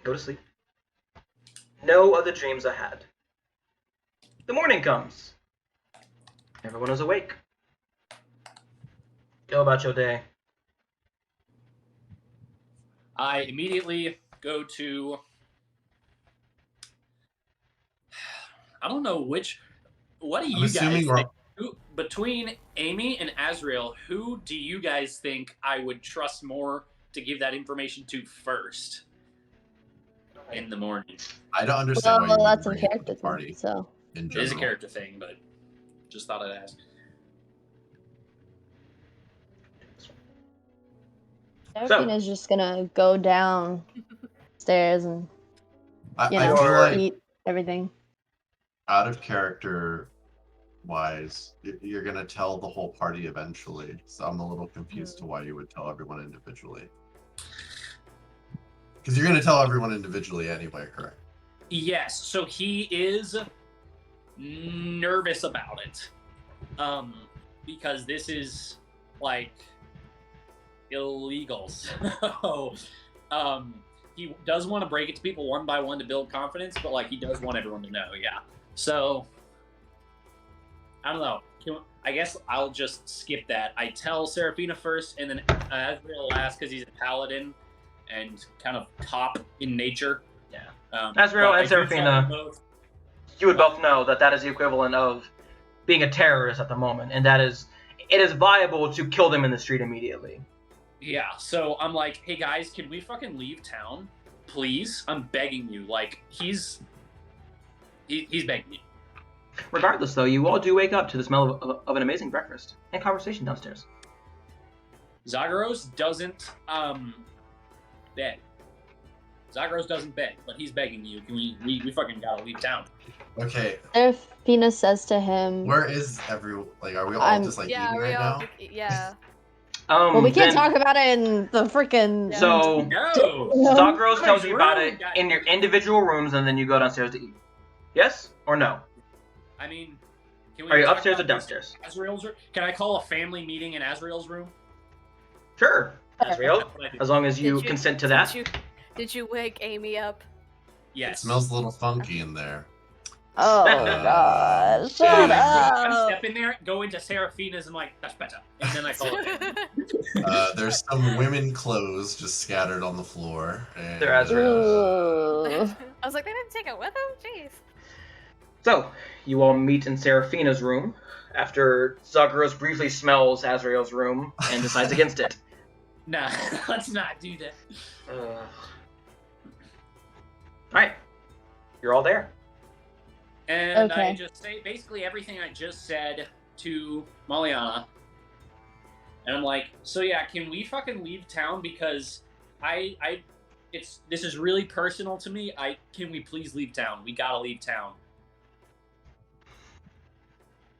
go to sleep. No other dreams are had. The morning comes. Everyone is awake. Go about your day. I immediately go to. I don't know which. What do you I'm guys assuming think? Between Amy and Azrael, who do you guys think I would trust more to give that information to first in the morning? I don't understand why you Well, would that's a bring it to character the party thing, so. in It general. is a character thing, but just thought I'd ask. Seraphina's just gonna go downstairs and, I you feel know, like eat everything. out of character wise, you're gonna tell the whole party eventually. So I'm a little confused to why you would tell everyone individually. Because you're gonna tell everyone individually anyway, correct? Yes, so he is nervous about it. Because this is like illegal. So he does want to break it to people one by one to build confidence, but like he does want everyone to know, yeah. So I don't know. I guess I'll just skip that. I tell Seraphina first, and then Azrael last because he's a paladin and kind of top in nature. Yeah. but Azrael and I do tell them Seraphina, both. you would both know that that is the equivalent of being a terrorist at the moment, and that is, it is viable to kill them in the street immediately. Yeah, so I'm like, hey guys, can we fucking leave town? Please? I'm begging you. Like, he's begging you. Regardless, though, you all do wake up to the smell of an amazing breakfast and conversation downstairs. Zagros doesn't beg. Zagros doesn't beg, but he's begging you. Can we fucking gotta leave town. Okay, Seraphina says to him, where is everyone? Like, are we all just like Yeah, eating we right all. now? Yeah. well, we can't Then- talk about it in the freaking. So, No! Zagros Come tells in you your about room, it guys. in your individual rooms, and then you go downstairs to eat. Yes or no? I mean, can we Are you talk upstairs or about this downstairs? in Azrael's room? Can I call a family meeting in Azrael's room? Sure, Azrael, That's what I do. as long as you Did consent to that. Did you wake Amy up? It Yes. smells a little funky in there. Oh god! Shut I'm up! stepping there, go into Seraphina's, and like, that's better. And then I call it. There's some women clothes just scattered on the floor. And, They're Azrael's. Ooh. I was like, they didn't take it with them? Jeez. So, you all meet in Seraphina's room after Zagros briefly smells Azrael's room and decides against it. Nah, let's not do that. Alright, you're all there. And I Okay. just say basically everything I just said to Maliana. And I'm like, so yeah, can we fucking leave town? Because this is really personal to me. Can we please leave town? We gotta leave town.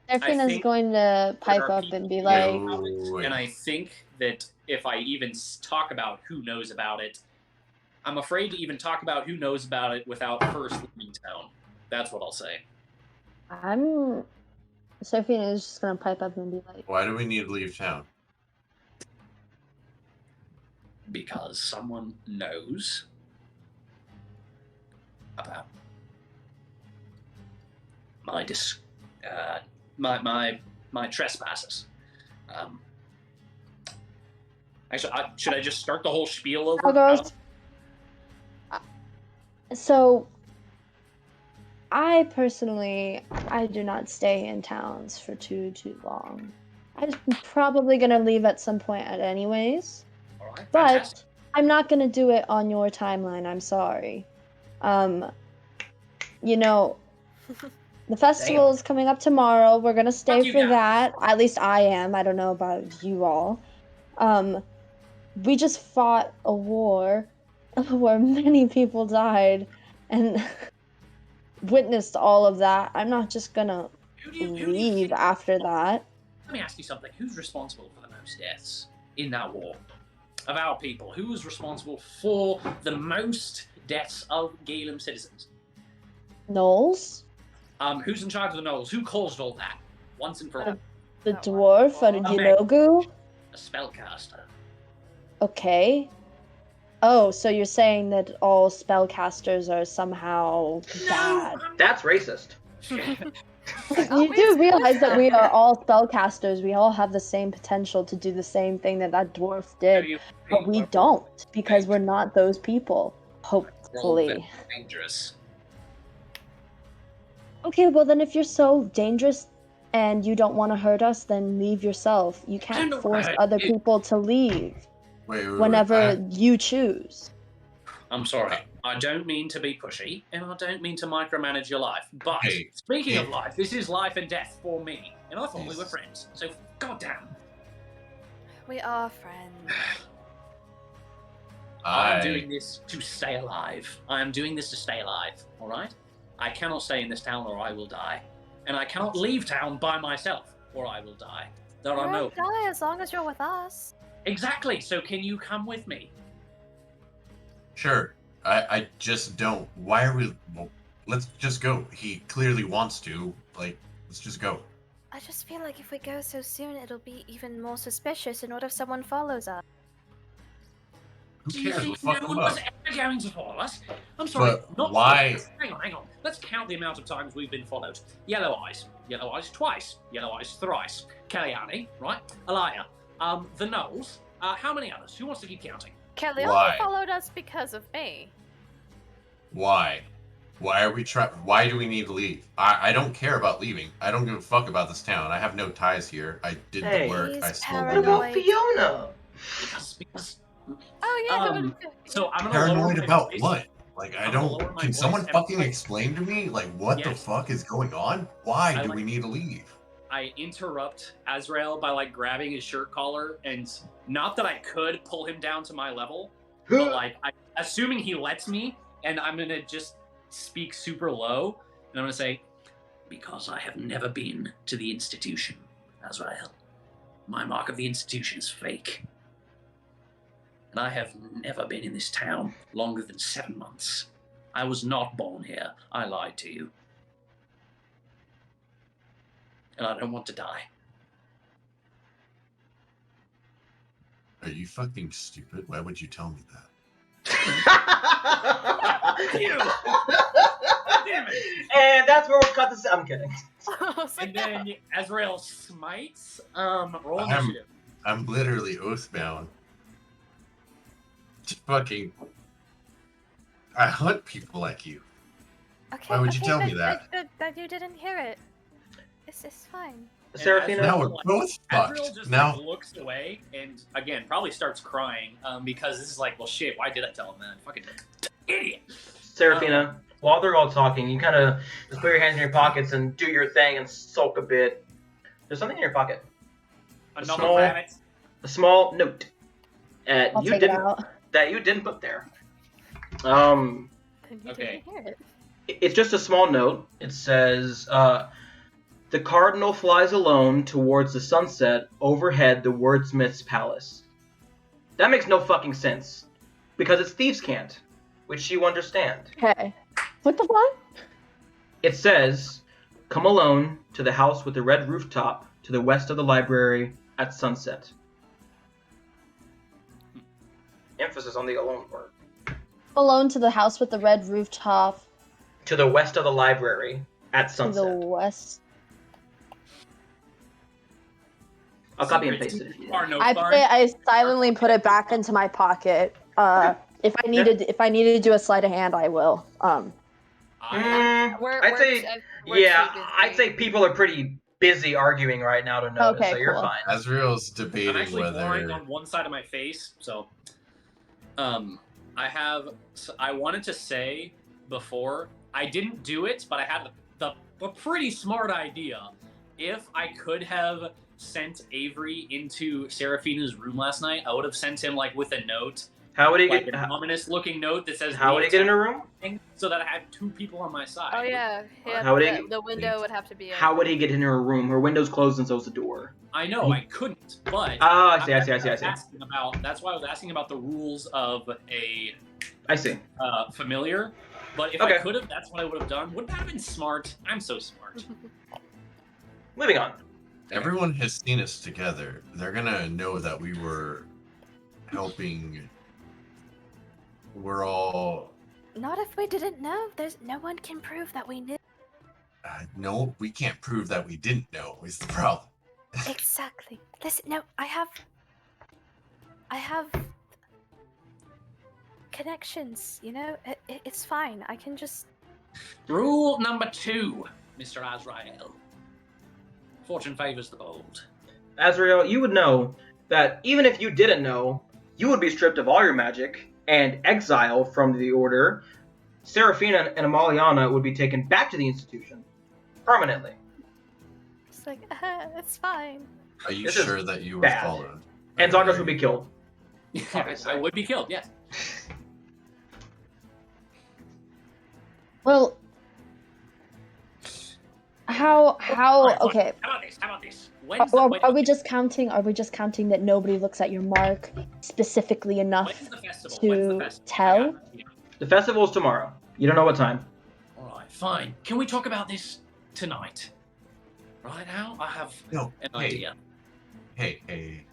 Seraphina's think going to pipe are up people and be who like, know about it, Wait. and I think that if I even talk about who knows about it, I'm afraid to even talk about who knows about it without first leaving town. That's what I'll say. Sophie is just gonna pipe up and be like, Why do we need to leave town? Because someone knows about my trespasses. Actually, should I just start the whole spiel over? Girls. So, I personally, I do not stay in towns for too long. I'm probably gonna leave at some point anyways. All right, But fantastic. I'm not gonna do it on your timeline. I'm sorry. You know, the festival is coming up tomorrow. We're gonna stay you for guys. that. At least I am. I don't know about you all. We just fought a war where many people died and witnessed all of that. I'm not just gonna Who do you leave think- after that. Let me ask you something. Who's responsible for the most deaths in that war? Of our people, who is responsible for the most deaths of Gilim citizens? Gnolls? Who's in charge of the gnolls? Who caused all that? Once and for all. The That dwarf? one. Aruginogu? A spellcaster. Okay. Oh, so you're saying that all spellcasters are somehow bad. That's racist. You do realize that we are all spellcasters. We all have the same potential to do the same thing that dwarf did, but we don't because we're not those people. We're all Hopefully. very dangerous. Okay, well then if you're so dangerous and you don't want to hurt us, then leave yourself. You can't don't force hurt other you. people to leave Wait, whenever you choose. I'm sorry. I don't mean to be pushy, and I don't mean to micromanage your life. But Hey, speaking hey. of life, this is life and death for me, and I thought we were Jesus. friends. So goddamn, We are friends. I'm doing this to stay alive. I am doing this to stay alive. All right. I cannot stay in this town, or I will die, and I cannot leave town by myself, or I will die. There You are no won't die as long as you're with us. exactly. So can you come with me? Sure. I just don't. Why are we? Well, let's just go. He clearly wants to. Like, let's just go. I just feel like if we go so soon, it'll be even more suspicious. And what if someone follows us? Who Do you cares? We'll think fuck no them one was up. ever going to follow us? I'm sorry. But not why- Hang on. Let's count the amount of times we've been followed. Yellow Eyes twice. Yellow Eyes thrice. Kellyanne, right? Alaya. The gnolls. How many others? Who wants to keep counting? Kelly Why? only followed us because of me. Why? Why are we Why do we need to leave? I don't care about leaving. I don't give a fuck about this town. I have no ties here. I did Hey. the work. I He's slowly What paranoid. know. about Fiona? Because Oh yeah. so I'm gonna lower Paranoid my about voice. what? Like, I I'm gonna lower don't. my Can voice someone and fucking like- explain to me, like, what the Yes. fuck is going on? Why I do like- we need to leave? I interrupt Azrael by like grabbing his shirt collar, and not that I could pull him down to my level, but like assuming he lets me, and I'm gonna just speak super low, and I'm gonna say, because I have never been to the institution, Azrael. My mark of the institution is fake. And I have never been in this town longer than 7 months. I was not born here. I lied to you. And I don't want to die. Are you fucking stupid? Why would you tell me that? You! Damn it! And that's where we'll cut this. I'm kidding. And then Azrael smites. Roll I'm- initiative. I'm literally oathbound. Fucking. I hunt people like you. Okay. Why would you okay, tell me good, that? Good, that you didn't hear it. This is fine. Seraphina? Now Azrael, we're both Azrael fucked. just Now, like, looks away and again probably starts crying because this is like, well, shit. Why did I tell him that? Fucking idiot. Seraphina, while they're all talking, you kind of just put your hands in your pockets and do your thing and sulk a bit. There's something in your pocket. Another small- planet. A small note. I'll You take it didn't out. that you didn't put there. You Okay. didn't hear it. It's just a small note. It says, "The cardinal flies alone towards the sunset overhead the wordsmith's palace." That makes no fucking sense, because it's thieves' cant. which you understand. Okay. What the fuck? It says, "Come alone to the house with the red rooftop to the west of the library at sunset." Emphasis on the alone word. Alone to the house with the red rooftop. To the west of the library at To sunset. the west. I'll copy and paste it if you want. I silently put it back into my pocket. If I needed to do a sleight of hand, I will. I'd say people are pretty busy arguing right now to notice, Okay, so you're cool. fine. Azrael's I'm debating actually blind whether. on one side of my face, so I wanted to say before I didn't do it, but I had a pretty smart idea. If I could have sent Avery into Seraphina's room last night, I would have sent him like with a note. How would he Like get? an ominous-looking note that says. How would he get in her room? So that I had two people on my side. Oh yeah, How would he- the window would have to be. How would he get in her room? Her window's closed and so's the door. I know I couldn't, but. Oh, I see. That's why I was asking about the rules of a I see. familiar. But if Okay. I could have, that's what I would have done. Wouldn't that have been smart? I'm so smart. Moving on. Everyone has seen us together. They're gonna know that we were helping. We're all. Not if we didn't know. There's no one can prove that we knew. No, we can't prove that we didn't know. Is the problem? Exactly. Listen, no, I have connections. You know, it's fine. I can just. Rule number 2, Mr. Azrael. Fortune favors the bold. Azrael, you would know that even if you didn't know, you would be stripped of all your magic and exiled from the order. Seraphina and Amaliana would be taken back to the institution permanently. It's like, it's fine. Are you This is sure that you were bad. followed? And Zagros would be killed. I would be killed, yes. Well, how okay. How about this? Are we just counting that nobody looks at your mark specifically enough When's the festival? to tell? The festival is tomorrow. You don't know what time. Alright, fine. Can we talk about this tonight? Right now? I have No. an Hey. idea. Hey.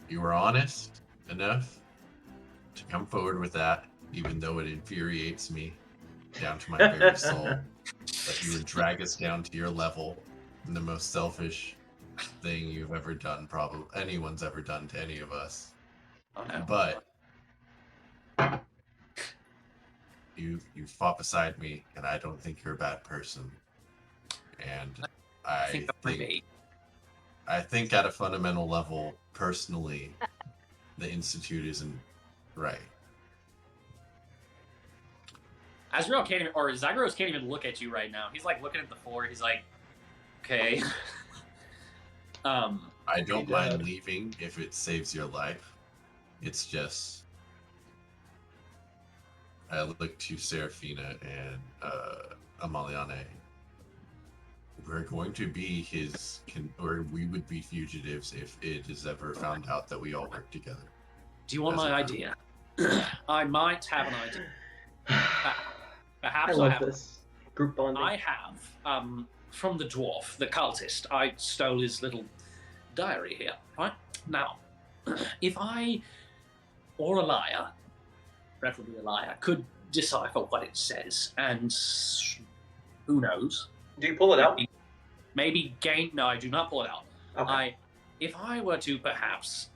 You were honest enough to come forward with that, even though it infuriates me down to my very soul that you would drag us down to your level in the most selfish thing you've ever done, probably anyone's ever done to any of us. Oh, no. But you fought beside me, and I don't think you're a bad person. And I think that might be. I think at a fundamental level, personally, the Institute isn't right. Azrael can't even, or Zagros can't even look at you right now. He's like looking at the floor. He's like, okay. I don't mind leaving if it saves your life. It's just I look to Seraphina and Amaliane. We're going to be or we would be fugitives if it is ever found out that we all work together. Do you want As my a group. idea? I might have an idea. Perhaps I I love have. this. Group bonding. I have, from the dwarf, the cultist. I stole his little diary here, right? Now, if I, or a liar, preferably a liar, could decipher what it says, and who knows? Do you pull it out? Maybe gain. No, I do not pull it out. Okay. If I were to perhaps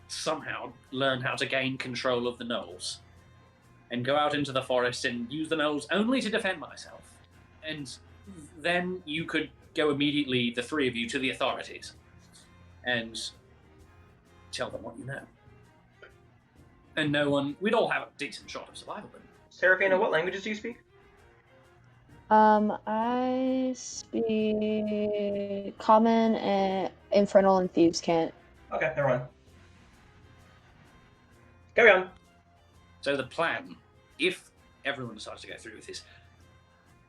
somehow learn how to gain control of the gnolls, and go out into the forest and use the gnolls only to defend myself, and then you could go immediately, the three of you, to the authorities, and tell them what you know. And no one, we'd all have a decent shot of survival. Then. Seraphina, what languages do you speak? I speak Common and Infernal and Thieves' Cant. Okay, never mind. Carry on. So the plan, if everyone decides to go through with this,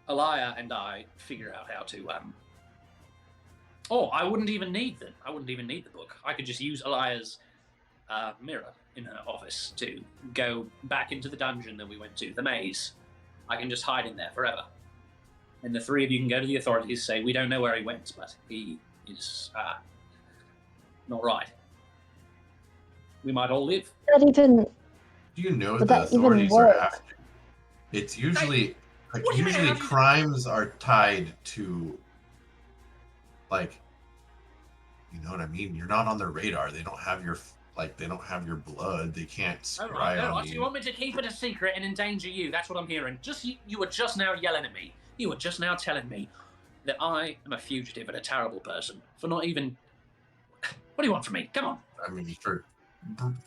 Alaya and I figure out how to. I wouldn't even need them. I wouldn't even need the book. I could just use Alaya's mirror in her office to go back into the dungeon that we went to, the maze. I can just hide in there forever. And the three of you can go to the authorities, say, we don't know where he went, but he is not right. We might all live. That even Do you know Would the that even authorities are work? after? It's usually What do you mean, usually how do you- crimes are tied to like, you know what I mean? You're not on their radar. They don't have your they don't have your blood. They can't All scry right, all on right. So you you. want me to keep it a secret and endanger you? That's what I'm hearing. You were just now yelling at me. You were just now telling me that I am a fugitive and a terrible person for not even. What do you want from me? Come on. I mean, for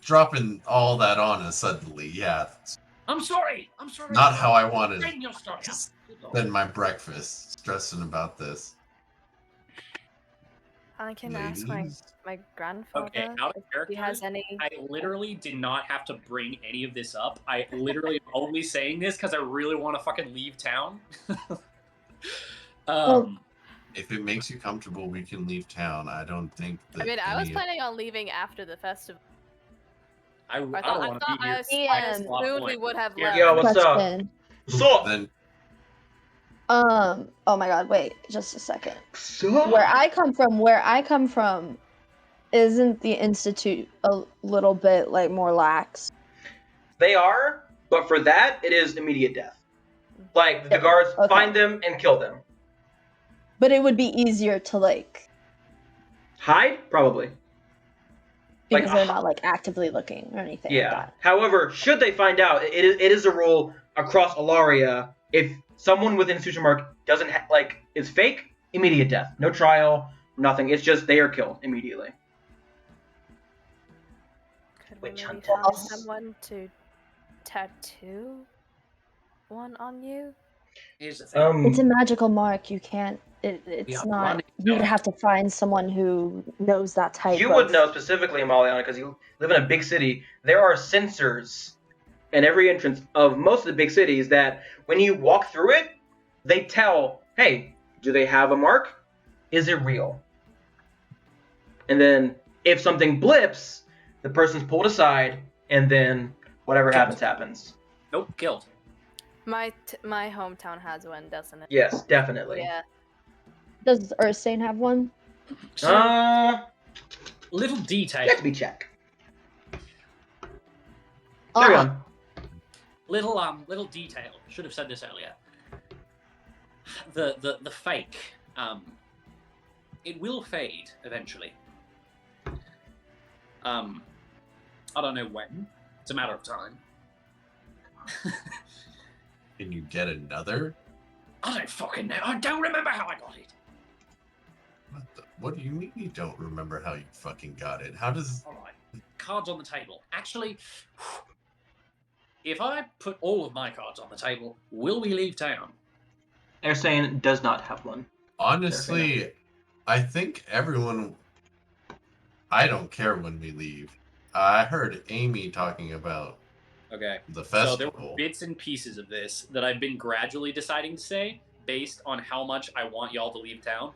dropping all that on us suddenly, yeah. It's I'm sorry. I'm sorry. not how I wanted Bring your story to up. Good Lord. spend my breakfast stressing about this. I can ask Ladies? my grandfather Okay, out of if he character, has any. I literally did not have to bring any of this up. I literally am only saying this because I really want to fucking leave town. If it makes you comfortable, we can leave town. I don't think that I mean, I was any of- planning on leaving after the festival. I I don't thought want to be here. I Yeah. assumed we would have left. Yo, what's up? question. So, Then Oh my god, wait, just a second. so Where I come from, isn't the institute a little bit like more lax? they are, but for that, it is immediate death. Like, the guards Okay. find them and kill them. But it would be easier to like Hide? Probably. Like, because they're not like actively looking or anything Yeah. like that. However, should they find out, it is a rule across Alaria. If someone with institution mark doesn't is fake, immediate death. No trial, nothing. It's just they are killed immediately. Could we Witch maybe hunter. find someone to tattoo one on you? Here's the thing. It's a magical mark. You can't. It's Yeah, not. running You would down. have to find someone who knows that type. You of... would know specifically, Amaliana, because you live in a big city. There are sensors in every entrance of most of the big cities that when you walk through it, they tell, hey, do they have a mark? Is it real? And then if something blips, the person's pulled aside, and then whatever Killed. happens. Nope, killed. My hometown has one, doesn't it? Yes, definitely. Yeah. Does Ursane have one? So, little detail. Let me check. Carry Ah, on. Little detail. Should have said this earlier. The fake. It will fade eventually. I don't know when. It's a matter of time. can you get another? I don't fucking know. I don't remember how I got it. What do you mean you don't remember how you fucking got it? How does All right. Cards on the table. Actually, if I put all of my cards on the table, will we leave town? They're saying does not have one. honestly? I think everyone. I don't care when we leave. I heard Amy talking about Okay. the So there were festival. bits and pieces of this that I've been gradually deciding to say based on how much I want y'all to leave town.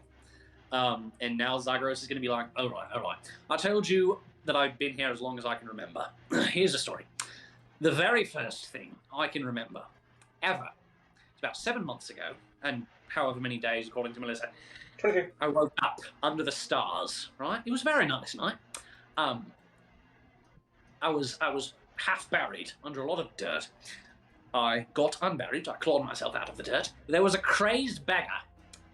And now Zagros is going to be like, all right. I told you that I've been here as long as I can remember. Here's the story. The very first thing I can remember, ever, it's about 7 months ago, and however many days, according to Melissa, 23. I woke up under the stars, right? It was a very nice night. I was half buried under a lot of dirt. I got unburied. I clawed myself out of the dirt. There was a crazed beggar.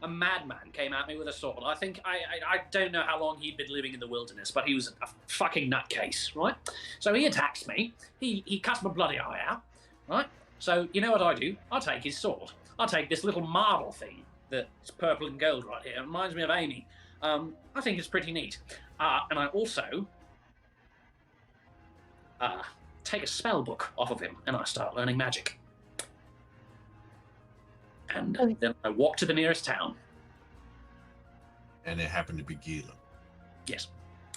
A madman came at me with a sword. I think I don't know how long he'd been living in the wilderness, but he was a fucking nutcase, right? So he attacks me. He cuts my bloody eye out, right? So you know what I do? I take his sword. I take this little marble thing that's purple and gold right here. It reminds me of Amy. I think it's pretty neat. And I also take a spell book off of him, and I start learning magic. And then I walk to the nearest town. And it happened to be Gilim. Yes.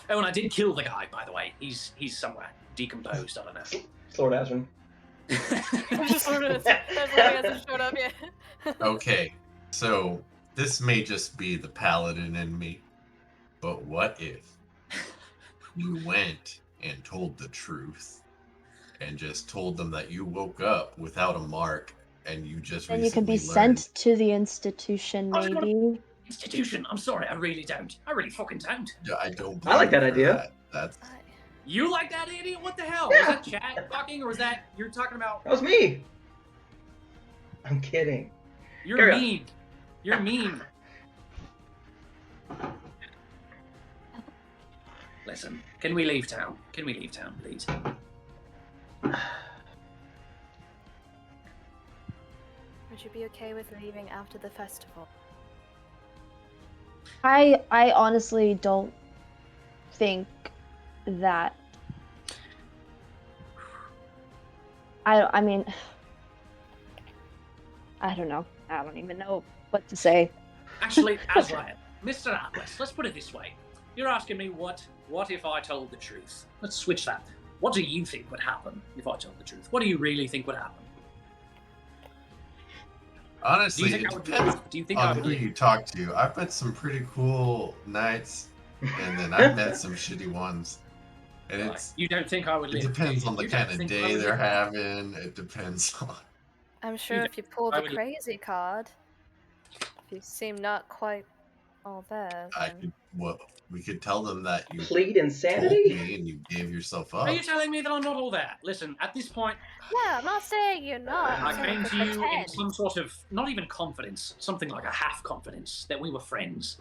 Oh, and I did kill the guy, by the way. He's somewhere decomposed. I don't know. Lord Asrin. That's why he hasn't showed up yet. Okay, so this may just be the paladin in me, but what if you went and told the truth, and just told them that you woke up without a mark and you just And you can be recently learned. sent to the institution, I just wanna- maybe. Institution. I'm sorry, I really don't. I really fucking don't. I don't. I like blame that you for idea. that. That's You like that, idiot? What the hell? Yeah. Was that chat talking, or was that you're talking about? That was me. I'm kidding. You're Carry on. mean. You're mean. Listen, can we leave town? Can we leave town, please? Would you be okay with leaving after the festival? I honestly don't think that. I mean, I don't know. I don't even know what to say. Actually, Azrael, Mr. Atlas, let's put it this way. You're asking me what if I told the truth? Let's switch that. What do you think would happen if I told the truth? What do you really think would happen? Do honestly, you think it I would depends leave? Do you think I on would who leave? you talk to. I've met some pretty cool knights, and then I've met some shitty ones. And it's You don't think I would it leave? depends on the You don't kind of think I day would they're leave? having. It depends on. I'm sure don't if you pull I the would- crazy card, if you seem not quite all there, I then could we could tell them that you Plead told insanity? me and you gave yourself up. Are you telling me that I'm not all that? Listen, at this point, yeah, I'm not saying you're not. I I'm saying came to to you in pretend. some sort of, not even confidence, something like a half confidence that we were friends.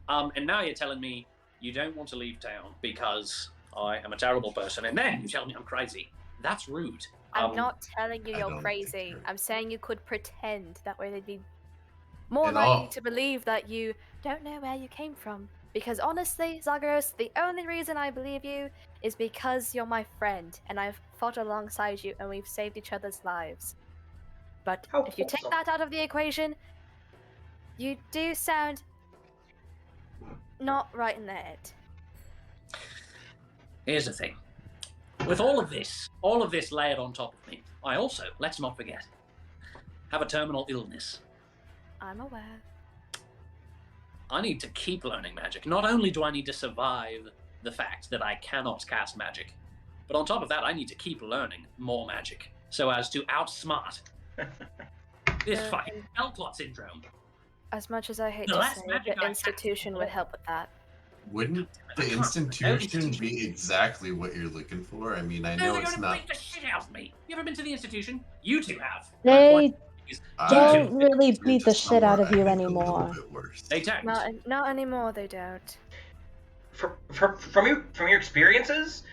And now you're telling me you don't want to leave town because I am a terrible person, and then you tell me I'm crazy. That's rude. I'm not telling you I you're don't think crazy. you're- I'm saying you could pretend. That way they'd be more And likely all- to believe that you don't know where you came from. Because honestly, Zagros, the only reason I believe you is because you're my friend, and I've fought alongside you, and we've saved each other's lives. But How if you take wholesome. that out of the equation, you do sound not right in the head. Here's the thing. With all of this layered on top of me, I also, let's not forget, have a terminal illness. I'm aware. I need to keep learning magic. Not only do I need to survive the fact that I cannot cast magic, but on top of that, I need to keep learning more magic so as to outsmart this fucking Spellclot syndrome. As much as I hate The to less say it, magic the I cast, institution would help with that. Wouldn't the Don't institution teach be exactly what you're looking for? I mean, I No, know they're it's going to not. beat the shit out of me. You ever been to the institution? You two have. They My point is, don't you really You're beat the just shit out somewhere, of you I think, a little anymore. bit worse. They don't. Not anymore, they don't. From your experiences,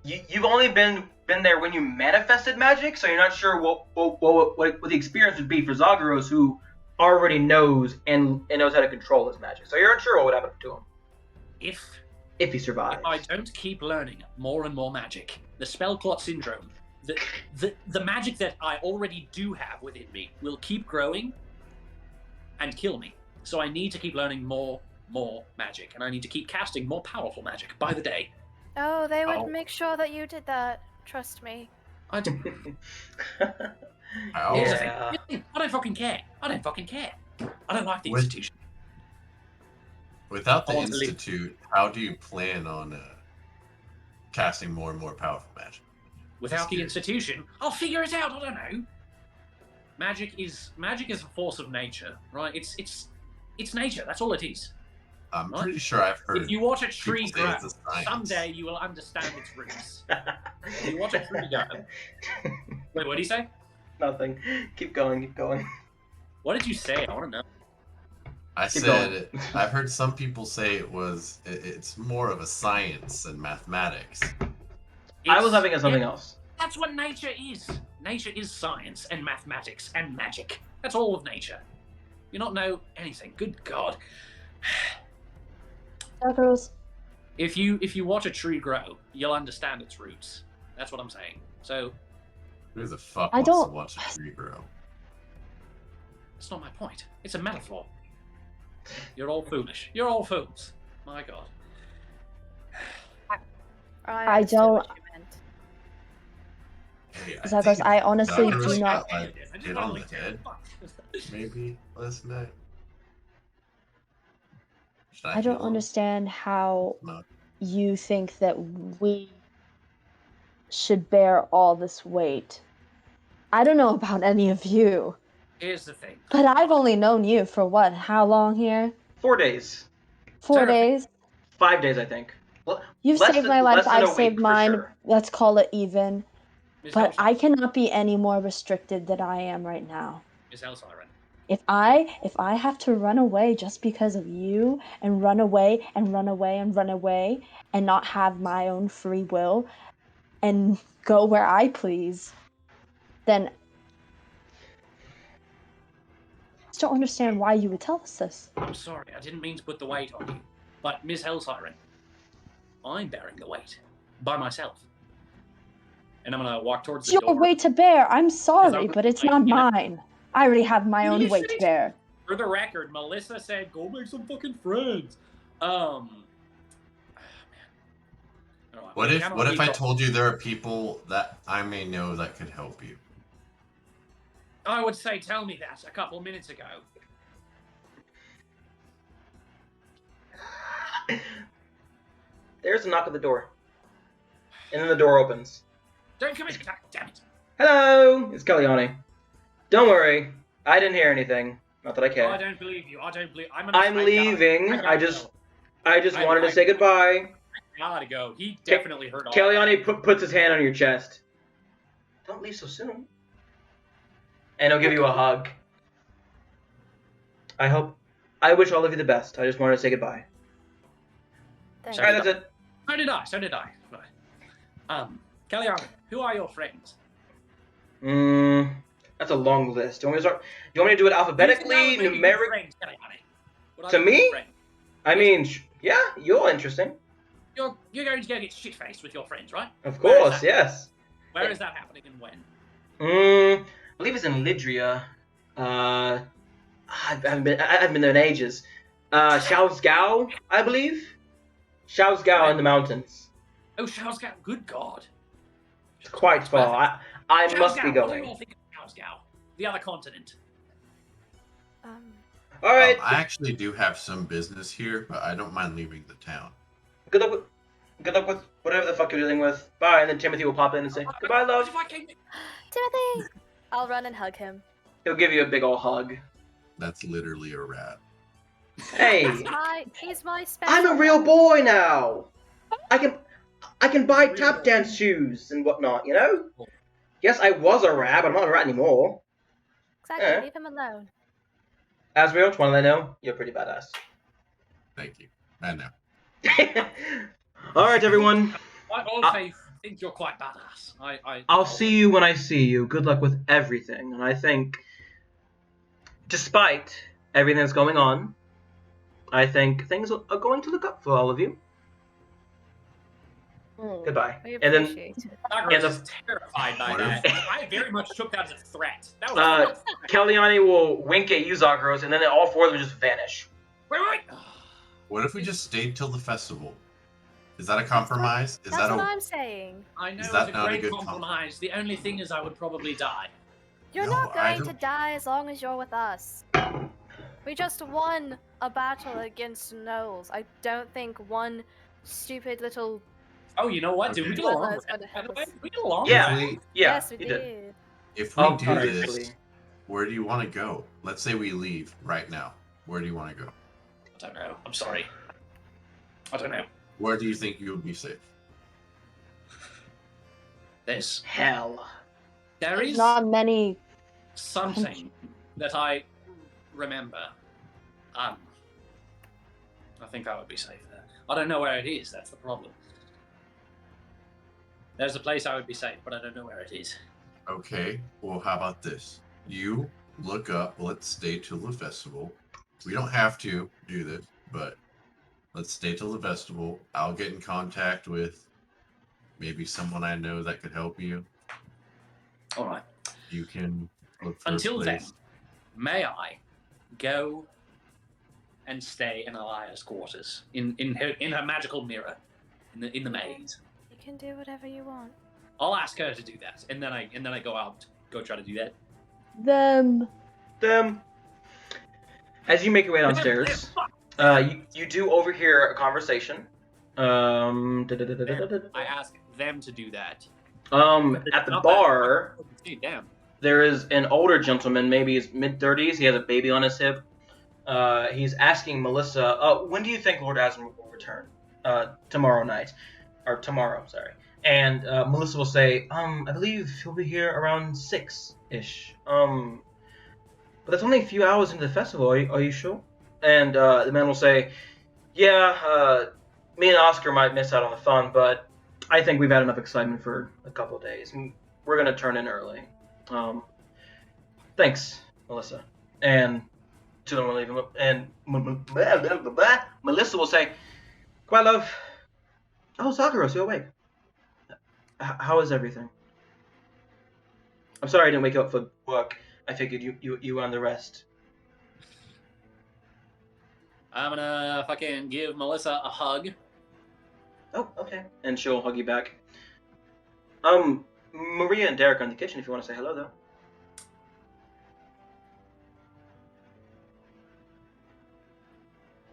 you've only been there when you manifested magic, so you're not sure what the experience would be for Zagros, who already knows and knows how to control his magic. So you're unsure what would happen to him if he survives. If I don't keep learning more and more magic, the Spellclot syndrome, the magic that I already do have within me will keep growing and kill me. So I need to keep learning more magic, and I need to keep casting more powerful magic by the day. Oh, they would Oh. make sure that you did that. Trust me. I do. How, Here's the Yeah. thing. I don't fucking care. I don't like the With- institution. Without the I want to leave. institute, how do you plan on casting more and more powerful magic? Without the curious. institution, I'll figure it out. I don't know. Magic is a force of nature, right? It's nature. That's all it is. I'm Right. pretty sure I've heard. If you watch a tree people say grow, it's a science. someday you will understand its roots. If you watch a tree grow. Wait, what did you say? Nothing. Keep going. What did you say? I want to know. I Keep said going. I've heard some people say it's more of a science than mathematics. I was It's- having something yeah, else. That's what nature is. Nature is science and mathematics and magic. That's all of nature. You not know anything. Good God. Zagros, If you watch a tree grow, you'll understand its roots. That's what I'm saying. So Who the fuck I wants to don't- watch a tree grow? that's not my point. It's a metaphor. You're all foolish. You're all fools. My God. I understood don't- what you meant. Hey, Zagros, think I honestly Zagros do not. got, like, hit on the head maybe last night. Should I don't heal him? understand how No. you think that we should bear all this weight. I don't know about any of you, Here's the thing. but I've only known you for what? How long here? 4 days. 4 Sir. days? 5 days, I think. You've Less saved than- my life, less than I've a week saved for mine. sure. Let's call it even. Miss But Elsa- I cannot be any more restricted than I am right now. Miss Elsiren. If I have to run away just because of you, and run away and run away and run away, and not have my own free will, and go where I please, then I just don't understand why you would tell us this. I'm sorry, I didn't mean to put the weight on you. But Miss Elsiren, I'm bearing the weight. By myself. And I'm gonna walk towards It's the your door. weight to bear. I'm sorry, that but it's like, not you know- mine. I already have my own You weight to should- bear. For the record, Melissa said, go make some fucking friends. Man. What if I told you there are people that I may know that could help you? I would say, tell me that a couple minutes ago. There's a knock at the door. And then the door opens. Don't come in, damn it. Hello, it's Kalyani. Don't worry, I didn't hear anything. Not that I care. I don't believe you. I don't believe. I'm leaving. I just wanted to say goodbye. I gotta go. He definitely heard all. Kalyani puts his hand on your chest. Don't leave so soon. And he'll give you a hug. I wish all of you the best. I just wanted to say goodbye. Thank Sorry. you. Alright, that's it. So did I. Kellyanne, who are your friends? That's a long list. Do you want me to start? Do you want me to do it alphabetically, numerically? To me? I mean, yeah, you're interesting. You're going to go get shit-faced with your friends, right? Of Where is course, that? yes. Where is that happening and when? I believe it's in Lydria. I haven't been there in ages. Shaozgao, I believe. Shaozgao in the mountains. Oh, Shaozgao, good God. It's quite far. I must be Shaozgao, what do you going. all think of Shaozgao? The other continent. All right. I actually do have some business here, but I don't mind leaving the town. Good luck with whatever the fuck you're dealing with. Bye. And then Timothy will pop in and say, goodbye, love. Timothy! I'll run and hug him. He'll give you a big ol' hug. That's literally a rat. Hey, He's my special. I'm a real boy now. I can buy tap dance shoes and whatnot, you know? Yes, I was a rat, but I'm not a rat anymore. Exactly, Yeah. leave him alone. Asriel, just want to let you know, you're pretty badass. Thank you. I know. Alright, everyone. I also think you're quite badass. I'll see you when I see you. Good luck with everything. And I think, despite everything that's going on, I think things are going to look up for all of you. Goodbye. We And then, appreciate it. Nakarada is terrified by What that. if- I very much took that as a threat. That was Kalyani will wink at you, Zagros, and then all four of them just vanish. wait. What if we just stayed till the festival? Is that a compromise? Is That's that what a I'm saying. I know Is it's that a not a great good compromise. The only thing is I would probably die. You're No, not I going to don't- die as long as you're with us. We just won a battle against gnolls. I don't think one stupid little. Oh, you know what? Did we Okay. get along? Well, with that's that, gonna by the way? help us. We get along. Yeah. If we, Yeah, Yes, we you did. if we do Obviously. this, where do you want to go? Let's say we leave right now. Where do you want to go? I don't know. I'm sorry. I don't know. Where do you think you would be safe? There's Hell. there is Not many. something that I remember. I think I would be safe there. I don't know where it is. That's the problem. There's a place I would be safe, but I don't know where it is. Okay, well, how about this? You look up, let's stay till the festival. We don't have to do this, but let's stay till the festival. I'll get in contact with maybe someone I know that could help you. All right. You can look for Until a then, place. may I go and stay in Elia's quarters in her magical mirror in the maze? You can do whatever you want. I'll ask her to do that, and then I go out go try to do that. Them. As you make your way downstairs, you do overhear a conversation. I ask them to do that. At the Not that- bar, Damn. there is an older gentleman, maybe his mid-30s. He has a baby on his hip. He's asking Melissa, when do you think Lord Asmund will return? Tomorrow night. Or tomorrow, sorry. And Melissa will say, I believe he'll be here around 6-ish. But that's only a few hours into the festival. Are you sure? And the man will say, yeah, me and Oscar might miss out on the fun, but I think we've had enough excitement for a couple of days. We're going to turn in early. Thanks, Melissa. And to them will leave him. And Melissa will say, "Quite love. Oh, Sakaros, you're awake. How is everything? I'm sorry I didn't wake up for work. I figured you were on the rest." I'm gonna fucking give Melissa a hug. Oh, okay. And she'll hug you back. Maria and Derek are in the kitchen if you want to say hello, though.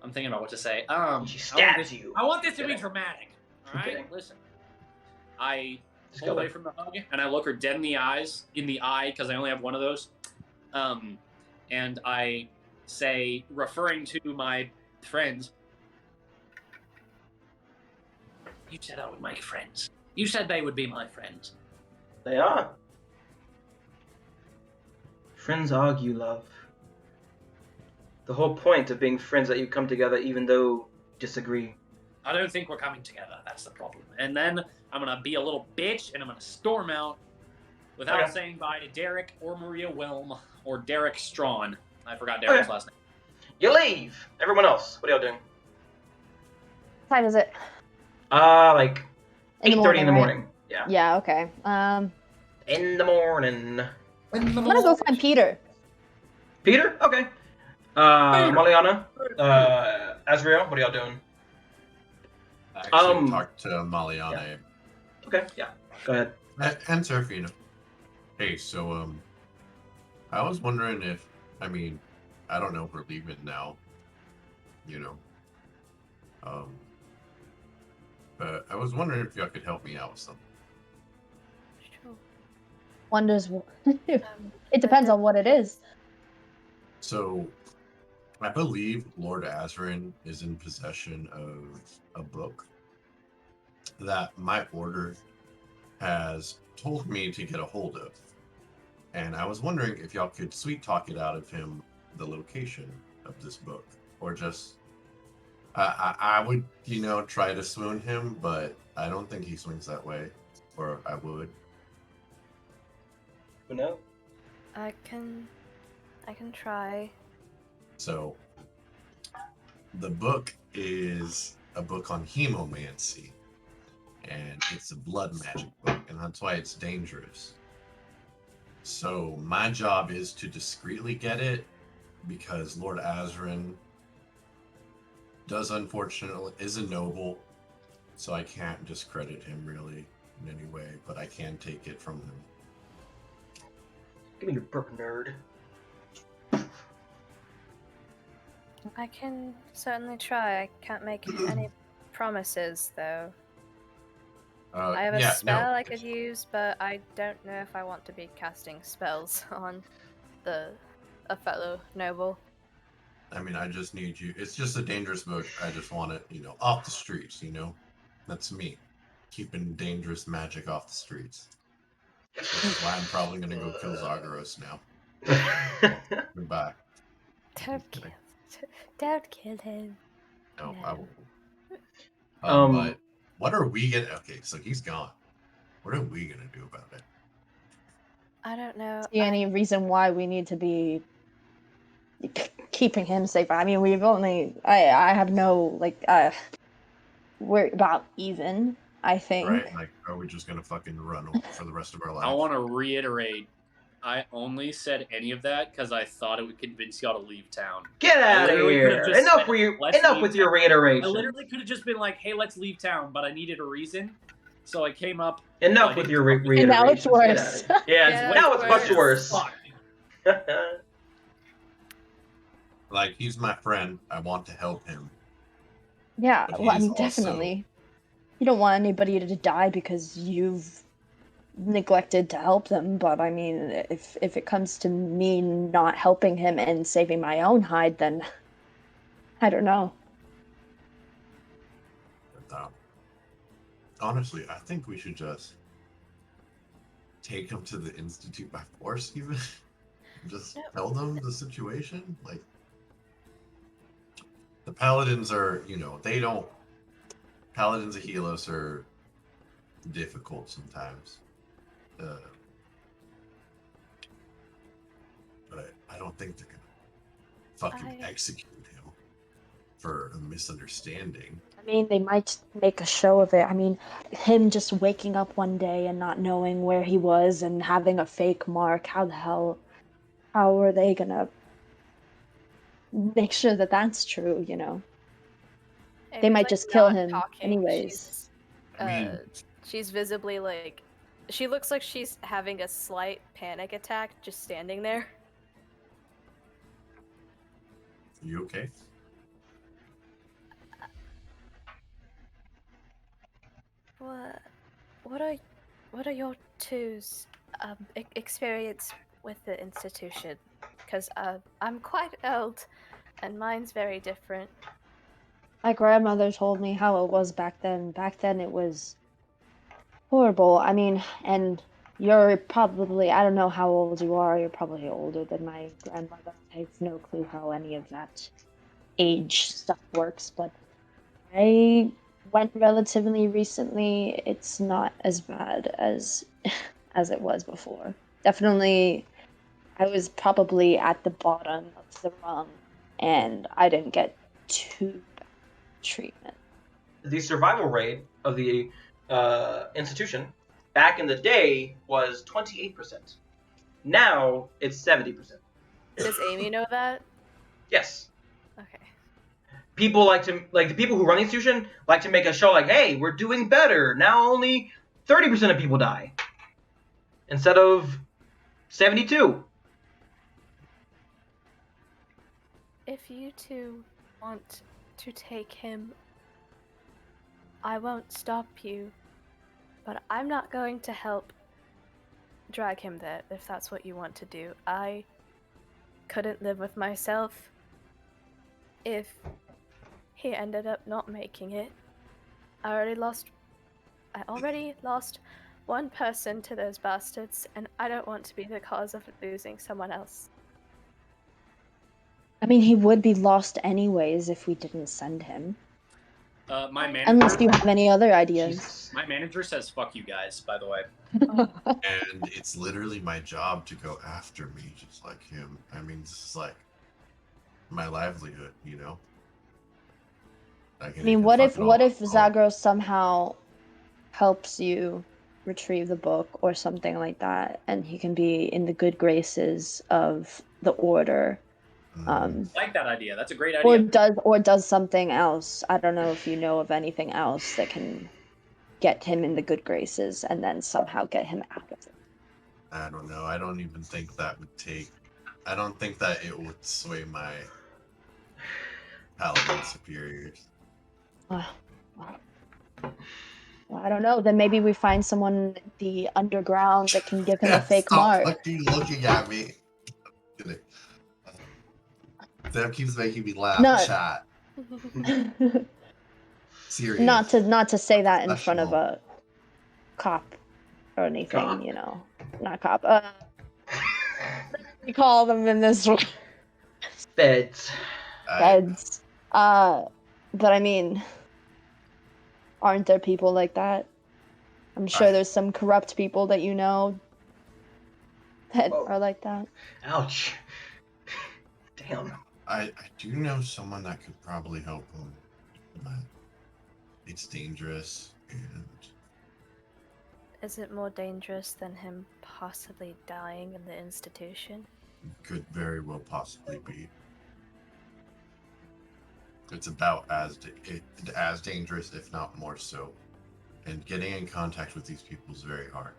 I'm thinking about what to say. She stabs you. I want this to be Okay. dramatic. I'm kidding. Alright? Listen. I Just pull go away there. from the hug, and I look her dead in the eye, because I only have one of those. And I say, referring to my friends, you said I would make friends. You said they would be my friends. They are. Friends argue, love. The whole point of being friends that you come together even though you disagree. I don't think we're coming together. That's the problem. And then I'm going to be a little bitch, and I'm going to storm out without Okay. saying bye to Derek or Maria Wilm or Derek Strawn. I forgot Derek's Okay. last name. You leave! Everyone else, what are y'all doing? What time is it? Like In the 8:30 in the morning, morning. Yeah. Yeah, okay. In the morning. I'm gonna go find Peter. Peter? Okay. Maliana, Azrael, what are y'all doing? Actually, talk to Maliana Okay, yeah. Go ahead. and Serafina. Hey, so I was wondering if, I mean, I don't know if we're leaving now, you know. But I was wondering if y'all could help me out with something. Sure. Wonders. It depends on what it is. So, I believe Lord Azrin is in possession of a book that my order has told me to get a hold of. And I was wondering if y'all could sweet talk it out of him, the location of this book. Or just, I would, you know, try to swoon him, but I don't think he swings that way. Or I would. Who knows? I can try. So, the book is a book on hemomancy, and it's a blood magic book, and that's why it's dangerous. So, my job is to discreetly get it, because Lord Azrin is a noble, so I can't discredit him really in any way, but I can take it from him. Give me your book, nerd. I can certainly try. I can't make any promises, though. I have a spell I could use, but I don't know if I want to be casting spells on a fellow noble. I mean, I just need you. It's just a dangerous book. I just want it, you know, off the streets, you know? That's me. Keeping dangerous magic off the streets. Which is why I'm probably going to go kill Zagreus now. Goodbye. Don't kill him. No, No. I won't. Um, But what are we going to... Okay, so he's gone. What are we going to do about it? I don't know. See any reason why we need to be keeping him safe? I mean, we've only. I have no we're about even. I think. Right? Like, are we just going to fucking run for the rest of our lives? I want to reiterate, I only said any of that because I thought it would convince y'all to leave town. Get out of literally could've here! just Enough, said, "Let's enough leave with your town." reiteration. I literally could have just been like, hey, let's leave town, but I needed a reason. So I came up. Enough like, with your and reiteration. now it's worse. Yeah, Yeah, now it's it's much worse. worse. Fuck. Like, he's my friend. I want to help him. Yeah, But well, I he's mean, also- definitely. You don't want anybody to die because you've neglected to help them, but I mean, if it comes to me not helping him and saving my own hide, then I don't know. But, honestly, I think we should just take him to the Institute by force, even. Just tell them the situation. Like, the Paladins are, they don't. Paladins of Helos are difficult sometimes. But I don't think they're gonna fucking execute him for a misunderstanding. I mean, they might make a show of it. I mean, him just waking up one day and not knowing where he was and having a fake mark, how are they gonna make sure that that's true, They might just kill him anyways. She's visibly like, she looks like she's having a slight panic attack just standing there. You okay? What are your two's experience with the institution? Because I'm quite old, and mine's very different. My grandmother told me how it was back then. Back then it was horrible. I mean, and you're probably, I don't know how old you are, you're probably older than my grandmother. I have no clue how any of that age stuff works, but I went relatively recently. It's not as bad as it was before. Definitely, I was probably at the bottom of the rung, and I didn't get too bad treatment. The survival rate of the institution back in the day was 28%. Now it's 70%. Does Amy know that? Yes. Okay. People the people who run the institution like to make a show like, hey, we're doing better. Now only 30% of people die. Instead of 72. If you two want to take him, I won't stop you, but I'm not going to help drag him there if that's what you want to do. I couldn't live with myself if he ended up not making it. I already lost one person to those bastards, and I don't want to be the cause of losing someone else. I mean, he would be lost anyways if we didn't send him. My manager. Unless you have any other ideas. Jesus. My manager says "fuck you guys." By the way. And it's literally my job to go after me, just like him. I mean, this is like my livelihood, I mean, what if Zagros somehow helps you retrieve the book or something like that, and he can be in the good graces of the order? I like that idea. That's a great idea. Or does something else. I don't know if you know of anything else that can get him in the good graces and then somehow get him out of it. I don't know. I don't even think that would take. I don't think that it would sway my paladin superiors. Well, I don't know. Then maybe we find someone in the underground that can give him a fake mark. Stop fucking looking at me. That keeps making me laugh. No. Chat. Serious. Not to say that in front of a cop or anything, Cop? Not cop. We call them in this one. Feds. Feds. But I mean, aren't there people like that? I'm sure there's some corrupt people that you know that are like that. Ouch. Damn. I do know someone that could probably help him, but it's dangerous. And is it more dangerous than him possibly dying in the institution? Could very well possibly be. It's about as dangerous, if not more so. And getting in contact with these people is very hard.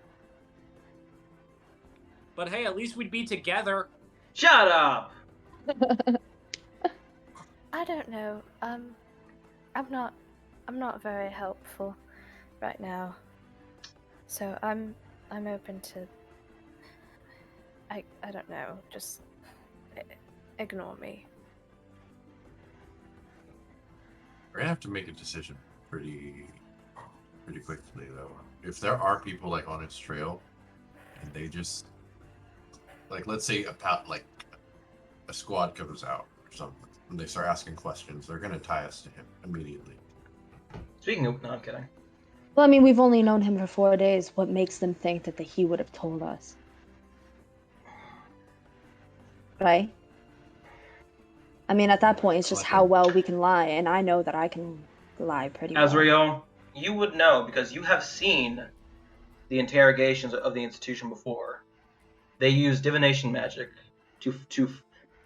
But hey, at least we'd be together. Shut up! I don't know. I'm not very helpful right now. So I'm I'm open to. I don't know. Just ignore me. We're gonna have to make a decision pretty quickly, though. If there are people like on its trail, and they just like, let's say a squad comes out or something, and they start asking questions, they're gonna tie us to him immediately. Speaking of, no, I'm kidding. Well, I mean, we've only known him for 4 days. What makes them think that he would have told us? Right? I mean, at that point, it's just how well we can lie, and I know that I can lie pretty well. Azrael, you would know because you have seen the interrogations of the institution before. They use divination magic to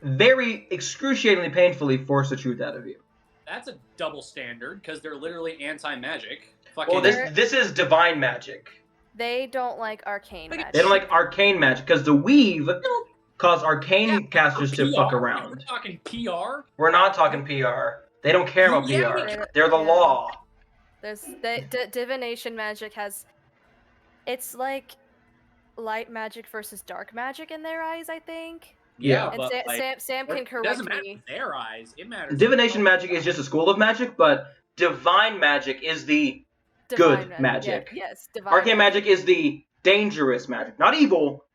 very excruciatingly painfully force the truth out of you. That's a double standard because they're literally anti-magic. Well, this is divine magic. They don't like arcane magic. They don't like arcane magic because the weave cause arcane casters to fuck around. We're talking PR. We're not talking PR. They don't care about PR. They're the law. There's divination magic has. It's like light magic versus dark magic in their eyes, I think. Yeah, and but Sam can correct it doesn't matter me. in their eyes. It matters. Divination magic is just a school of magic, but divine magic is the good magic. Yeah, yes, divine. Arcane magic is the dangerous magic, not evil,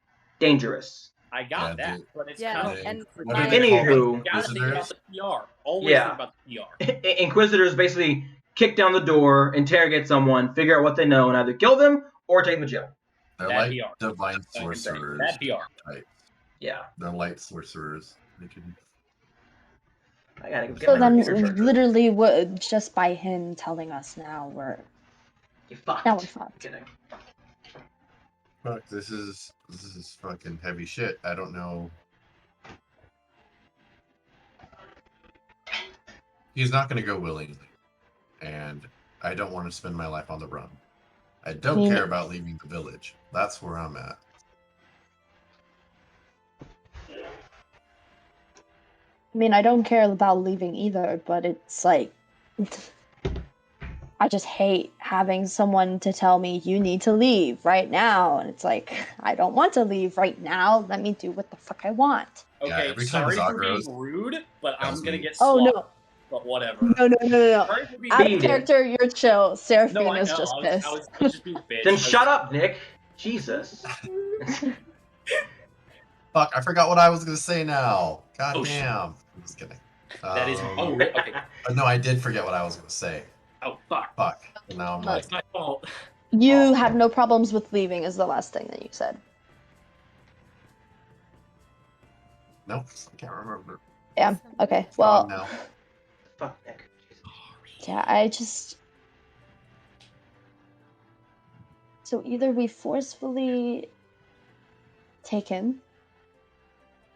dangerous. I got that, but it's kind of. And anywho, you gotta think about the PR. Always think about the PR. Inquisitors basically kick down the door, interrogate someone, figure out what they know, and either kill them or take them to jail. They're Bad like PR. divine sorcerers. Bad PR. Type. Yeah. They're light sorcerers. They can. I gotta go get So my then, computer charger. literally, just by him telling us now, we're fucked. Now we're fucked. Kidding. Fuck, this is fucking heavy shit. I don't know. He's not gonna go willingly, and I don't want to spend my life on the run. I don't care about leaving the village. That's where I'm at. I mean, I don't care about leaving either, but it's like, I just hate having someone to tell me you need to leave right now. And it's like, I don't want to leave right now. Let me do what the fuck I want. Okay, every time sorry for Zagros being rude, but I'm gonna get Oh, slaughtered. no. But whatever. No. Sorry for being Out of rude. character, you're chill. Seraphine No, I is know. just I pissed. was just being bitch. Then shut up, Nick. Jesus. Fuck, I forgot what I was gonna say now. God damn. I'm just kidding. That is. Oh, okay. No, I did forget what I was gonna say. Oh, fuck. Fuck. And now I'm like, It's my fault. You have no problems with leaving is the last thing that you said. nope, I can't remember. Yeah, okay. It's gone Well, now. Fuck Nick. yeah, I just... So either we forcefully take him,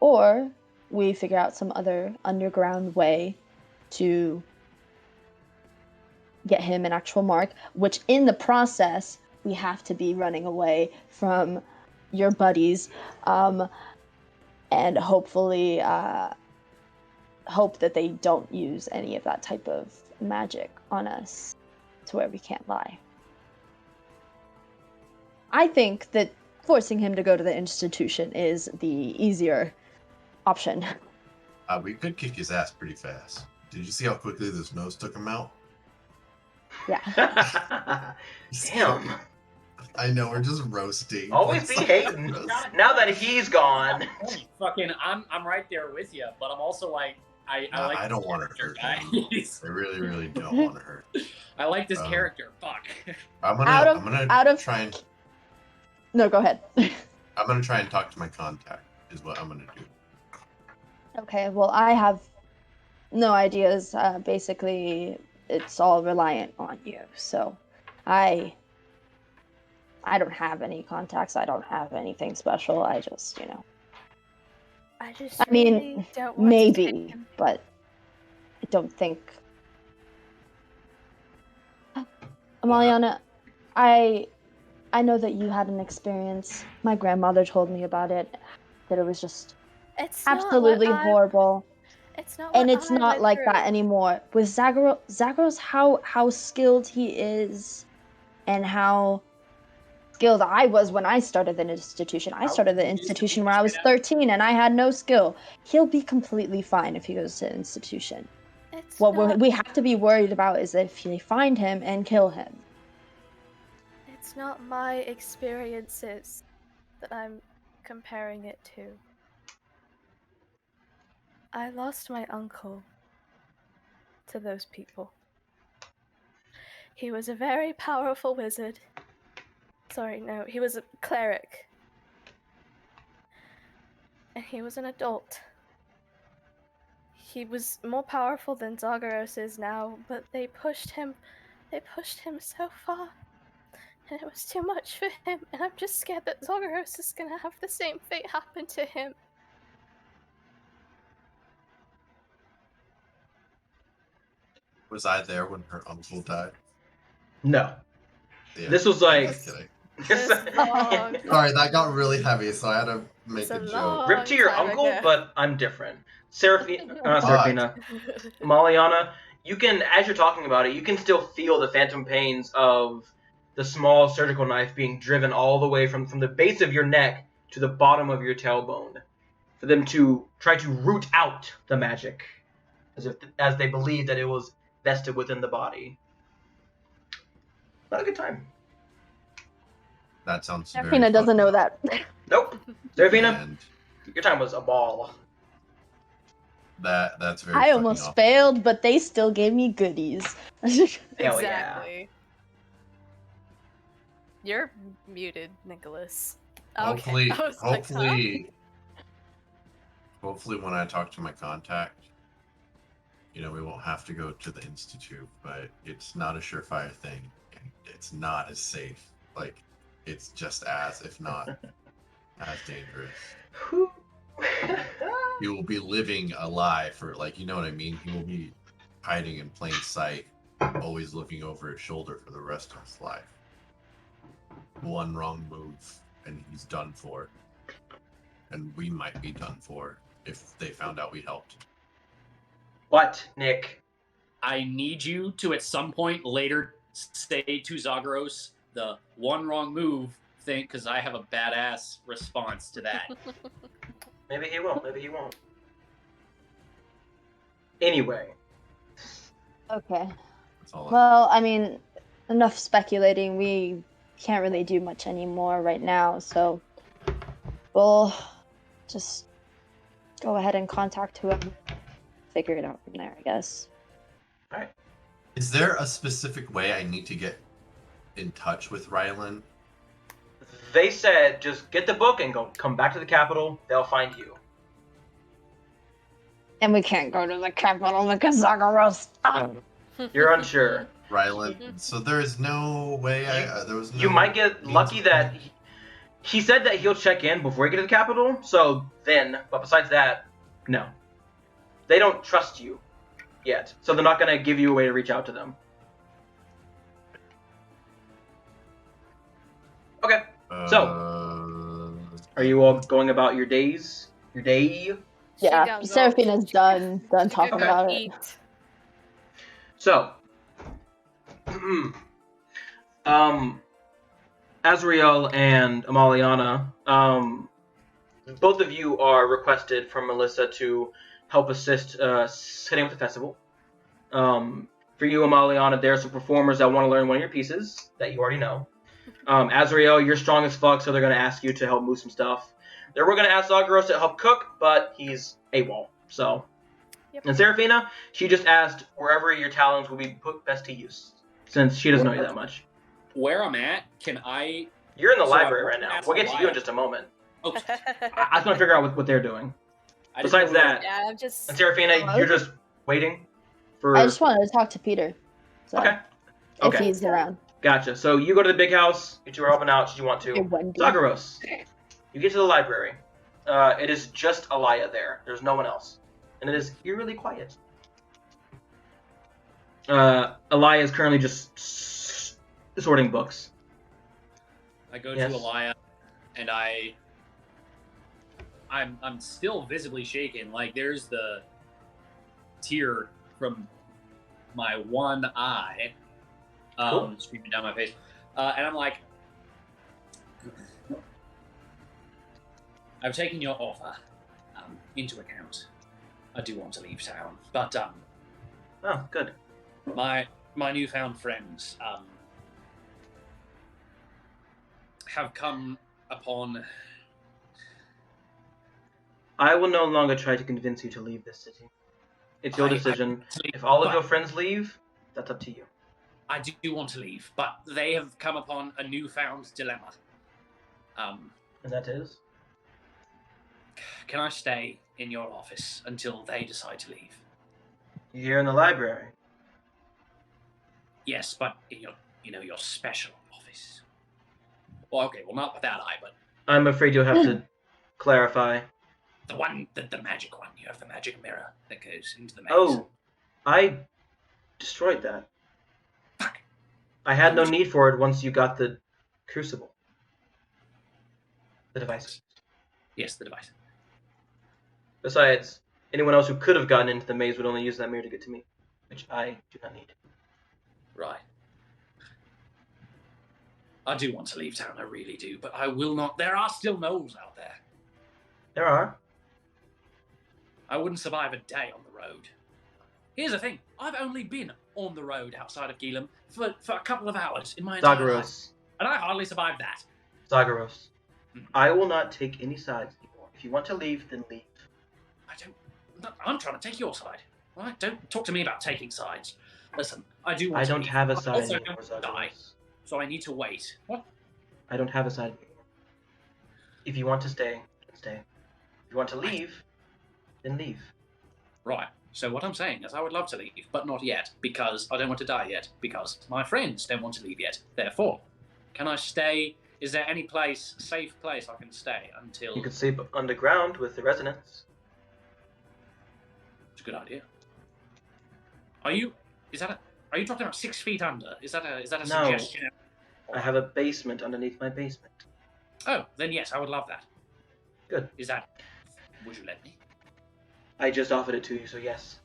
or we figure out some other underground way to get him an actual mark, which in the process, we have to be running away from your buddies, and hopefully hope that they don't use any of that type of magic on us to where we can't lie. I think that forcing him to go to the institution is the easier option. We could kick his ass pretty fast. Did you see how quickly this nose took him out? Yeah. Damn. I know, we're just roasting. Always be hating. Now that he's gone. Fucking, I'm right there with you, but I'm also like, I don't want to hurt him. I really, really don't want to hurt. I like this character. Fuck. I'm gonna try and. No, go ahead. I'm gonna try and talk to my contact. Is what I'm gonna do. Okay, well, I have no ideas. Basically, it's all reliant on you. So, I don't have any contacts. I don't have anything special. I just, I mean, really don't want to maybe, take him. but I don't think. Amaliana, I know that you had an experience. My grandmother told me about it. That it was just It's absolutely horrible. It's not. And what it's I not went like through. that anymore. With Zagros, how skilled he is, and how skilled I was when I started the institution. I started the institution when I was 13 and I had no skill. He'll be completely fine if he goes to the institution. We have to be worried about is if they find him and kill him. It's not my experiences that I'm comparing it to. I lost my uncle to those people. He was a very powerful wizard. Sorry, no, he was a cleric. And he was an adult. He was more powerful than Zagreus is now, but they pushed him so far. And it was too much for him, and I'm just scared that Zagreus is gonna have the same fate happen to him. Was I there when her uncle died? No. Yeah, This was like... just kidding. Sorry, that got really heavy, so I had to make a joke. Rip to your uncle, but I'm different. Seraphina. Maliana, you can, as you're talking about it, you can still feel the phantom pains of the small surgical knife being driven all the way from the base of your neck to the bottom of your tailbone, for them to try to root out the magic, as they believe that it was vested within the body. Not a good time. That sounds very Seraphina doesn't know that. Nope. Seraphina, And your time was a ball. that's very I almost awful. failed, but they still gave me goodies. Hell Exactly. yeah. You're muted, Nicholas. Hopefully, Okay. I was like, huh? hopefully when I talk to my contact, we won't have to go to the institute, but it's not a surefire thing. And it's not as safe. Like, it's just as, if not as dangerous. You will be living a lie for, you know what I mean? He will be hiding in plain sight, always looking over his shoulder for the rest of his life. One wrong move, and he's done for. And we might be done for if they found out we helped. What, Nick? I need you to, at some point later, say to Zagreus the one wrong move thing, because I have a badass response to that. Maybe he won't. Maybe he won't. Anyway. Okay. That's all Well, I mean, enough speculating. We can't really do much anymore right now, so we'll just go ahead and contact whoever. Figure it out from there, I guess. All right. Is there a specific way I need to get in touch with Rylan? They said just get the book and come back to the capital. They'll find you. And we can't go to the capital because Zagreus. You're unsure. Rylan. So there is no way there was no... You might get lucky that he said that he'll check in before you get to the capital. So then, but besides that, no. They don't trust you yet, so they're not going to give you a way to reach out to them. Okay, so are you all going about your days? Your day? Yeah, Seraphina's done talking about it. So, Azrael and Amaliana, both of you are requested from Melissa to help assist setting up the festival. For you, Amaliana, there are some performers that want to learn one of your pieces that you already know. Azrael, you're strong as fuck, so they're going to ask you to help move some stuff. They were going to ask Zagreus to help cook, but he's AWOL, so. Yep. And Seraphina, she just asked wherever your talents will be put best to use, since she doesn't know you that much. Where I'm at, can I... You're in the library right now. We'll get to you in just a moment. Oh. I just want to figure out what they're doing. Besides that, I'm just... and Seraphina, you're just waiting for... I just wanted to talk to Peter. So, okay. If he's around. Gotcha. So you go to the big house. You two are helping out should you want to. Zagreus, you get to the library. It is just Alaya there. There's no one else. And it is eerily quiet. Alaya is currently just sorting books. I go to Alaya, and I'm still visibly shaken. Like, there's the tear from my one eye Cool. streaming down my face. And I'm like, I've taken your offer into account. I do want to leave town, but Oh, good. my newfound friends have come upon. I will no longer try to convince you to leave this city. It's your decision. If all of your friends leave, that's up to you. I do want to leave, but they have come upon a newfound dilemma. And that is? Can I stay in your office until they decide to leave? You're here in the library. Yes, but in your special office. Well, okay, well, not with that eye, but I'm afraid you'll have to clarify. the one, the magic one. You have the magic mirror that goes into the maze. Oh, I destroyed that. Fuck. I had no need for it once you got the crucible. The device. Yes, the device. Besides, anyone else who could have gotten into the maze would only use that mirror to get to me, which I do not need. Right. I do want to leave town, I really do, but I will not. There are still gnolls out there. There are. I wouldn't survive a day on the road. Here's the thing, I've only been on the road outside of Gilim for a couple of hours in my entire life, Zagreus. and I hardly survived that. Zagreus. I will not take any sides anymore. If you want to leave, then leave. I'm trying to take your side. All right? Don't talk to me about taking sides. Listen, I do want I to don't leave. have a I side also anymore, don't die, Zagreus. so I need to wait. What? I don't have a side anymore. If you want to stay, then stay. If you want to leave, then leave. Right. So what I'm saying is I would love to leave, but not yet, because I don't want to die yet, because my friends don't want to leave yet. Therefore, can I stay? Is there any safe place I can stay until... You could sleep underground with the residents. It's a good idea. Are you talking about 6 feet under? Is that a No. suggestion? I have a basement underneath my basement. Oh, then yes, I would love that. Good. Would you let me? I just offered it to you, so yes.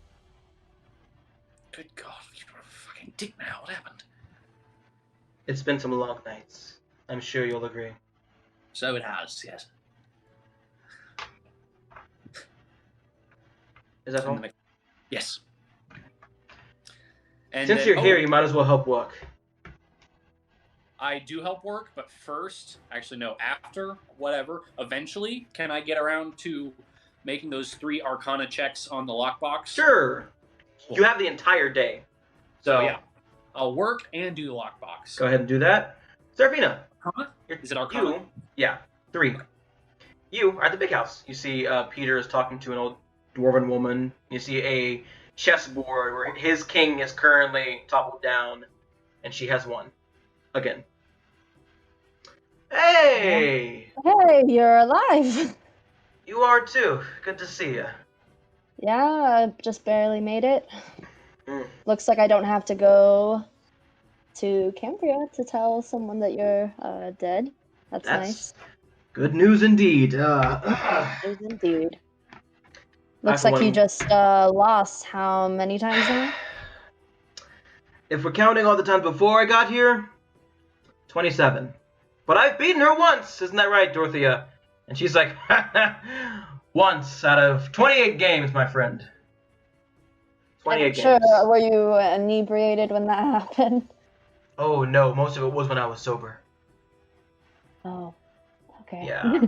Good God, you're a fucking dick now. What happened? It's been some long nights. I'm sure you'll agree. So it has, yes. Is that all? Yes. And Since you're here, you might as well help work. I do help work, but first, actually no, after, whatever, eventually, can I get around to making those 3 Arcana checks on the lockbox? Sure. Cool. You have the entire day. So yeah, I'll work and do the lockbox. Go ahead and do that. Serafina. Arcana? Is it Arcana? Yeah, 3. You are at the big house. You see Peter is talking to an old dwarven woman. You see a chessboard where his king is currently toppled down, and she has won. Again. Hey! Hey, you're alive. You are too. Good to see you. Yeah, I just barely made it. Mm. Looks like I don't have to go to Cambria to tell someone that you're dead. That's nice. Good news indeed. It is indeed. Looks like you just lost how many times now? If we're counting all the times before I got here, 27. But I've beaten her once, isn't that right, Dorothea? And she's like, once out of 28 games, my friend. 28 games. Sure, were you inebriated when that happened? Oh no, most of it was when I was sober. Oh, okay. Yeah,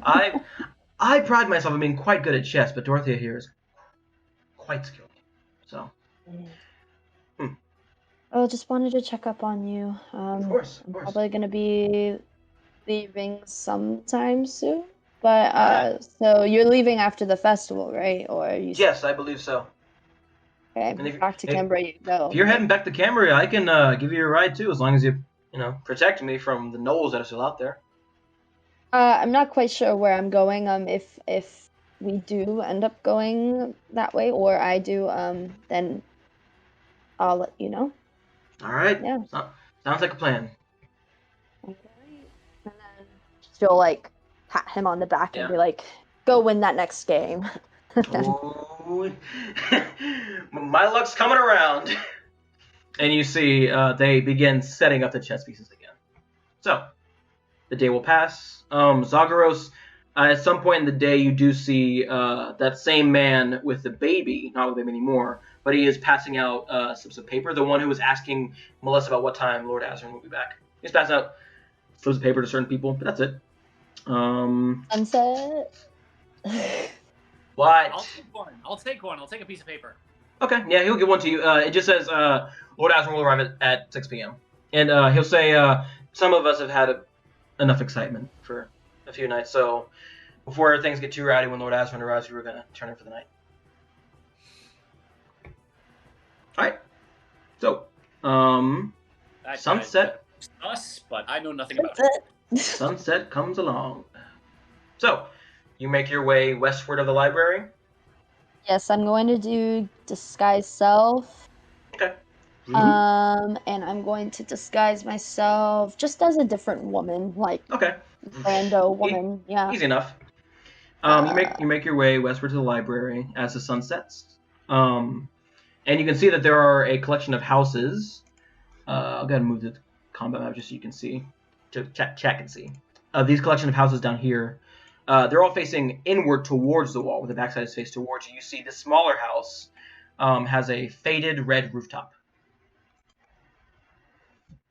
I pride myself on being quite good at chess, but Dorothea here is quite skilled. So. Oh, just wanted to check up on you. Of course. I'm probably gonna be leaving sometime soon. But so you're leaving after the festival, right? Or are you? Yes, I believe so. Okay, back to Cambria you go. If you're heading back to Cambria, I can give you a ride too, as long as you protect me from the gnolls that are still out there. I'm not quite sure where I'm going. If we do end up going that way, or I do, then I'll let you know. All right. Yeah. Sounds like a plan. Okay. And then she'll like pat him on the back and be like, "Go win that next game." Ooh. My luck's coming around. And you see they begin setting up the chess pieces again. So, The day will pass. Zagreus, at some point in the day, you do see that same man with the baby, not with him anymore, but he is passing out slips of paper. The one who was asking Melissa about what time Lord Azrin will be back. He's passing out slips of paper to certain people, but that's it. Sunset. What? I'll take one. I'll take a piece of paper. Okay, yeah, he'll give one to you. It just says Lord Azrin will arrive at 6 p.m. And he'll say some of us have had enough excitement for a few nights, so before things get too rowdy when Lord Azrin arrives, we were going to turn in for the night. Alright. So, That sunset. Us, but I know nothing about it. Sunset comes along. So, you make your way westward of the library. Yes, I'm going to do disguise self. Okay. And I'm going to disguise myself just as a different woman, like Okay. rando woman. Yeah. Easy enough. You make your way westward to the library as the sun sets. And you can see that there are a collection of houses. I'll go ahead and move the combat map just so you can see. Chat can see. These collection of houses down here. They're all facing inward towards the wall, with the backside is faced towards you. You see the smaller house has a faded red rooftop.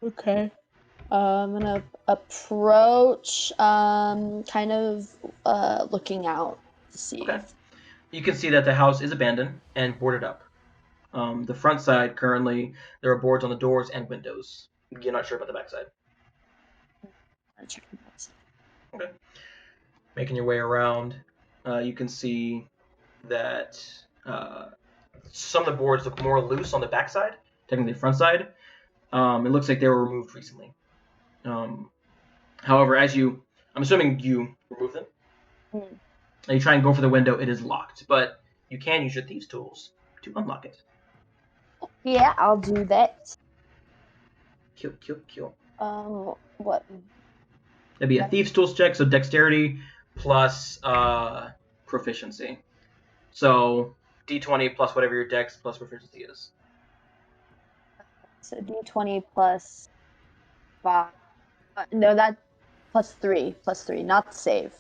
Okay. I'm gonna approach, kind of looking out to see. Okay. You can see that the house is abandoned and boarded up. The front side, currently, there are boards on the doors and windows. You're not sure about the back side. Okay. Making your way around, you can see that some of the boards look more loose on the back side, technically the front side. It looks like they were removed recently. However, I'm assuming you remove them, and you try and go for the window, it is locked, but you can use your thieves' tools to unlock it. Yeah, I'll do that. Kill. What? That'd be a thieves' tools check, so dexterity plus proficiency. So d20 plus whatever your dex plus proficiency is. So d20 plus 5. No, that plus 3, not save.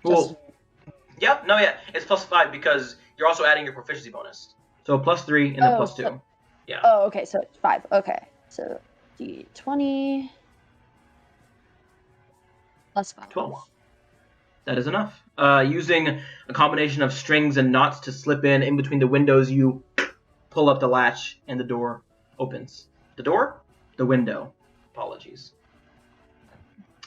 Well, yeah, it's plus 5 because you're also adding your proficiency bonus. So plus 3 and then plus 2. Yeah. Oh, okay, so it's 5. Okay, so d20 plus 5. 12. That is enough. Using a combination of strings and knots to slip in between the windows, you pull up the latch and the door opens. The door? The window. Apologies.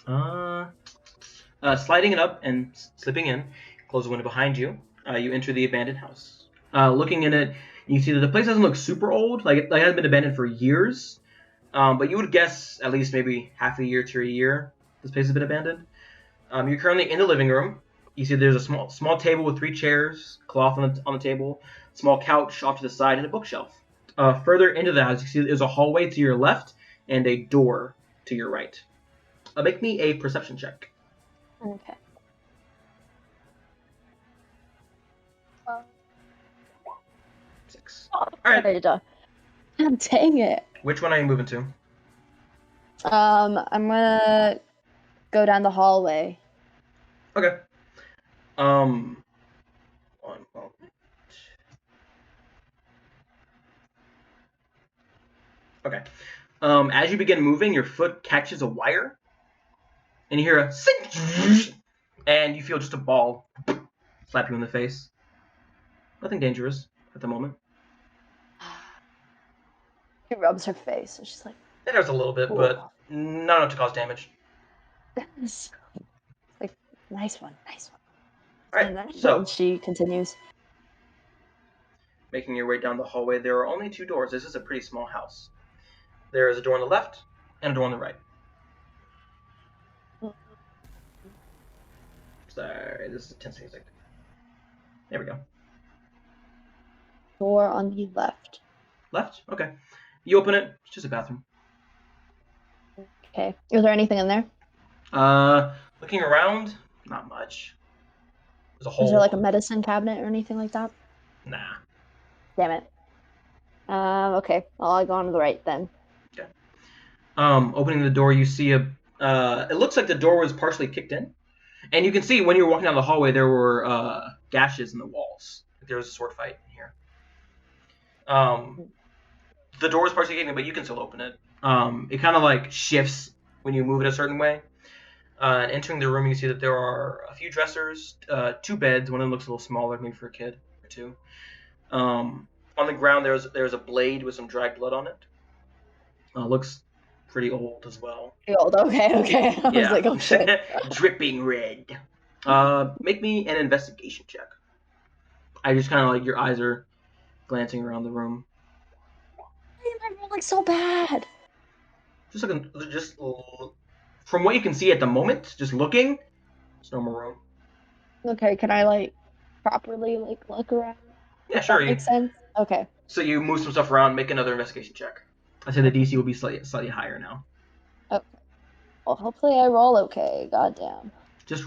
Sliding it up and slipping in, close the window behind you. You enter the abandoned house. Looking in it, you see that the place doesn't look super old. Like it hasn't been abandoned for years. But you would guess at least maybe half a year to a year this place has been abandoned. You're currently in the living room. You see there's a small table with 3 chairs, cloth on the table, small couch off to the side, and a bookshelf. Further into the house, you see there's a hallway to your left and a door to your right. Make me a perception check. Okay. 6. All right. Dang it. Which one are you moving to? I'm gonna go down the hallway. Okay. One moment. Okay. As you begin moving, your foot catches a wire, and you hear a sink, and you feel just a ball slap you in the face. Nothing dangerous at the moment. She rubs her face, and she's like, It hurts a little bit, but not enough to cause damage. like, nice one. All right, And then so she continues. making your way down the hallway, there are only 2 doors. This is a pretty small house. There is a door on the left and a door on the right. Sorry, this is tense music. There we go. Door on the left. Left? Okay. You open it. It's just a bathroom. Okay. Is there anything in there? Looking around, not much. There's a hole. Is there like a medicine cabinet or anything like that? Nah. Damn it. Okay. Well, I'll go on to the right then. Okay. Opening the door, you see a It looks like the door was partially kicked in. And you can see when you were walking down the hallway, there were gashes in the walls. There was a sword fight in here. The door was partially kicked in, but you can still open it. It kind of like shifts when you move it a certain way. And entering the room, you can see that there are a few dressers, 2 beds. One of them looks a little smaller, maybe for a kid or 2. On the ground, there's a blade with some dried blood on it. Looks pretty old as well. Pretty old. Okay. I was like, oh shit. Dripping red. Make me an investigation check. I just kind of like your eyes are glancing around the room. Why am I rolling so bad? Just from what you can see at the moment, just looking, it's normal room. Okay, can I like properly like look around? Yeah, sure. That makes sense. Okay. So you move some stuff around, make another investigation check. I say the DC will be slightly higher now. Okay. Well, hopefully I roll okay. Goddamn. Just,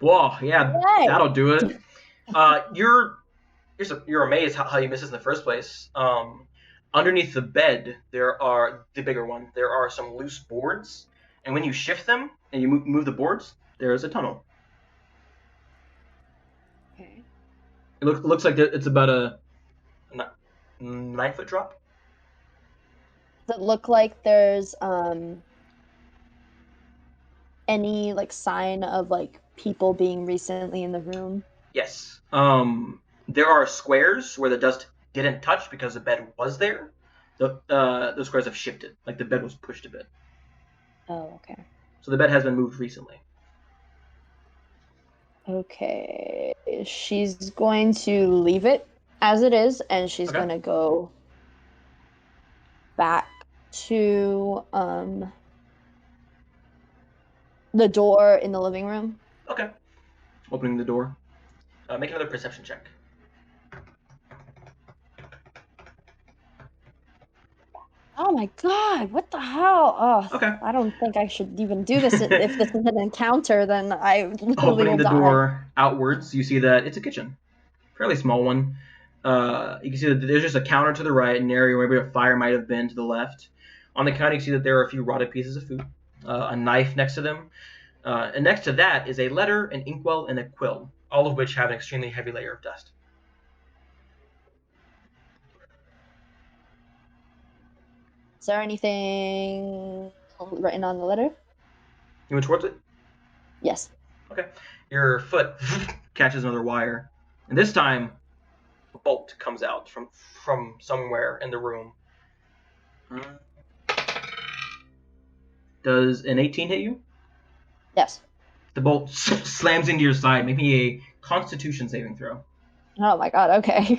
whoa, yeah, Yay. that'll do it. You're amazed how you missed this in the first place. Underneath the bed, there are the bigger one. There are some loose boards, and when you shift them and you move the boards, there is a tunnel. Okay. It looks like it's about a 9-foot drop. Does it look like there's any like sign of like people being recently in the room? Yes. There are squares where the dust didn't touch because the bed was there. Those squares have shifted, like the bed was pushed a bit. Oh, okay. So the bed has been moved recently. Okay. She's going to leave it as it is, and she's going to go back to the door in the living room. Okay. Opening the door. Make another perception check. Oh my god, what the hell? Oh, okay. I don't think I should even do this. If this is an encounter, then I literally Opening the will door outwards, you see that it's a kitchen. Fairly small one. You can see that there's just a counter to the right, an area where maybe a fire might have been to the left. On the counter, you can see that there are a few rotted pieces of food. A knife next to them. And next to that is a letter, an inkwell, and a quill, all of which have an extremely heavy layer of dust. Is there anything written on the letter? You went towards it? Yes. Okay. Your foot catches another wire. And this time, a bolt comes out from somewhere in the room. Does an 18 hit you? Yes. The bolt slams into your side. Make me a Constitution saving throw. Oh my god, okay.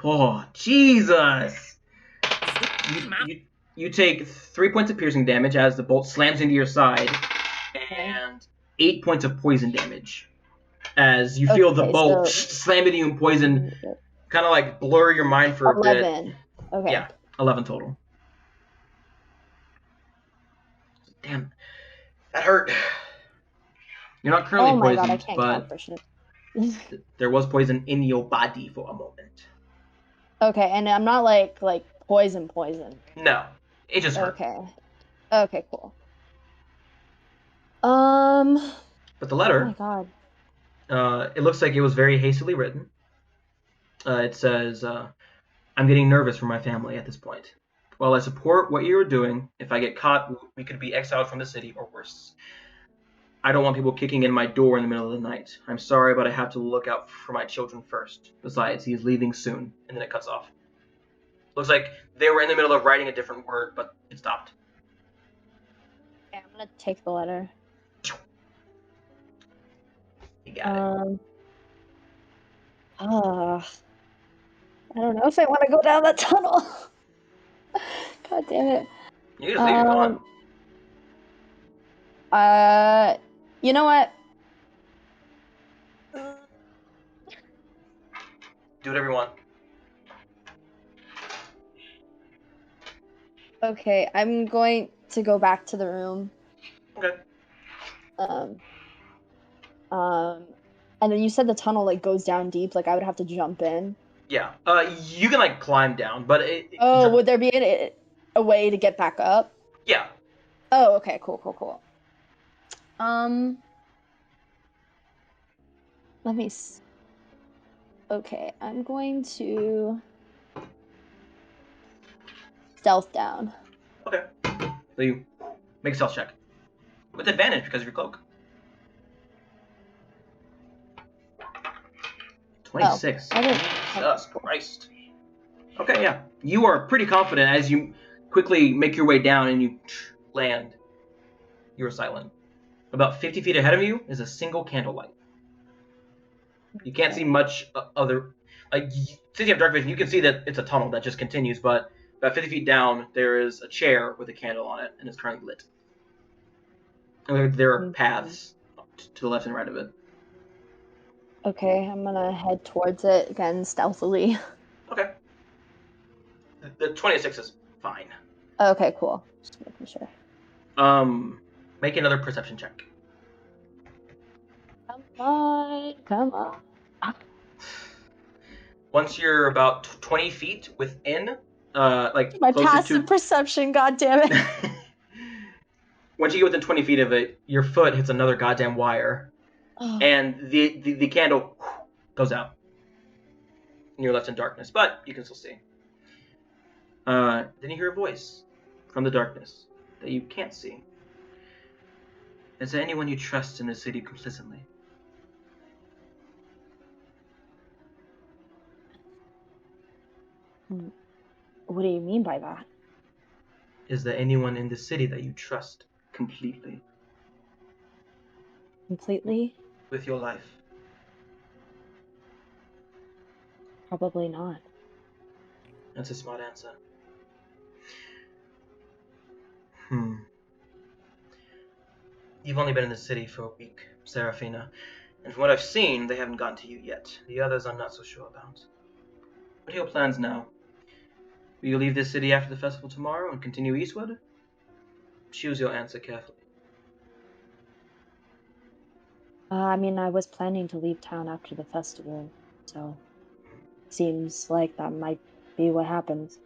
Oh, Jesus! You take 3 points of piercing damage as the bolt slams into your side, and 8 points of poison damage as you feel the bolt slam into you and poison, kind of like blur your mind for 11. a bit. Okay. Yeah, 11 total. Damn, that hurt. You're not currently poisoned, God, I can't count for shit. There was poison in your body for a moment. Okay, and I'm not like poison. No, it just hurt. Okay, cool. But the letter. Oh my god. It looks like it was very hastily written. It says, "I'm getting nervous for my family at this point. While I support what you are doing, if I get caught, we could be exiled from the city or worse. I don't want people kicking in my door in the middle of the night. I'm sorry, but I have to look out for my children first. Besides, he is leaving soon." And then it cuts off. Looks like they were in the middle of writing a different word, but it stopped. Okay, I'm gonna take the letter. You got it. I don't know if I want to go down that tunnel. God damn it. You just leave it on. You know what? Do whatever you want. Okay, I'm going to go back to the room. Okay. And then you said the tunnel like goes down deep, like I would have to jump in. Yeah. You can like climb down, but would there be a way to get back up? Yeah. Oh, okay, cool. Let me see. Okay, I'm going to stealth down. Okay. So you make a stealth check. With advantage because of your cloak. 26. Oh, Jesus Christ. Okay, yeah. You are pretty confident as you quickly make your way down and you land. You're silent. About 50 feet ahead of you is a single candlelight. You can't see much other... since you have dark vision, you can see that it's a tunnel that just continues, but about 50 feet down, there is a chair with a candle on it, and it's currently lit. And there are paths to the left and right of it. Okay, I'm gonna head towards it again stealthily. Okay. The 26 is fine. Okay, cool. Just making sure. Make another perception check. Come on. Once you're about 20 feet within, my passive perception, goddammit. Once you get within 20 feet of it, your foot hits another goddamn wire, and the candle goes out. And you're left in darkness, but you can still see. Then you hear a voice from the darkness that you can't see. Is there anyone you trust in this city complicitly? What do you mean by that? Is there anyone in the city that you trust completely? Completely? With your life? Probably not. That's a smart answer. You've only been in the city for a week, Seraphina, and from what I've seen, they haven't gotten to you yet. The others I'm not so sure about. What are your plans now? Will you leave this city after the festival tomorrow and continue eastward? Choose your answer carefully. I was planning to leave town after the festival, so seems like that might be what happens.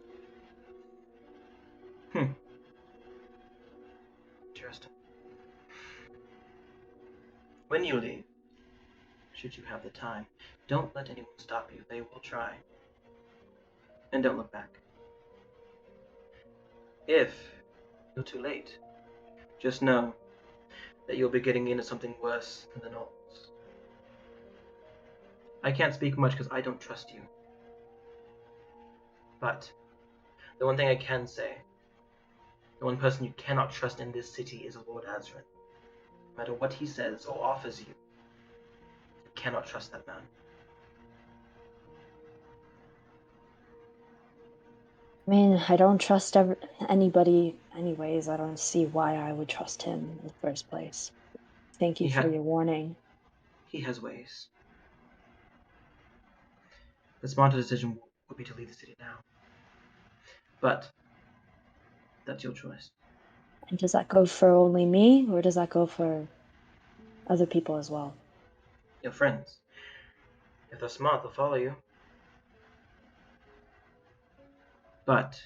Interesting. When you leave, should you have the time, don't let anyone stop you. They will try. And don't look back. If you're too late, just know that you'll be getting into something worse than the gnolls. I can't speak much because I don't trust you. But the one thing I can say, the one person you cannot trust in this city is Lord Azrin. No matter what he says or offers you, you cannot trust that man. I don't trust anybody anyways. I don't see why I would trust him in the first place. Thank you for your warning. He has ways. The smarter decision would be to leave the city now. But that's your choice. And does that go for only me, or does that go for other people as well? Your friends. If they're smart, they'll follow you. But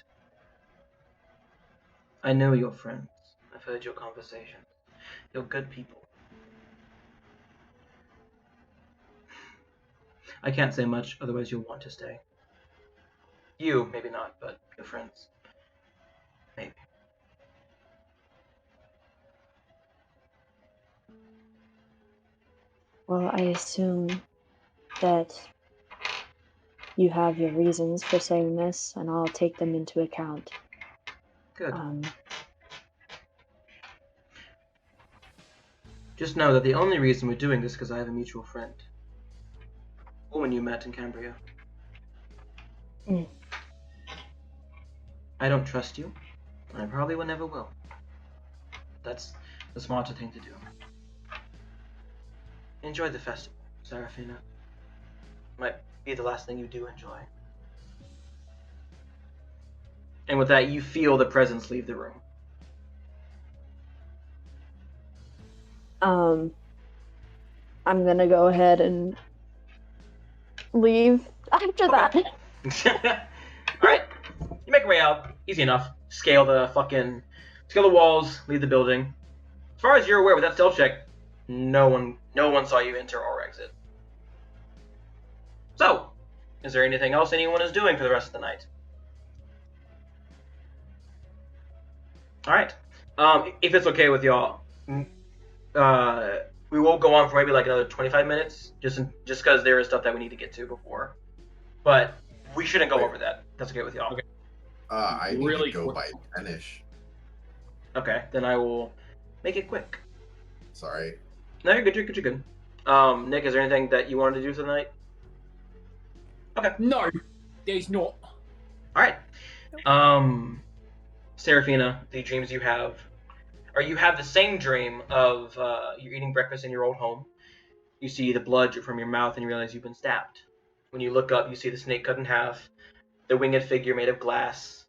I know your friends. I've heard your conversations. You're good people. I can't say much, otherwise you'll want to stay. You, maybe not, but your friends. Maybe. Well, I assume that you have your reasons for saying this, and I'll take them into account. Good. Just know that the only reason we're doing this is because I have a mutual friend. A woman you met in Cambria. I don't trust you, and I probably never will. That's the smarter thing to do. Enjoy the festival, Seraphina. Might be the last thing you do enjoy. And with that, you feel the presence leave the room. I'm gonna go ahead and leave after that. Alright, you make your way out. Easy enough. scale the walls, leave the building. As far as you're aware, with that stealth check, no one saw you enter or exit. So, is there anything else anyone is doing for the rest of the night? All right. If it's okay with y'all, we will go on for maybe like another 25 minutes, just because there is stuff that we need to get to before. But we shouldn't go over that. That's okay with y'all. Okay. I need to go by 10-ish. Okay, then I will make it quick. Sorry. No, you're good. You're good. Nick, is there anything that you wanted to do tonight? Okay. No, there's not. All right. Seraphina, the dreams you have, or you have the same dream of you're eating breakfast in your old home. You see the blood drip from your mouth, and you realize you've been stabbed. When you look up, you see the snake cut in half, the winged figure made of glass,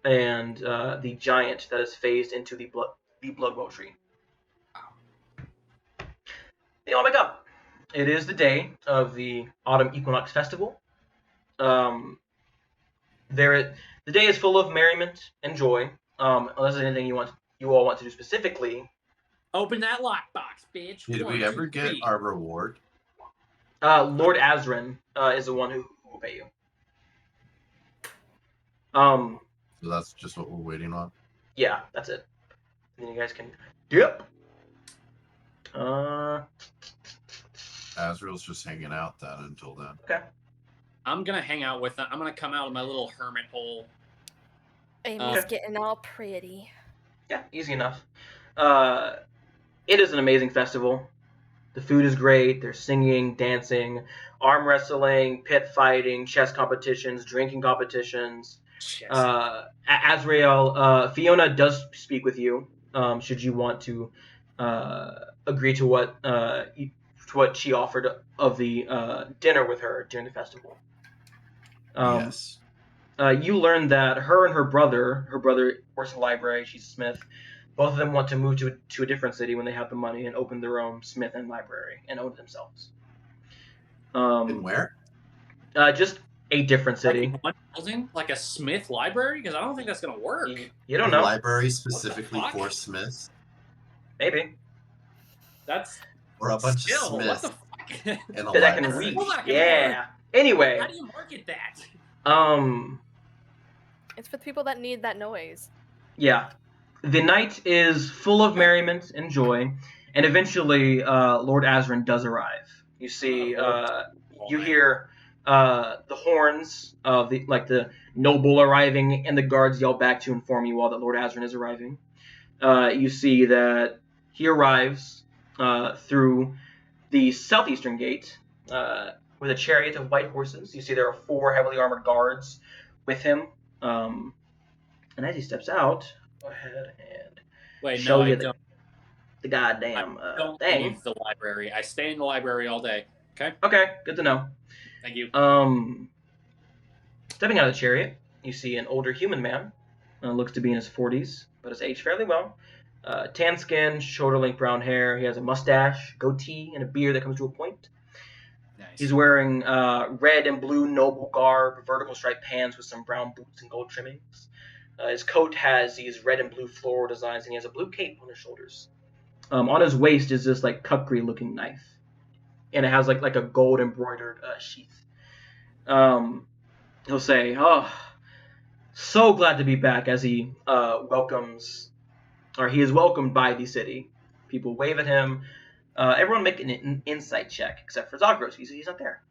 and the giant that is phased into the bloodwell tree. They all wake up. It is the day of the Autumn Equinox Festival. The day is full of merriment and joy. Unless there's anything you all want to do specifically. Open that lockbox, bitch. Did we ever get our reward? Lord Azrin is the one who will pay you. So that's just what we're waiting on? Yeah, that's it. And then you guys can dip. Azrael's just hanging out then until then. Okay. I'm gonna hang out with them. I'm gonna come out of my little hermit hole. Amy's getting all pretty. Yeah, easy enough. It is an amazing festival. The food is great. There's singing, dancing, arm wrestling, pit fighting, chess competitions, drinking competitions. Azrael, Fiona does speak with you. Should you want to agree to what she offered of the dinner with her during the festival. Yes. You learn that her and her brother works in the library, she's a smith, both of them want to move to a different city when they have the money and open their own smith and library and own it themselves. And where? Just a different city. Like one building? Like a smith library? Because I don't think that's going to work. You don't know. A library specifically for smiths? Maybe. That's... Or a bunch of What smiths the fuck? in a that can library. read. Yeah. Anyway. How do you market that? It's for the people that need that noise. Yeah. The night is full of merriment and joy, and eventually Lord Azrin does arrive. You see, you hear the horns of the noble arriving, and the guards yell back to inform you all that Lord Azrin is arriving. You see that he arrives through the southeastern gate with a chariot of white horses. You see there are 4 heavily armored guards with him. And as he steps out, go ahead and show you the goddamn don't thing. leave the library. I stay in the library all day. Okay? Okay, good to know. Thank you. Stepping out of the chariot, you see an older human man. Looks to be in his 40s, but has aged fairly well. Tan skin, shoulder-length brown hair. He has a mustache, goatee, and a beard that comes to a point. Nice. He's wearing red and blue noble garb, vertical striped pants with some brown boots and gold trimmings. His coat has these red and blue floral designs, and he has a blue cape on his shoulders. On his waist is this cutlery-looking knife, and it has like a gold embroidered sheath. He'll say, "Oh, so glad to be back," as he he is welcomed by the city. People wave at him. Everyone make an insight check, except for Zagros. He's not there.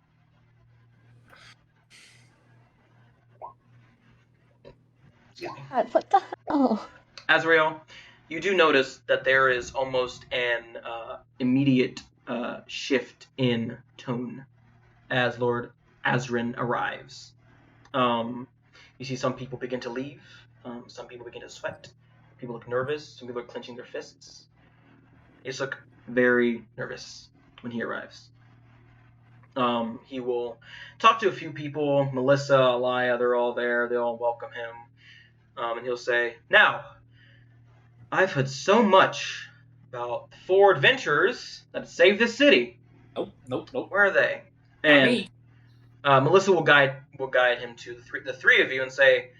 God, what the hell? Azrael, you do notice that there is almost an immediate shift in tone as Lord Azrin arrives. You see some people begin to leave. Some people begin to sweat. People look nervous. Some people are clenching their fists. They just look very nervous when he arrives. He will talk to a few people. Melissa, Alaya, they're all there. They all welcome him. And he'll say, "Now, I've heard so much about the 4 adventurers that saved this city. Nope. Where are they?" And Melissa will guide him to the three of you and say,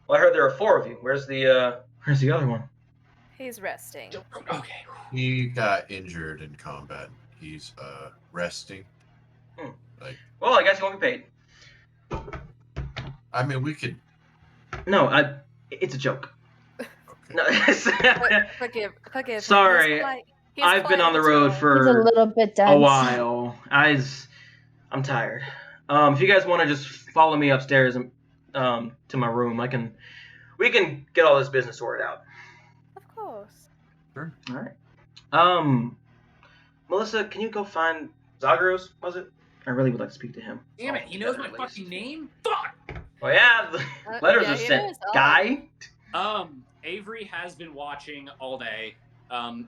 Well, I heard there are 4 of you. Where's the other one? He's resting. Okay. He got injured in combat. He's resting. Well, I guess you won't be paid. I mean, we could. No, it's a joke. Okay. No, Forgive. sorry. I've been on the road He's a for little bit dense. a while. I'm tired. If you guys want to just follow me upstairs to my room, we can get all this business sorted out. Of course. Sure. All right. Melissa, can you go find Zagros? Was it? I really would like to speak to him. Damn it, he knows my fucking name? Fuck! Oh yeah, the letters are sent. Guy? Avery has been watching all day.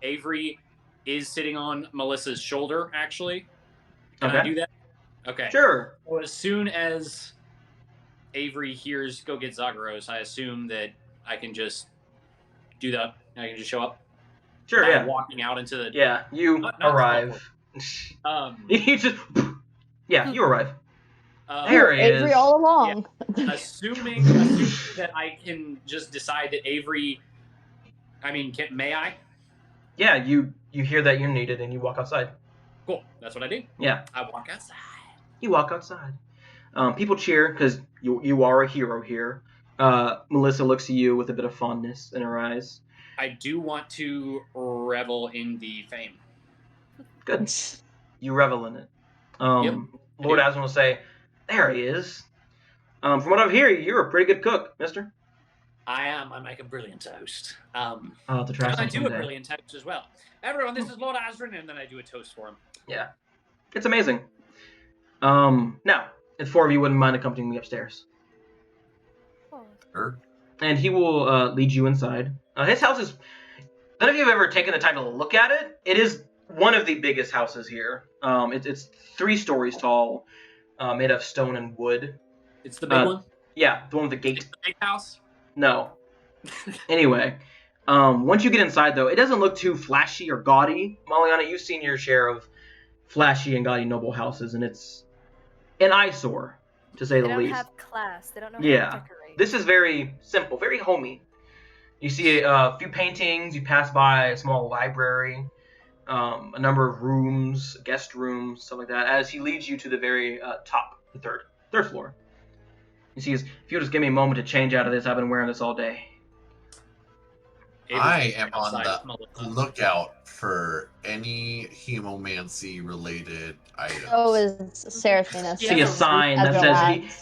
Avery is sitting on Melissa's shoulder, actually. Can I do that? Okay. Sure. So as soon as Avery hears go get Zagros, I assume that I can just do that. I can just show up. Sure, yeah. Walking out into the... Yeah, you arrive. You just... Yeah, you arrive. There he is. Avery all along. Yeah. Assuming that I can just decide that Avery... may I? Yeah, you hear that you're needed and you walk outside. Cool, that's what I do. Yeah. I walk outside. You walk outside. People cheer because you are a hero here. Melissa looks at you with a bit of fondness in her eyes. I do want to revel in the fame. Good. You revel in it. Yep. Lord Aslan will say, there he is. From what I hear, you're a pretty good cook, mister. I am. I make a brilliant toast. I'll have to try and I something do a today. brilliant toast as well. Everyone, this is Lord Aslan, and then I do a toast for him. Yeah. It's amazing. Now, if 4 of you wouldn't mind accompanying me upstairs. Sure. And he will lead you inside. His house is... None of you have ever taken the time to look at it. It is one of the biggest houses here. It's 3 stories tall, made of stone and wood. It's the big one? Yeah, the one with the gate. It's the big house? No. Anyway, once you get inside, though, it doesn't look too flashy or gaudy. Maliana, you've seen your share of flashy and gaudy noble houses, and it's an eyesore, to say the least. They don't have class. They don't know how to decorate. This is very simple, very homey. You see a few paintings. You pass by a small library, a number of rooms, guest rooms, stuff like that, as he leads you to the very top, the third floor. You see, if you'll just give me a moment to change out of this, I've been wearing this all day. I am on the lookout for any hemomancy related items. Oh, is Seraphina. See a sign that says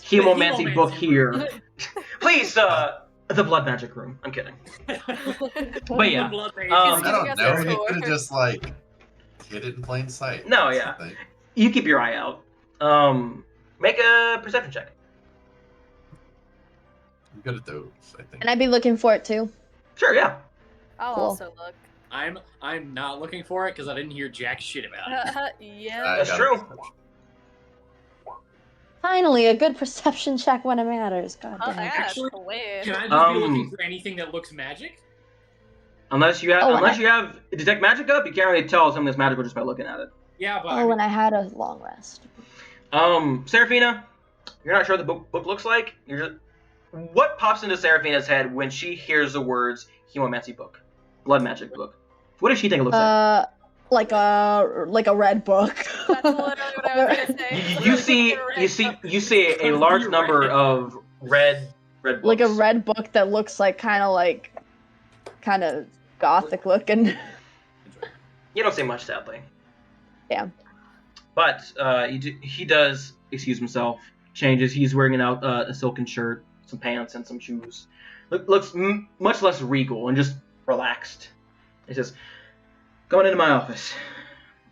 hemomancy book here. Please, the blood magic room. I'm kidding. But yeah. I don't know. You could have just hid it in plain sight. No, yeah. You keep your eye out. Make a perception check. I'm good at those, I think. Can I be looking for it too? Sure, yeah. I'll also look. I'm not looking for it because I didn't hear jack shit about it. Yeah. That's true. Finally, a good perception check when it matters. God damn. Actually, can I just be looking for anything that looks magic? Unless you have detect magic up, you can't really tell something that's magical just by looking at it. Yeah, but when I had a long rest. Seraphina, you're not sure what the book looks like. What pops into Seraphina's head when she hears the words hemomancy book, blood magic book? What does she think it looks like? Like a red book. That's literally what I was gonna say. You see a large number of red books. Like a red book that looks kind of gothic looking. You don't say much, sadly. Yeah. But he does excuse himself. Changes. He's wearing a silken shirt, some pants, and some shoes. Looks much less regal and just relaxed. He says, "Going into my office,"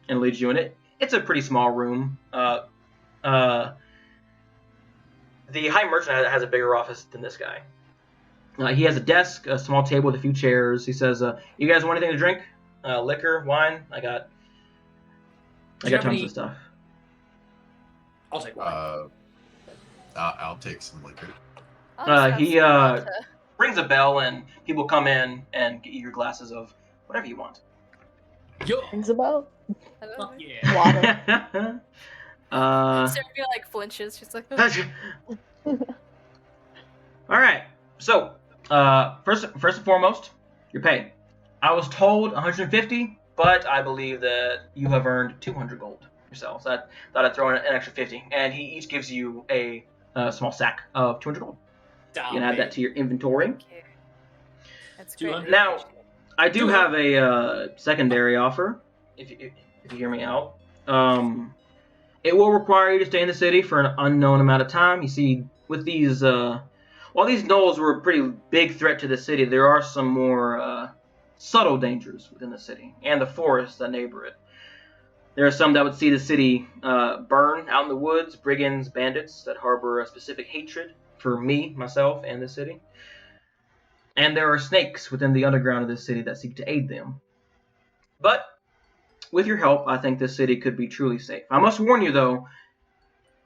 and leads you in it. It's a pretty small room. The high merchant has a bigger office than this guy. He has a desk, a small table with a few chairs. He says, "You guys want anything to drink? Liquor, wine? I got tons of stuff." I'll take wine. I'll take some liquor. He rings a bell and people come in and get you your glasses of whatever you want. Yo. Rings a bell? Fuck yeah. Water. Seraphina flinches. She's like, All right. So, first and foremost, your pay. I was told 150, but I believe that you have earned 200 gold yourselves. I thought I'd throw in an extra 50, and he each gives you a small sack of 200 gold. You can add that to your inventory. Thank you. That's great. Now, I do have a secondary offer, if you hear me out. It will require you to stay in the city for an unknown amount of time. You see, with these, while these gnolls were a pretty big threat to the city, there are some more subtle dangers within the city and the forests that neighbor it. There are some that would see the city burn out in the woods, brigands, bandits that harbor a specific hatred for me, myself, and the city. And there are snakes within the underground of this city that seek to aid them. But with your help, I think this city could be truly safe. I must warn you, though,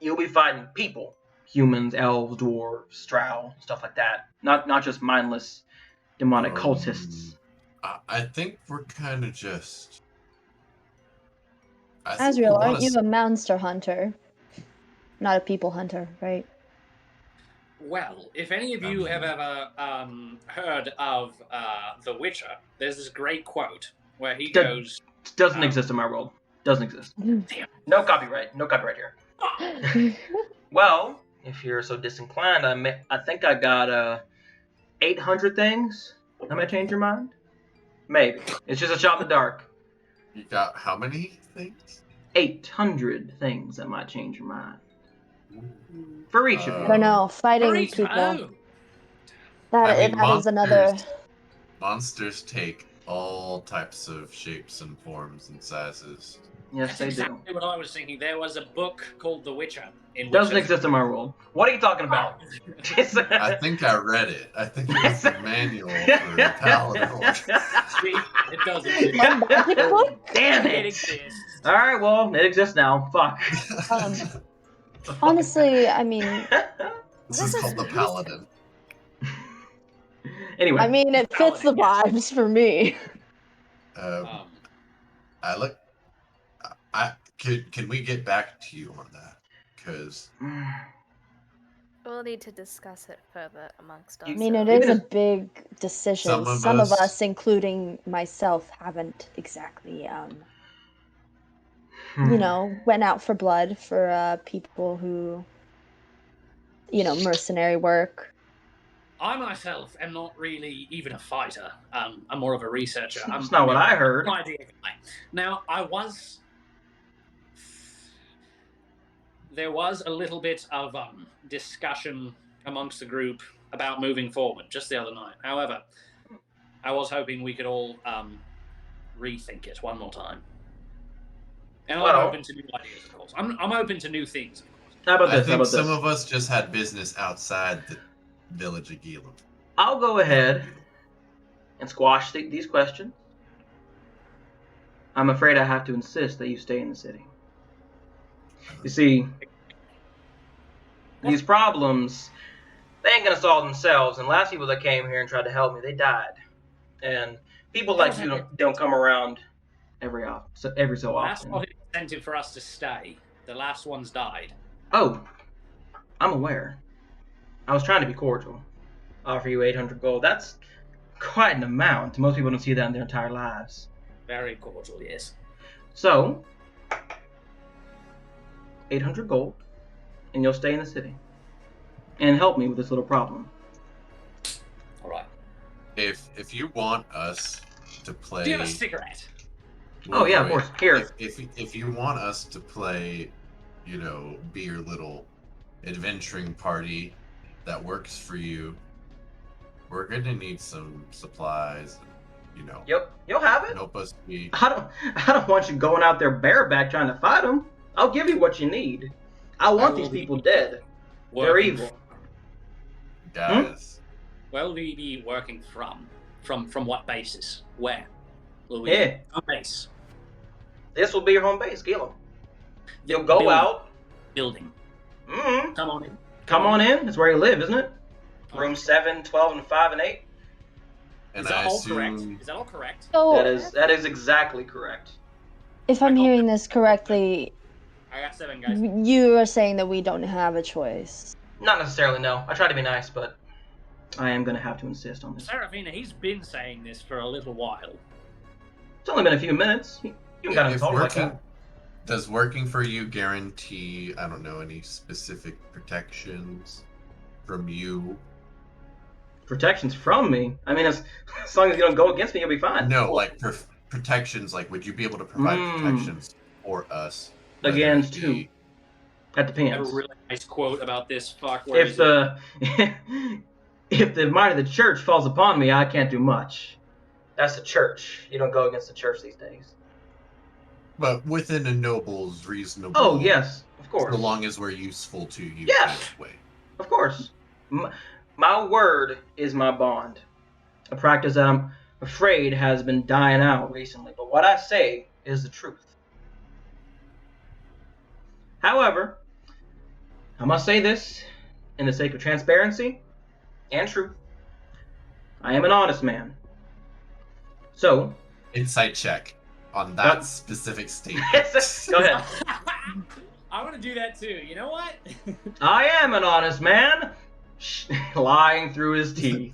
you'll be fighting people. Humans, elves, dwarves, drow, stuff like that. Not just mindless, demonic cultists. I think we're kind of just... Azriel, aren't you a monster hunter? Not a people hunter, right? Well, if any of you have ever heard of The Witcher, there's this great quote where he goes... Doesn't exist in my world. Doesn't exist. Damn. No copyright. No copyright here. Well, if you're so disinclined, I think I got 800 things that might change your mind. Maybe. It's just a shot in the dark. You got how many things? 800 things that might change your mind. For each of you. I don't know. Fighting people. That is another. Monsters take all types of shapes and forms and sizes. Yes, That's they exactly what I was thinking. There was a book called The Witcher. Doesn't exist in my world. What are you talking about? I think I read it. I think it was the manual for the Paladin. See, it doesn't exist. Damn it! It exists. All right, well, it exists now. Fuck. Honestly, I mean, This is called the Paladin. Anyway. I mean, it fits the vibes for me. Can we get back to you on that? Because we'll need to discuss it further amongst us. I mean, it is a big decision. Some of us, including myself, haven't exactly, went out for blood for people who, mercenary work. I myself am not really even a fighter. I'm more of a researcher. That's not what I heard. Idea guy. Now, there was a little bit of discussion amongst the group about moving forward just the other night. However, I was hoping we could all rethink it one more time. And I'm open to new ideas, of course. I'm open to new things, of course. How about this? I think some of us just had business outside the village of Gilim. I'll go ahead and squash these questions. I'm afraid I have to insist that you stay in the city. You see, these problems, they ain't gonna solve themselves. And the last people that came here and tried to help me, they died. And people like you don't come around every so often. That's not an incentive for us to stay. The last one's died. Oh, I'm aware. I was trying to be cordial. Offer you 800 gold. That's quite an amount. Most people don't see that in their entire lives. Very cordial, yes. So, 800 gold, and you'll stay in the city. And help me with this little problem. Alright. If you want us to play... Do you have a cigarette? Oh yeah, of course. Here. If you want us to play, be your little adventuring party that works for you, we're gonna need some supplies. Yep, you'll have it. Help us be. I don't want you going out there bareback trying to fight them. I'll give you what you need. I want these people dead. They're evil. Guys. Where will we be working from? From what basis? Where will we? Yeah. Home base. This will be your home base, Gilim. You'll go out. Building. Mm-hmm. Come on in. Come on in. It's where you live, isn't it? Room 7, 12, and 5, and 8. And Is that all correct? Is that all correct? So, that is exactly correct. If I'm hearing this correctly, I got 7 guys. You are saying that we don't have a choice. Not necessarily, no. I try to be nice, but I am going to have to insist on this. Serafina, he's been saying this for a little while. It's only been a few minutes. You haven't got him told like that. Does working for you guarantee, I don't know, any specific protections from you? Protections from me? I mean, as long as you don't go against me, you'll be fine. No, like protections. Like, would you be able to provide protections for us? Against who? That depends. I have a really nice quote about this. Fuck. If the might of the church falls upon me, I can't do much. That's the church. You don't go against the church these days. But within a noble's reasonable. Oh yes, of course. So long as we're useful to you. Yes. Way. Of course. My word is my bond. A practice that I'm afraid has been dying out recently. But what I say is the truth. However, I must say this in the sake of transparency and truth. I am an honest man. So, insight check on that specific statement. Go ahead. I want to do that too. You know what? I am an honest man. Lying through his teeth.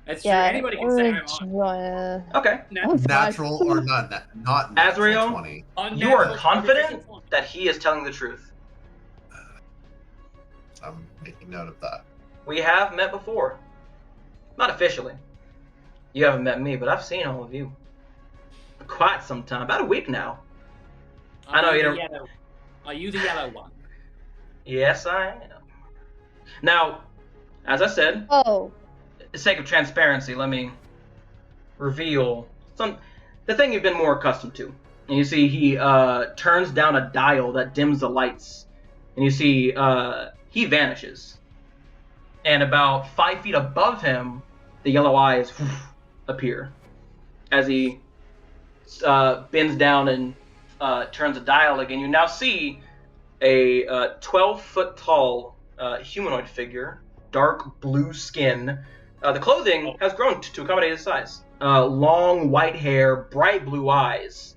That's true. Anybody can say I'm honest. Okay. Natural or not natural Azrael, 20. You are confident that he is telling the truth. I'm making note of that. We have met before. Not officially. You haven't met me, but I've seen all of you. For quite some time. About a week now. I know you don't... Are you the yellow one? Yes, I am. Now, as I said, Oh. for the sake of transparency, let me reveal the thing you've been more accustomed to. And you see he turns down a dial that dims the lights. And you see he vanishes. And about 5 feet above him, the yellow eyes appear. As he bends down and turns a dial again, you now see a 12-foot tall humanoid figure, dark blue skin. The clothing has grown to accommodate his size. Long white hair, bright blue eyes.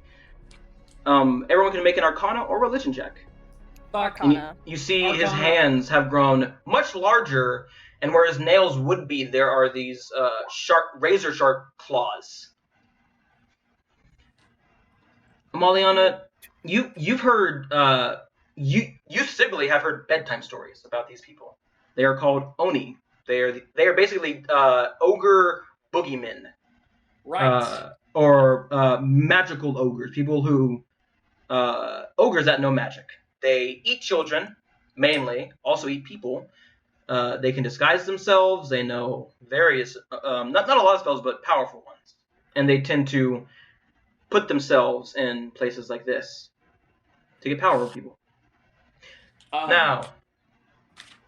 Everyone can make an Arcana or Religion check. Arcana. You see his hands have grown much larger, and where his nails would be, there are these razor sharp claws. Amaliana, you've heard you simply have heard bedtime stories about these people. They are called Oni. They are basically ogre boogeymen, right? Or magical ogres. People who ogres that know magic. They eat children, mainly. Also eat people. They can disguise themselves. They know various, not a lot of spells, but powerful ones. And they tend to put themselves in places like this to get power over people. Now,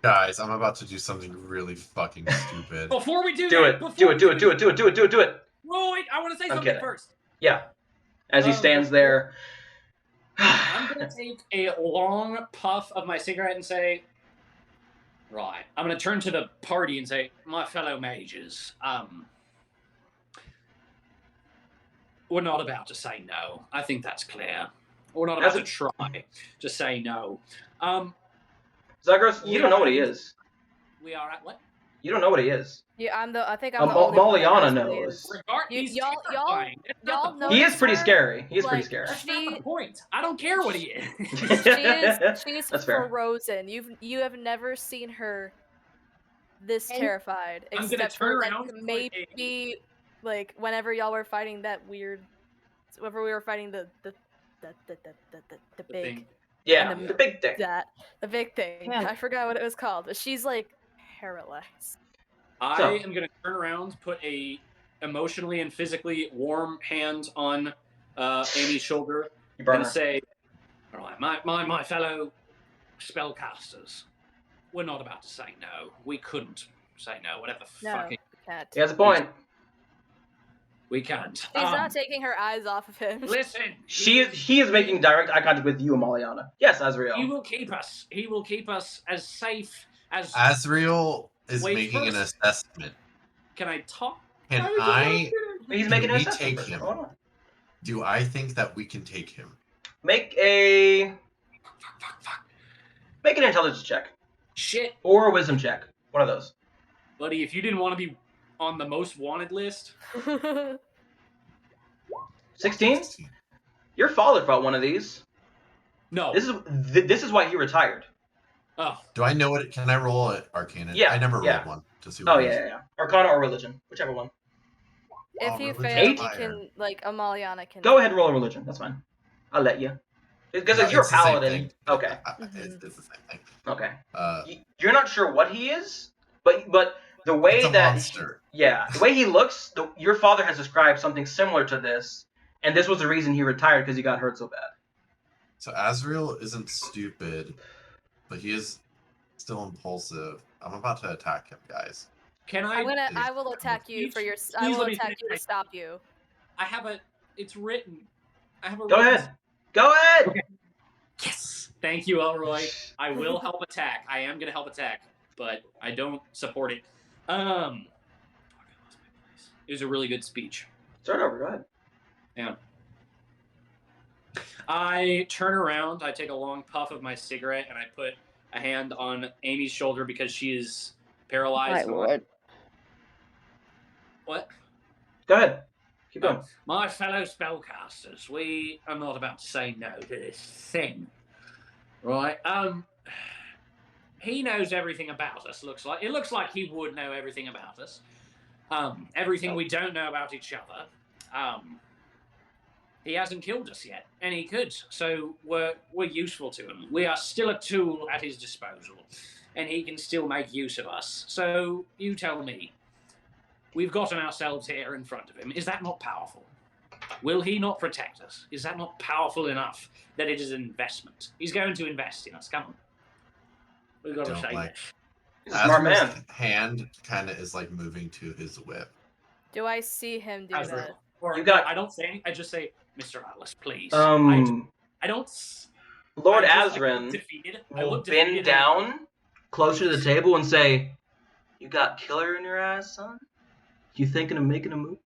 guys, I'm about to do something really fucking stupid. Before we do it. Do it. Wait, I want to say something first. Yeah. As he stands there. I'm going to take a long puff of my cigarette and say, right, I'm going to turn to the party and say, my fellow mages, we're not about to say no. I think that's clear. We're not about to try to say no. Zagros, you don't know what he is. We are at what? You don't know what he is. Yeah, I think I'm the only one Maliana that knows. Y'all know he is pretty her? scary. He is pretty scary. That's not the point. I don't care what he is. She's frozen. You have never seen her this terrified. I'm gonna turn around. Maybe like whenever y'all were fighting that weird, whenever we were fighting the big. Yeah, the big thing. The big thing. Yeah. I forgot what it was called. But she's like paralyzed. I am gonna turn around, put a emotionally and physically warm hand on Amy's shoulder, and say, "All right, my fellow spellcasters, we're not about to say no. We couldn't say no. Whatever. Fucking. He has a point. We can't. She's not taking her eyes off of him. Listen. He is making direct eye contact with you, Amaliana. Yes, Azrael. He will keep us. He will keep us as safe as. Azrael is making an assessment. Can I talk? He's making an assessment. Take him? Do I think that we can take him? Make an intelligence check. Shit. Or a wisdom check. One of those. Buddy, if you didn't want to be on the most wanted list... 16? Your father fought one of these. No. This is why he retired. Oh. Do I know what? Can I roll it? Arcana? Yeah. I never rolled one to see what Oh, it is. yeah. Arcana or religion. Whichever one. If you Religion fail, you higher. can, like, Amaliana can... Go ahead and roll a religion. That's fine. I'll let you. Because No, you're a it's the same paladin. thing. Okay. It's the same thing. Okay. Uh, You're not sure what he is, but the way it's a that monster. the way he looks, your father has described something similar to this, and this was the reason he retired because he got hurt so bad. So Azrael isn't stupid, but he is still impulsive. I'm about to attack him, guys. Can I? I will attack you for your. I Please will let me attack finish you to stop you. I have a. It's written. I have a. Go ahead. Go ahead. Okay. Yes. Thank you, Elroy. I will help attack. I am gonna help attack, but I don't support it. It was a really good speech. Start over. Go ahead. Yeah. I turn around. I take a long puff of my cigarette, and I put a hand on Amy's shoulder because she is paralyzed. My lord. What? Go ahead. Keep going. My fellow spellcasters, we are not about to say no to this thing, right? He knows everything about us. Looks like he would know everything about us. Everything we don't know about each other. He hasn't killed us yet, and he could. So we're useful to him. We are still a tool at his disposal, and he can still make use of us. So you tell me. We've gotten ourselves here in front of him. Is that not powerful? Will he not protect us? Is that not powerful enough that it is an investment? He's going to invest in us. Come on. We've got to say this. He's a smart man. Azrael's hand kind of is like moving to his whip. Do I see him do Azrael. that? Or You got- I don't say. I just say, Mr. Atlas, please. I don't. Lord I just- Azrin defeated. will bend down closer to the table and say, "You got killer in your eyes, son? You thinking of making a move?"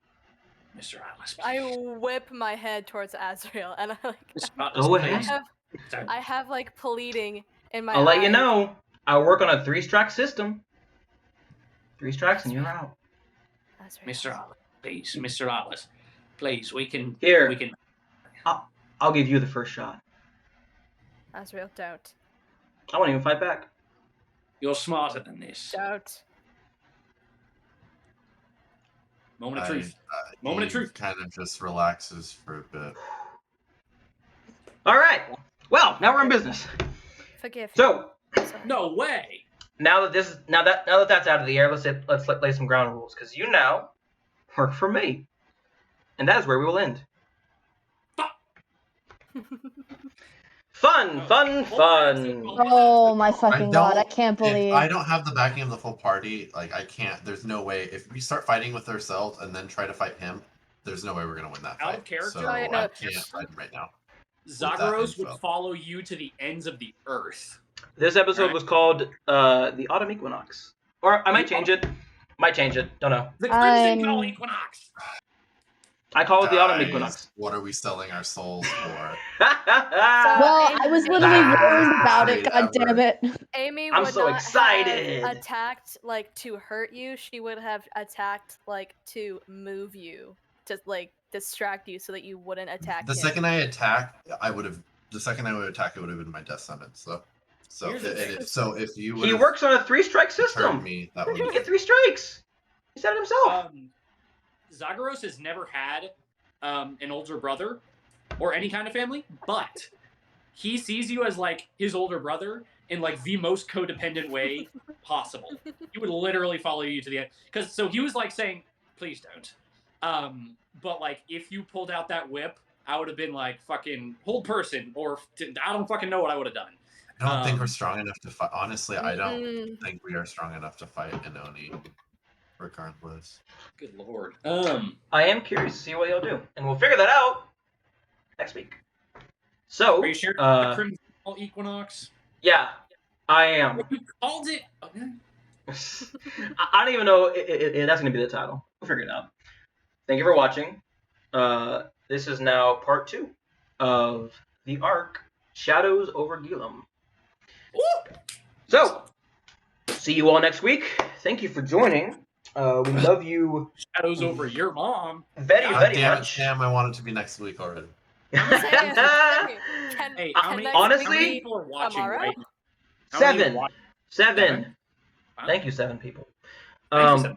Mr. Atlas, please. I whip my head towards Azrael, and I like. Mr. Atlas, Go please. ahead. I have like pleading in my. I'll let you eyes. know. I work on a 3-strike system. 3 strikes and you're out. Azrael. Mr. Atlas, please. Mr. Atlas, please. We can. Here. We can. I'll give you the first shot. Azrael, don't. I won't even fight back. You're smarter than this. Don't. Moment of truth. Moment of truth. Kind of just relaxes for a bit. All right. Well, now we're in business. Forgive. So Sorry. No way. now that that's out of the air, let's lay some ground rules because you now work for me, and that is where we will end. Fun. Oh my fucking god! I can't believe. If I don't have the backing of the full party, like I can't. There's no way. If we start fighting with ourselves and then try to fight him, there's no way we're gonna win that Out fight. of character? So I I know. can't fight him right now. Zagreus info. would follow you to the ends of the earth. This episode Right. was called the Autumn Equinox, or I might change it. Don't know. The Crimson Gull Equinox. I call it the Autumn Guys, Equinox. What are we selling our souls for? Well, I was literally worried about it. God damn it! Amy I'm would so not excited. have attacked like to hurt you. She would have attacked like to move you, to like distract you so that you wouldn't attack The him. second I attack, it would have been my death sentence. So Here's the thing. if you He would works on a 3-strike turned system. me, that You would get 3 strikes. He said it himself. Zagreus has never had an older brother or any kind of family, but he sees you as like his older brother in like the most codependent way possible. He would literally follow you to the end. So he was like saying, please don't. But like if you pulled out that whip, I would have been like fucking hold person, or I don't fucking know what I would have done. I don't think we're strong enough to fight. Honestly, I don't Mm-mm. think we are strong enough to fight Inoni, regardless. Good lord. I am curious to see what you'll do, and we'll figure that out next week. So, Are you sure the Crimson Gull Equinox? yeah, I am. You called it. Okay. I don't even know that's going to be the title. We'll figure it out. Thank you for watching. This is now part 2 of the arc Shadows over Gilim. So, see see you all next week. Thank you for joining. We love you. Shadows over your mom. Very, God very damn much. it, Sam! I want it to be next week already. Hey, how many honestly, people are watching tomorrow? right now? How many are watching? 7. Wow. Thank you, 7 people. Thank you, 7.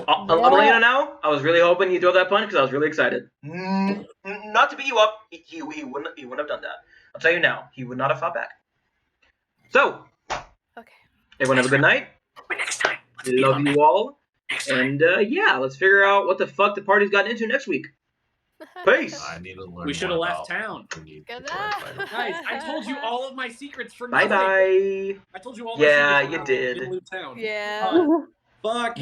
I'm letting you know now. I was really hoping he'd throw that punch because I was really excited. Not to beat you up. He wouldn't have done that. I'll tell you now. He would not have fought back. So, Okay. everyone have a good night. Next time. Love you all. And yeah, let's figure out what the fuck the party's gotten into next week. Peace. I need to learn. We should have more left about town. the need Good to clarify night. Guys, I told you all of my secrets for Bye nothing. bye. I told you all Yeah, my you secrets. did. Didn't leave town. Yeah. Fuck.